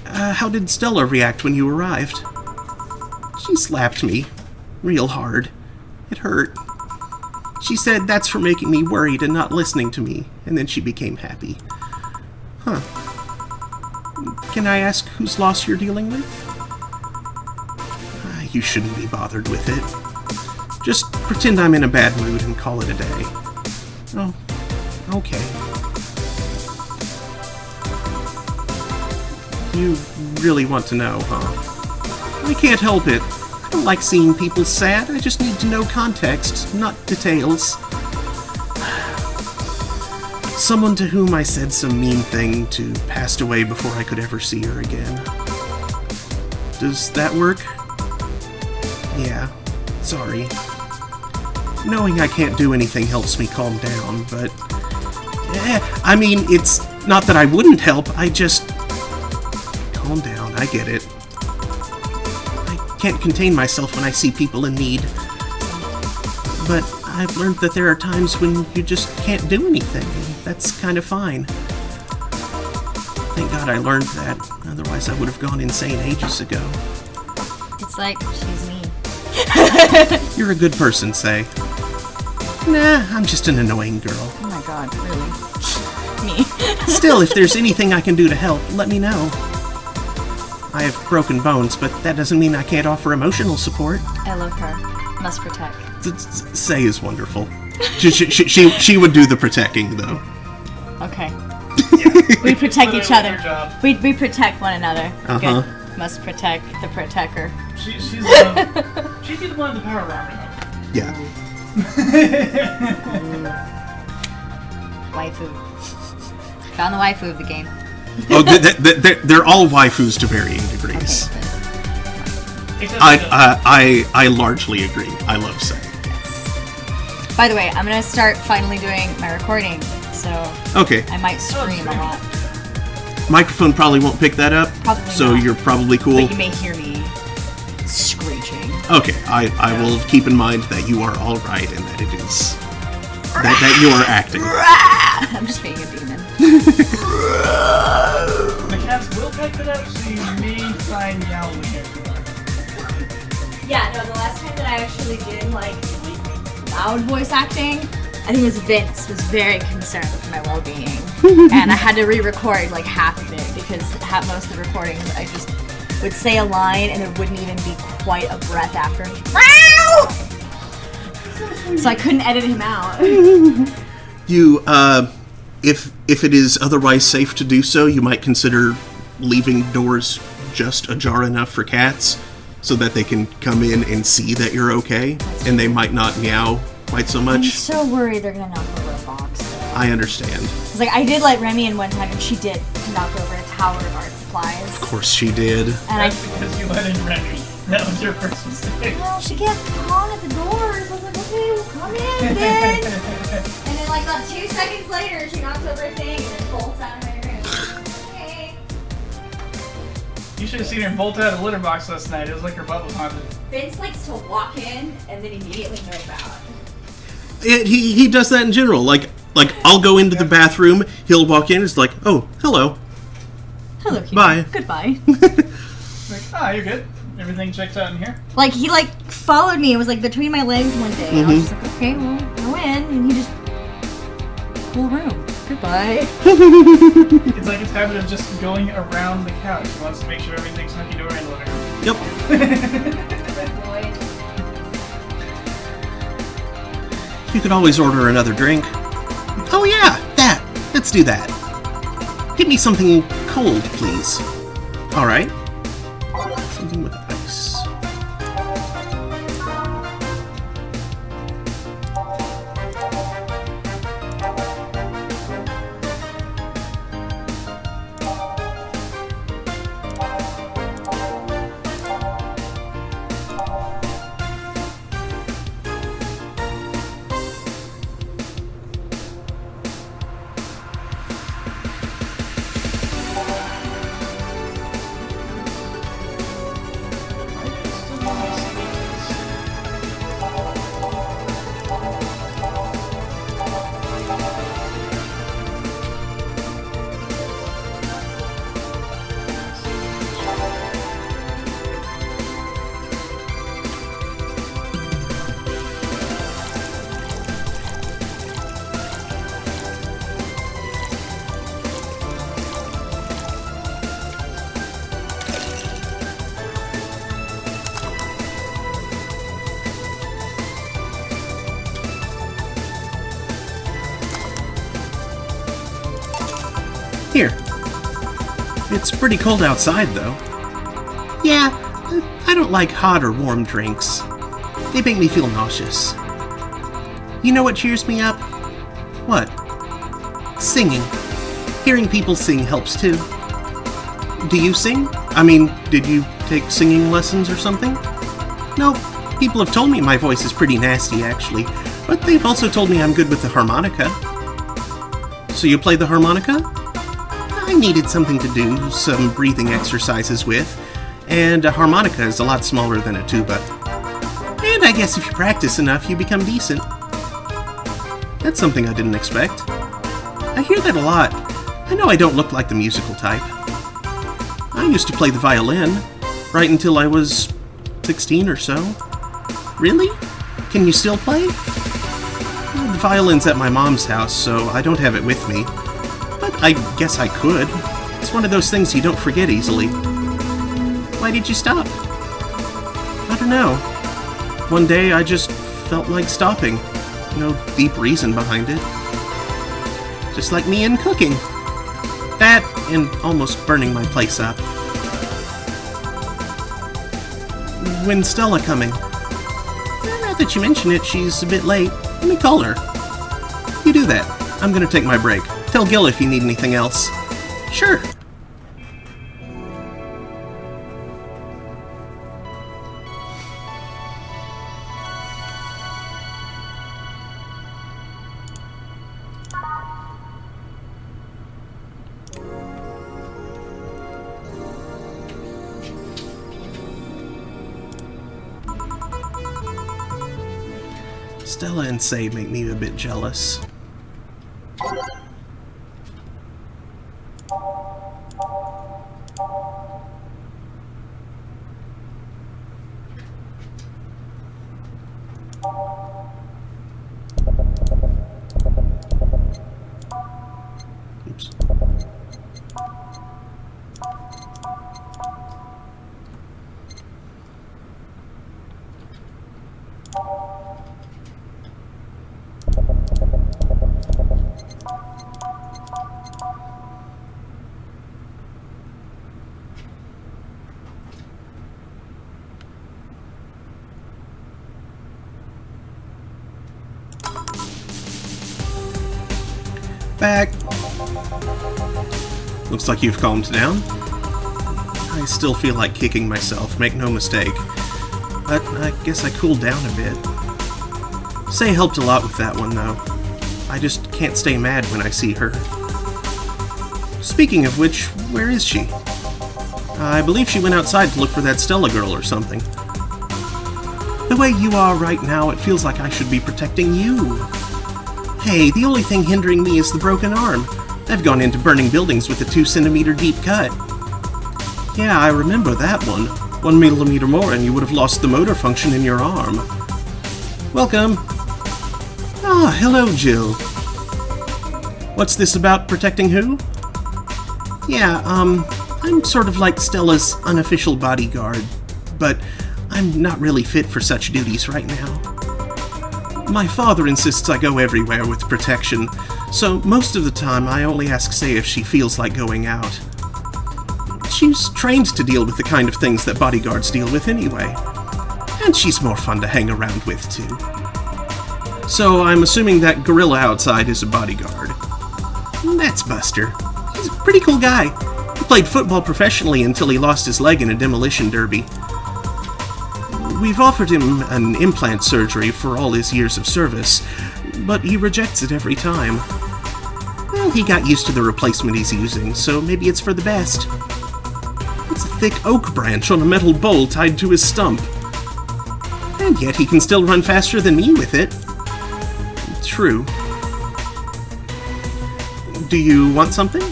How did Stella react when you arrived? She slapped me. Real hard. It hurt. She said that's for making me worried and not listening to me, and then she became happy. Huh. Can I ask whose loss you're dealing with? You shouldn't be bothered with it. Just pretend I'm in a bad mood and call it a day. Oh, okay. You really want to know, huh? I can't help it. I don't like seeing people sad. I just need to know context, not details. Someone to whom I said some mean thing to passed away before I could ever see her again. Does that work? Yeah, sorry. Knowing I can't do anything helps me calm down, but... I mean, it's not that I wouldn't help, I just... Calm down, I get it. I can't contain myself when I see people in need. But I've learned that there are times when you just can't do anything, and that's kind of fine. Thank God I learned that, otherwise I would have gone insane ages ago. It's like she's me. You're a good person, Say. Nah, I'm just an annoying girl. Oh my god, really? Me. Still, if there's anything I can do to help, let me know. I have broken bones, but that doesn't mean I can't offer emotional support. I love her. Must protect. Say is wonderful. She would do the protecting, though. Okay. Yeah. We protect each other. Job. We protect one another. Uh-huh. Good. Must protect the protector. She'd be the one in the power armor, though. Yeah. Waifu. Found the waifu of the game. Oh, they're all waifus to varying degrees. Okay. I largely agree. I love Say. By the way, I'm gonna start finally doing my recording, so Okay. I might scream a lot. Microphone probably won't pick that up, Probably so not. you're probably cool. But you may hear me screeching. Okay, I will keep in mind that you are all right and that it is that you are acting. I'm just being a demon. The cats will pick it up, so you may find yowling everywhere. Yeah, no, the last time that I actually did, like, loud voice acting, I think it was Vince was very concerned with my well-being. And I had to re-record, like, half of it, because most of the recordings, I just would say a line, and it wouldn't even be quite a breath after. So I couldn't edit him out. You, if it is otherwise safe to do so, you might consider leaving doors just ajar enough for cats, so that they can come in and see that you're okay, and they might not meow quite so much. I'm so worried they're gonna knock over a box. I understand. It's like, I did let Remy in one time, and she did knock over a tower of art supplies. Of course she did. And That's because you let in Remy. That was your first mistake. well, she kept calling at the doors. I was like, okay, well, come in, then. And then, like, about 2 seconds later, she knocks over a thing and then bolts out of my room. Okay. You should have seen her bolt out of the litter box last night. It was like her butt was haunted. Vince likes to walk in and then immediately move out. He does that in general. Like I'll go into the bathroom, he'll walk in, it's like, oh, hello. Hello, Keith. Bye. Goodbye. Like, you're good. Everything checked out in here. Like, he, like, followed me. It was, like, between my legs one day. I was just like, okay, well, go in. And he just... Cool room. Goodbye. It's like his habit of just going around the couch. He wants to make sure everything's hunky-dory in the living room. Yep. Red boy. You could always order another drink. Oh yeah, that. Let's do that. Give me something cold, please. Alright. Something with ice. Here. It's pretty cold outside, though. Yeah, I don't like hot or warm drinks. They make me feel nauseous. You know what cheers me up? What? Singing. Hearing people sing helps, too. Do you sing? I mean, did you take singing lessons or something? No, people have told me my voice is pretty nasty, actually, but they've also told me I'm good with the harmonica. So you play the harmonica? I needed something to do some breathing exercises with, and a harmonica is a lot smaller than a tuba. And I guess if you practice enough, you become decent. That's something I didn't expect. I hear that a lot. I know I don't look like the musical type. I used to play the violin, right until I was 16 or so. Really? Can you still play? Well, the violin's at my mom's house, so I don't have it with me. But I guess I could. It's one of those things you don't forget easily. Why did you stop? I don't know. One day I just felt like stopping. No deep reason behind it. Just like me and cooking. That and almost burning my place up. When's Stella coming? Now that you mention it, she's a bit late. Let me call her. You do that. I'm gonna take my break. Tell Gil if you need anything else. Sure. Stella and Say make me a bit jealous. Oops. Back. Looks like you've calmed down. I still feel like kicking myself, make no mistake. But I guess I cooled down a bit. Say helped a lot with that one, though. I just can't stay mad when I see her. Speaking of which, where is she? I believe she went outside to look for that Stella girl or something. The way you are right now, it feels like I should be protecting you. Hey, the only thing hindering me is the broken arm. I've gone into burning buildings with a 2-centimeter deep cut. Yeah, I remember that one. 1 millimeter more and you would have lost the motor function in your arm. Welcome. Ah, hello, Jill. What's this about protecting who? Yeah, I'm sort of like Stella's unofficial bodyguard, but I'm not really fit for such duties right now. My father insists I go everywhere with protection, so most of the time I only ask Say if she feels like going out. She's trained to deal with the kind of things that bodyguards deal with anyway. And she's more fun to hang around with, too. So I'm assuming that gorilla outside is a bodyguard. That's Buster. He's a pretty cool guy. He played football professionally until he lost his leg in a demolition derby. We've offered him an implant surgery for all his years of service, but he rejects it every time. Well, he got used to the replacement he's using, so maybe it's for the best. It's a thick oak branch on a metal bowl tied to his stump. And yet he can still run faster than me with it. True. Do you want something?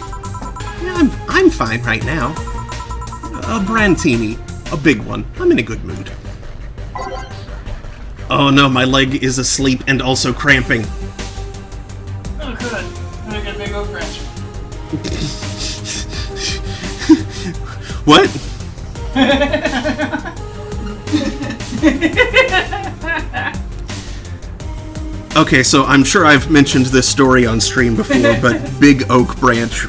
I'm fine right now. A brandtini. A big one. I'm in a good mood. Oh no, my leg is asleep and also cramping. Oh, good. I got a big oak branch. What? Okay, so I'm sure I've mentioned this story on stream before, but Big Oak Branch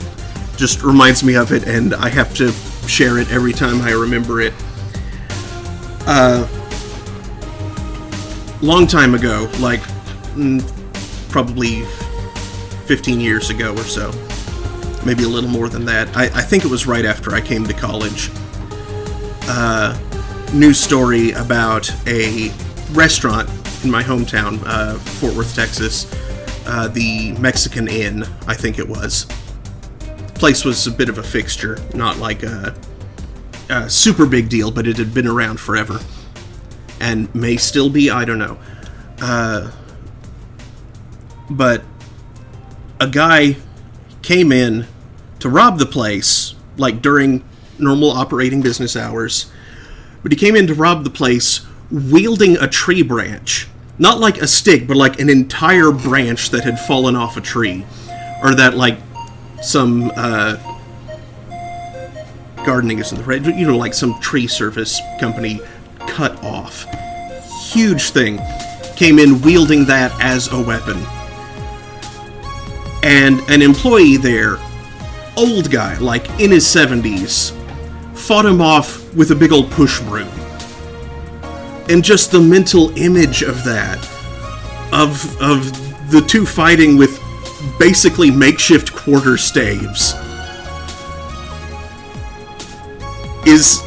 just reminds me of it, and I have to share it every time I remember it. Long time ago, like probably 15 years ago or so, maybe a little more than that. I think it was right after I came to college. News story about a restaurant in my hometown, Fort Worth, Texas. The Mexican Inn, I think it was. The place was a bit of a fixture, not like a super big deal, but it had been around forever. And may still be, I don't know. But a guy came in to rob the place, like during normal operating business hours. But he came in to rob the place wielding a tree branch. Not like a stick, but like an entire branch that had fallen off a tree. Or that, like, some, gardening isn't the right, you know, like some tree service company cut off. Huge thing. Came in wielding that as a weapon. And an employee there, old guy, like in his 70s, fought him off with a big old push broom. And just the mental image of that, of the two fighting with basically makeshift quarter staves, is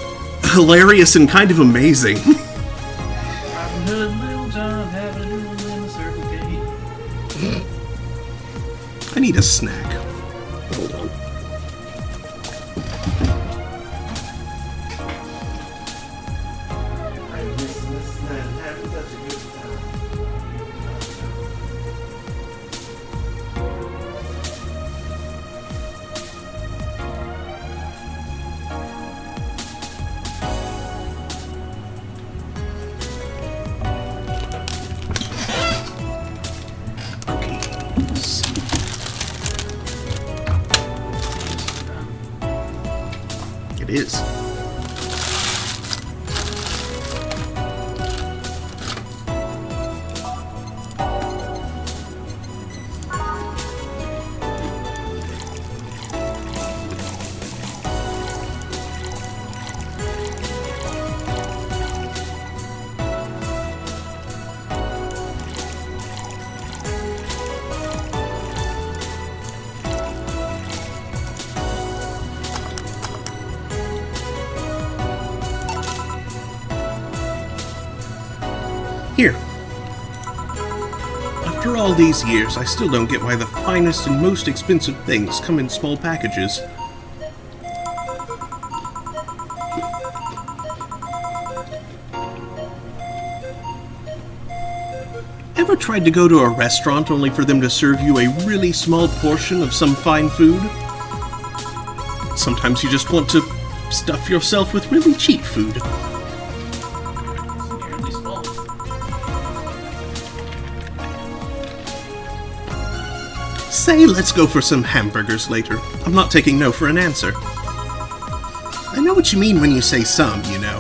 hilarious and kind of amazing. Robin Hood, Little John, having a doodle in a Circle K. I need a snack. Hold on. is. Here. After all these years, I still don't get why the finest and most expensive things come in small packages. Ever tried to go to a restaurant only for them to serve you a really small portion of some fine food? Sometimes you just want to stuff yourself with really cheap food. Say, let's go for some hamburgers later. I'm not taking no for an answer. I know what you mean when you say some, you know.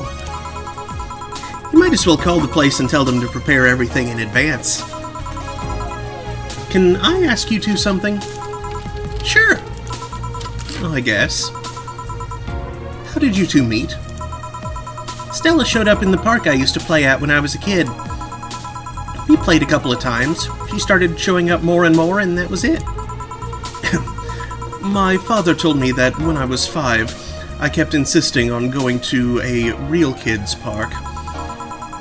You might as well call the place and tell them to prepare everything in advance. Can I ask you two something? Sure. Well, I guess. How did you two meet? Stella showed up in the park I used to play at when I was a kid. We played a couple of times. She started showing up more and more, and that was it. My father told me that when I was 5, I kept insisting on going to a real kids park.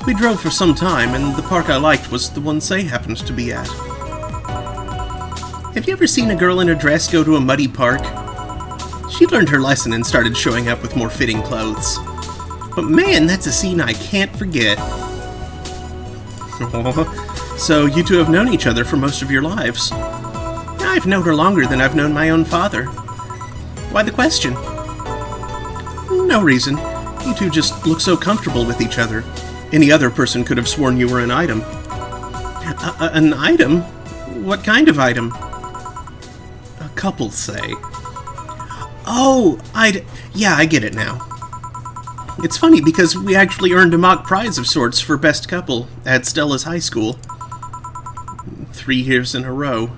We drove for some time, and the park I liked was the one Say happened to be at. Have you ever seen a girl in a dress go to a muddy park? She learned her lesson and started showing up with more fitting clothes. But man, that's a scene I can't forget. So you two have known each other for most of your lives. I've known her longer than I've known my own father. Why the question? No reason. You two just look so comfortable with each other. Any other person could have sworn you were an item. An item? What kind of item? A couple, say. Oh, yeah, I get it now. It's funny because we actually earned a mock prize of sorts for best couple at Stella's high school. 3 years in a row.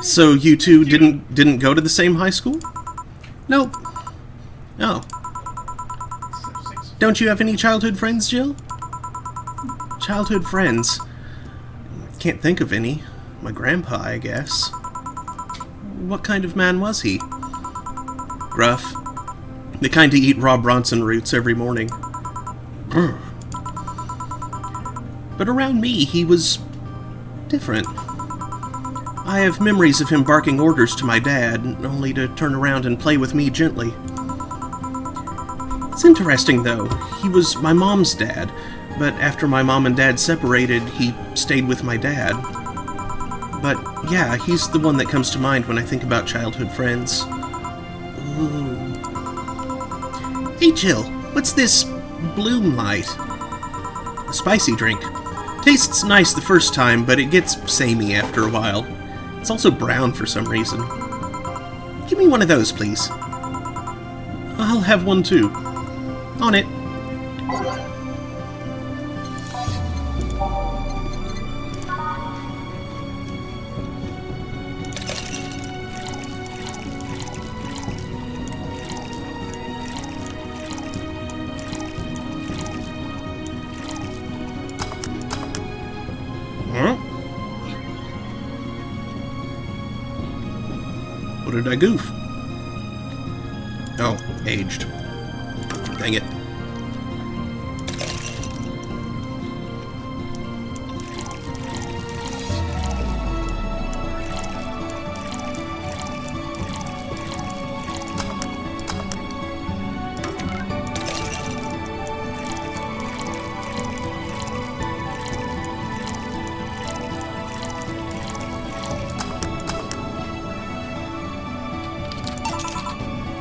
So you two didn't go to the same high school? Nope. Oh. Don't you have any childhood friends, Jill? Childhood friends? Can't think of any. My grandpa, I guess. What kind of man was he? Gruff. The kind to eat raw Bronson roots every morning. Brr. But around me, he was different. I have memories of him barking orders to my dad, only to turn around and play with me gently. It's interesting, though. He was my mom's dad, but after my mom and dad separated, he stayed with my dad. But yeah, he's the one that comes to mind when I think about childhood friends. Ooh. Hey Jill, what's this Bloom Light? A spicy drink. Tastes nice the first time, but it gets samey after a while. It's also brown for some reason. Give me one of those, please. I'll have one too. On it. What did I goof? Oh, aged. Dang it.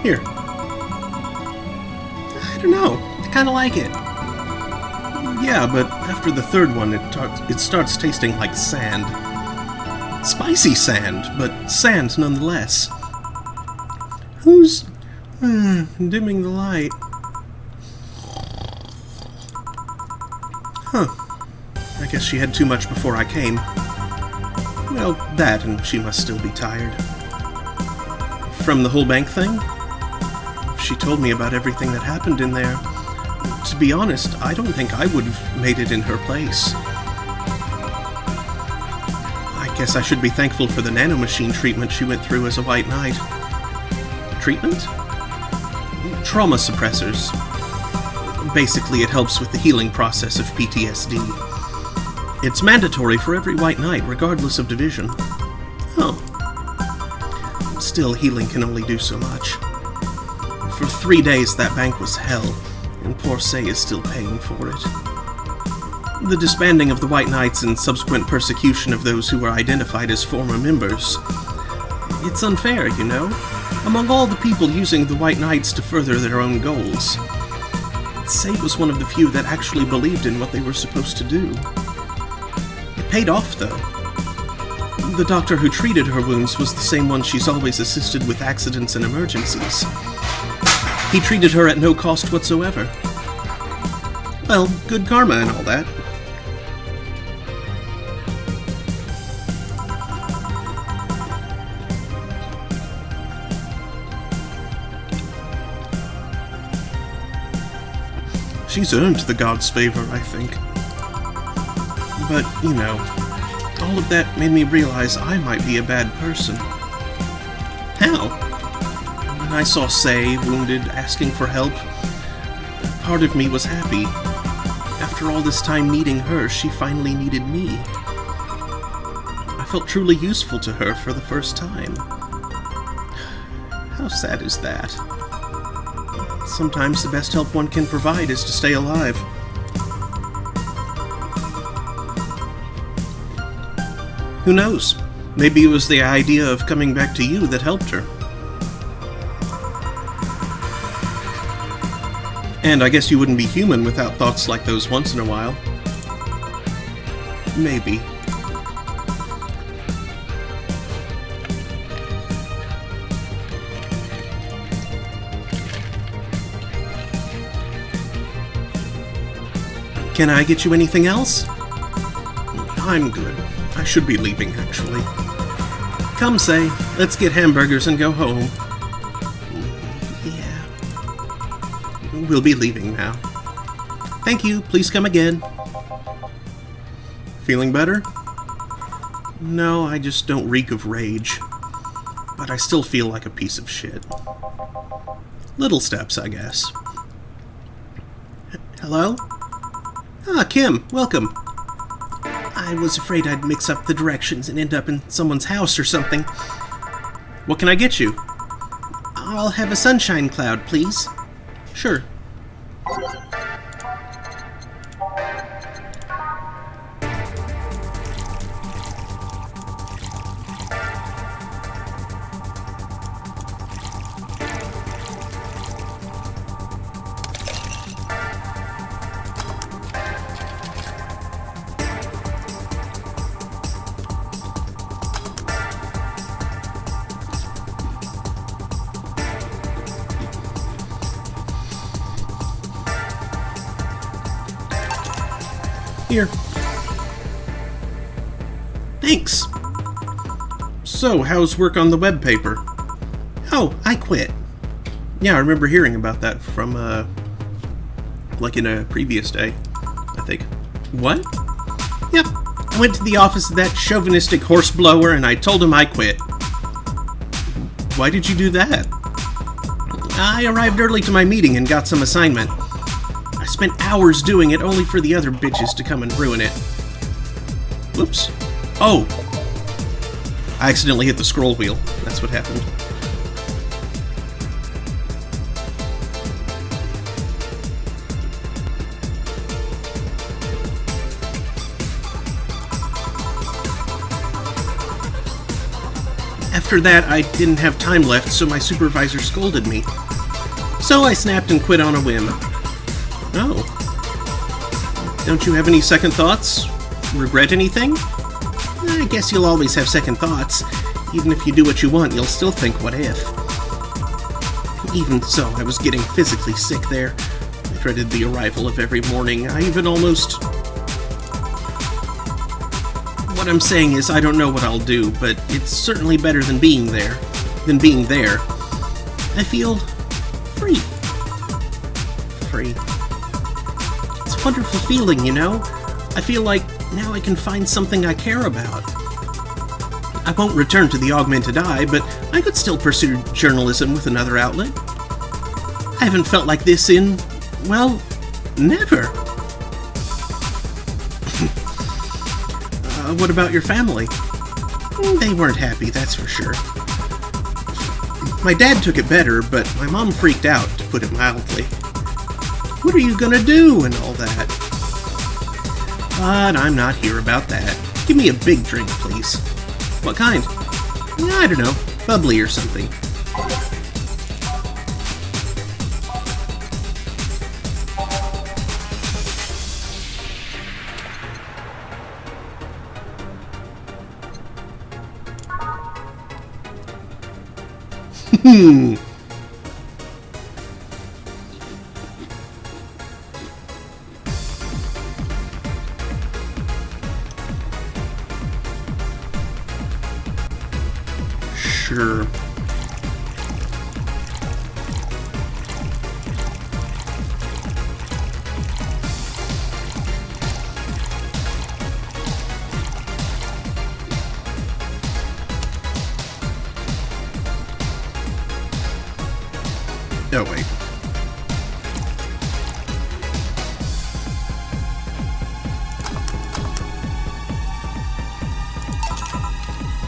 Here. I don't know. I kind of like it. Yeah, but after the third one, it starts tasting like sand. Spicy sand, but sand nonetheless. Whose Dimming the light. Huh. I guess she had too much before I came. Well, that, and she must still be tired. From the whole bank thing? She told me about everything that happened in there. To be honest, I don't think I would have made it in her place. I guess I should be thankful for the nanomachine treatment she went through as a White Knight. Treatment? Trauma suppressors. Basically, it helps with the healing process of PTSD. It's mandatory for every White Knight, regardless of division. Oh. Still, healing can only do so much. For 3 days, that bank was hell, and poor Say is still paying for it. The disbanding of the White Knights and subsequent persecution of those who were identified as former members. It's unfair, you know, among all the people using the White Knights to further their own goals. Say was one of the few that actually believed in what they were supposed to do. It paid off, though. The doctor who treated her wounds was the same one she's always assisted with accidents and emergencies. He treated her at no cost whatsoever. Well, good karma and all that. She's earned the god's favor, I think. But, you know, all of that made me realize I might be a bad person. How? When I saw Say, wounded, asking for help, part of me was happy. After all this time needing her, she finally needed me. I felt truly useful to her for the first time. How sad is that? Sometimes the best help one can provide is to stay alive. Who knows? Maybe it was the idea of coming back to you that helped her. And I guess you wouldn't be human without thoughts like those once in a while. Maybe. Can I get you anything else? I'm good. I should be leaving, actually. Come, Say. Let's get hamburgers and go home. Yeah. We'll be leaving now. Thank you. Please come again. Feeling better? No, I just don't reek of rage. But I still feel like a piece of shit. Little steps, I guess. Hello? Ah, Kim, welcome. I was afraid I'd mix up the directions and end up in someone's house or something. What can I get you? I'll have a sunshine cloud, please. Sure. Here. Thanks. So, how's work on the web paper? Oh, I quit. Yeah, I remember hearing about that from, like in a previous day, I think. What? Yep. I went to the office of that chauvinistic horseblower and I told him I quit. Why did you do that? I arrived early to my meeting and got some assignment. I spent hours doing it only for the other bitches to come and ruin it. Whoops. Oh. I accidentally hit the scroll wheel. That's what happened. After that, I didn't have time left, so my supervisor scolded me. So I snapped and quit on a whim. Oh. Don't you have any second thoughts? Regret anything? I guess you'll always have second thoughts. Even if you do what you want, you'll still think, what if? Even so, I was getting physically sick there. I dreaded the arrival of every morning. I even almost... What I'm saying is, I don't know what I'll do, but it's certainly better than being there. I feel free. Free. It's a wonderful feeling, you know? I feel like now I can find something I care about. I won't return to the augmented eye, but I could still pursue journalism with another outlet. I haven't felt like this in, well, never. What about your family? They weren't happy, that's for sure. My dad took it better, but my mom freaked out, to put it mildly. What are you gonna do and all that? But I'm not here about that. Give me a big drink, please. What kind? I don't know, bubbly or something. Sure. Oh, wait.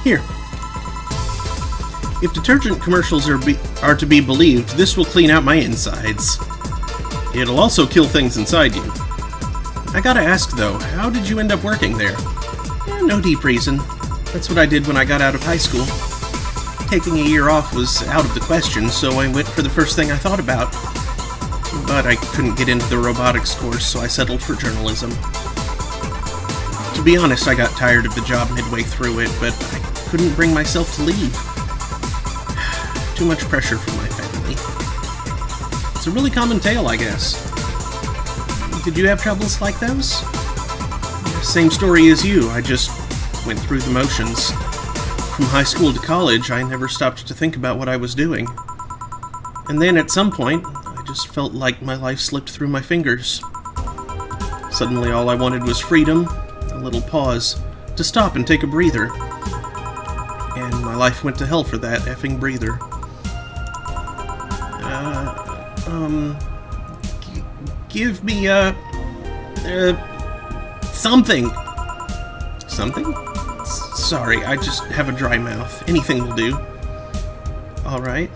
Here. If detergent commercials are to be believed, this will clean out my insides. It'll also kill things inside you. I gotta ask though, how did you end up working there? No deep reason. That's what I did when I got out of high school. Taking a year off was out of the question, so I went for the first thing I thought about. But I couldn't get into the robotics course, so I settled for journalism. To be honest, I got tired of the job midway through it, but I couldn't bring myself to leave. Too much pressure from my family. It's a really common tale, I guess. Did you have troubles like those? Same story as you, I just went through the motions. From high school to college, I never stopped to think about what I was doing. And then at some point, I just felt like my life slipped through my fingers. Suddenly all I wanted was freedom, a little pause, to stop and take a breather. And my life went to hell for that effing breather. Give me, something. Something? Sorry, I just have a dry mouth. Anything will do. Alright.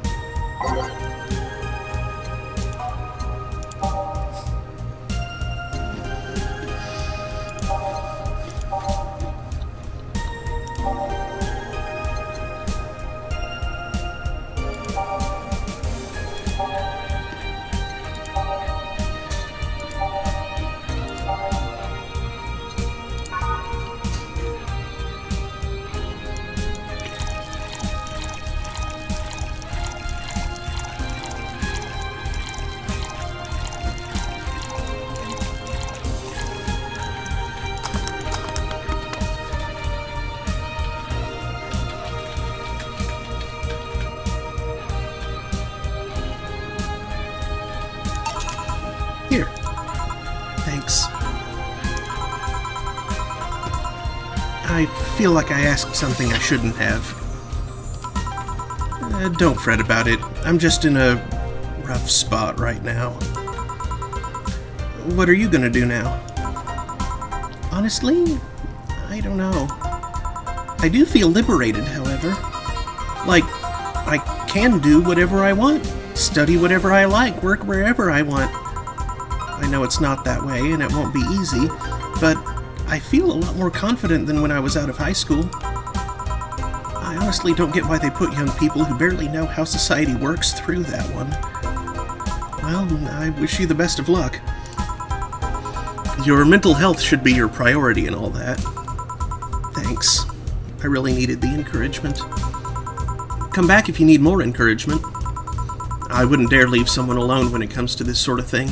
Here. Thanks. I feel like I asked something I shouldn't have. Don't fret about it. I'm just in a rough spot right now. What are you gonna do now? Honestly, I don't know. I do feel liberated, however. Like, I can do whatever I want, study whatever I like, work wherever I want. I know it's not that way, and it won't be easy, but I feel a lot more confident than when I was out of high school. I honestly don't get why they put young people who barely know how society works through that one. Well, I wish you the best of luck. Your mental health should be your priority and all that. Thanks. I really needed the encouragement. Come back if you need more encouragement. I wouldn't dare leave someone alone when it comes to this sort of thing.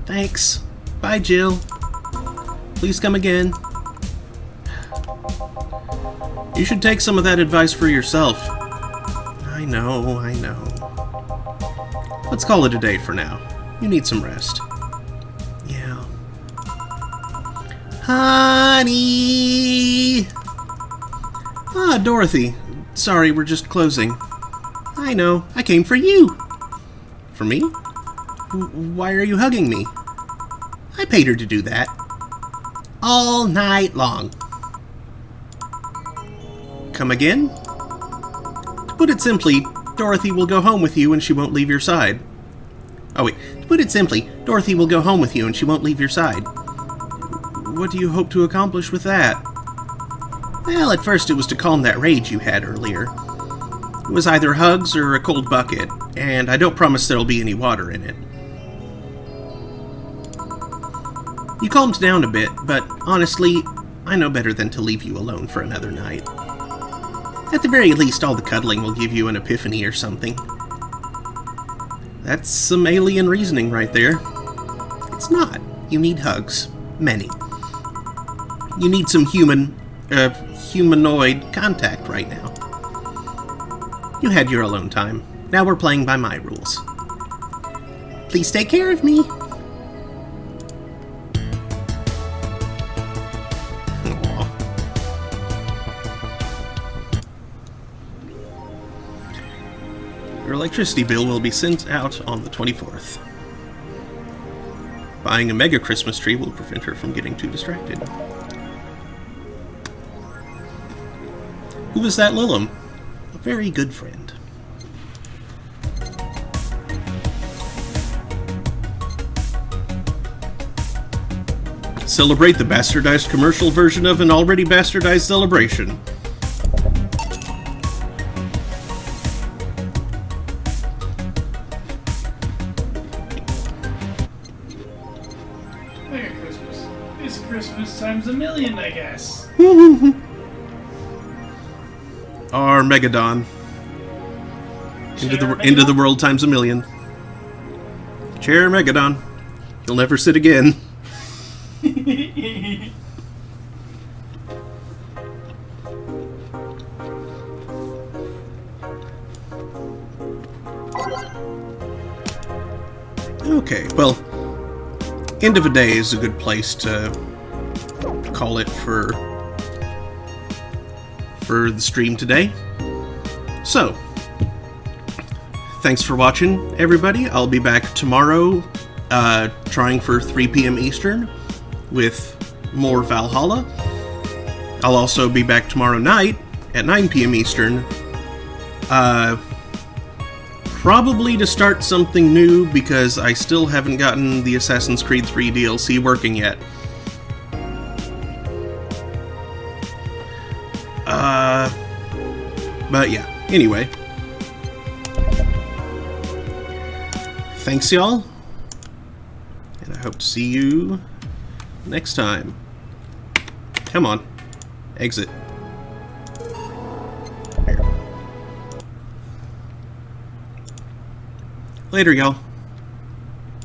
Thanks. Bye, Jill. Please come again. You should take some of that advice for yourself. I know. Let's call it a day for now. You need some rest. Yeah. Honey! Ah, Dorothy. Sorry, we're just closing. I know. I came for you. For me? Why are you hugging me? I paid her to do that. All night long. Come again? To put it simply, Dorothy will go home with you and she won't leave your side. Oh wait, to put it simply, Dorothy will go home with you and she won't leave your side. What do you hope to accomplish with that? Well, at first it was to calm that rage you had earlier. It was either hugs or a cold bucket, and I don't promise there'll be any water in it. You calmed down a bit, but honestly, I know better than to leave you alone for another night. At the very least, all the cuddling will give you an epiphany or something. That's some alien reasoning right there. It's not. You need hugs. Many. You need some humanoid contact right now. You had your alone time. Now we're playing by my rules. Please take care of me. Aww. Your electricity bill will be sent out on the 24th. Buying a mega Christmas tree will prevent her from getting too distracted. Who is that Lilum? A very good friend. Celebrate the bastardized commercial version of an already bastardized celebration. Merry Christmas. It's Christmas times a million, I guess. Our Megadon. Into the world times a million. Chair Megadon. You'll never sit again. Okay, well, end of a day is a good place to call it for the stream today. So, thanks for watching, everybody. I'll be back tomorrow, trying for 3 p.m. Eastern with more Valhalla. I'll also be back tomorrow night at 9 p.m. Eastern, probably to start something new because I still haven't gotten the Assassin's Creed 3 DLC working yet. But yeah, anyway. Thanks, y'all. And I hope to see you next time. Come on. Exit. There. Later, y'all.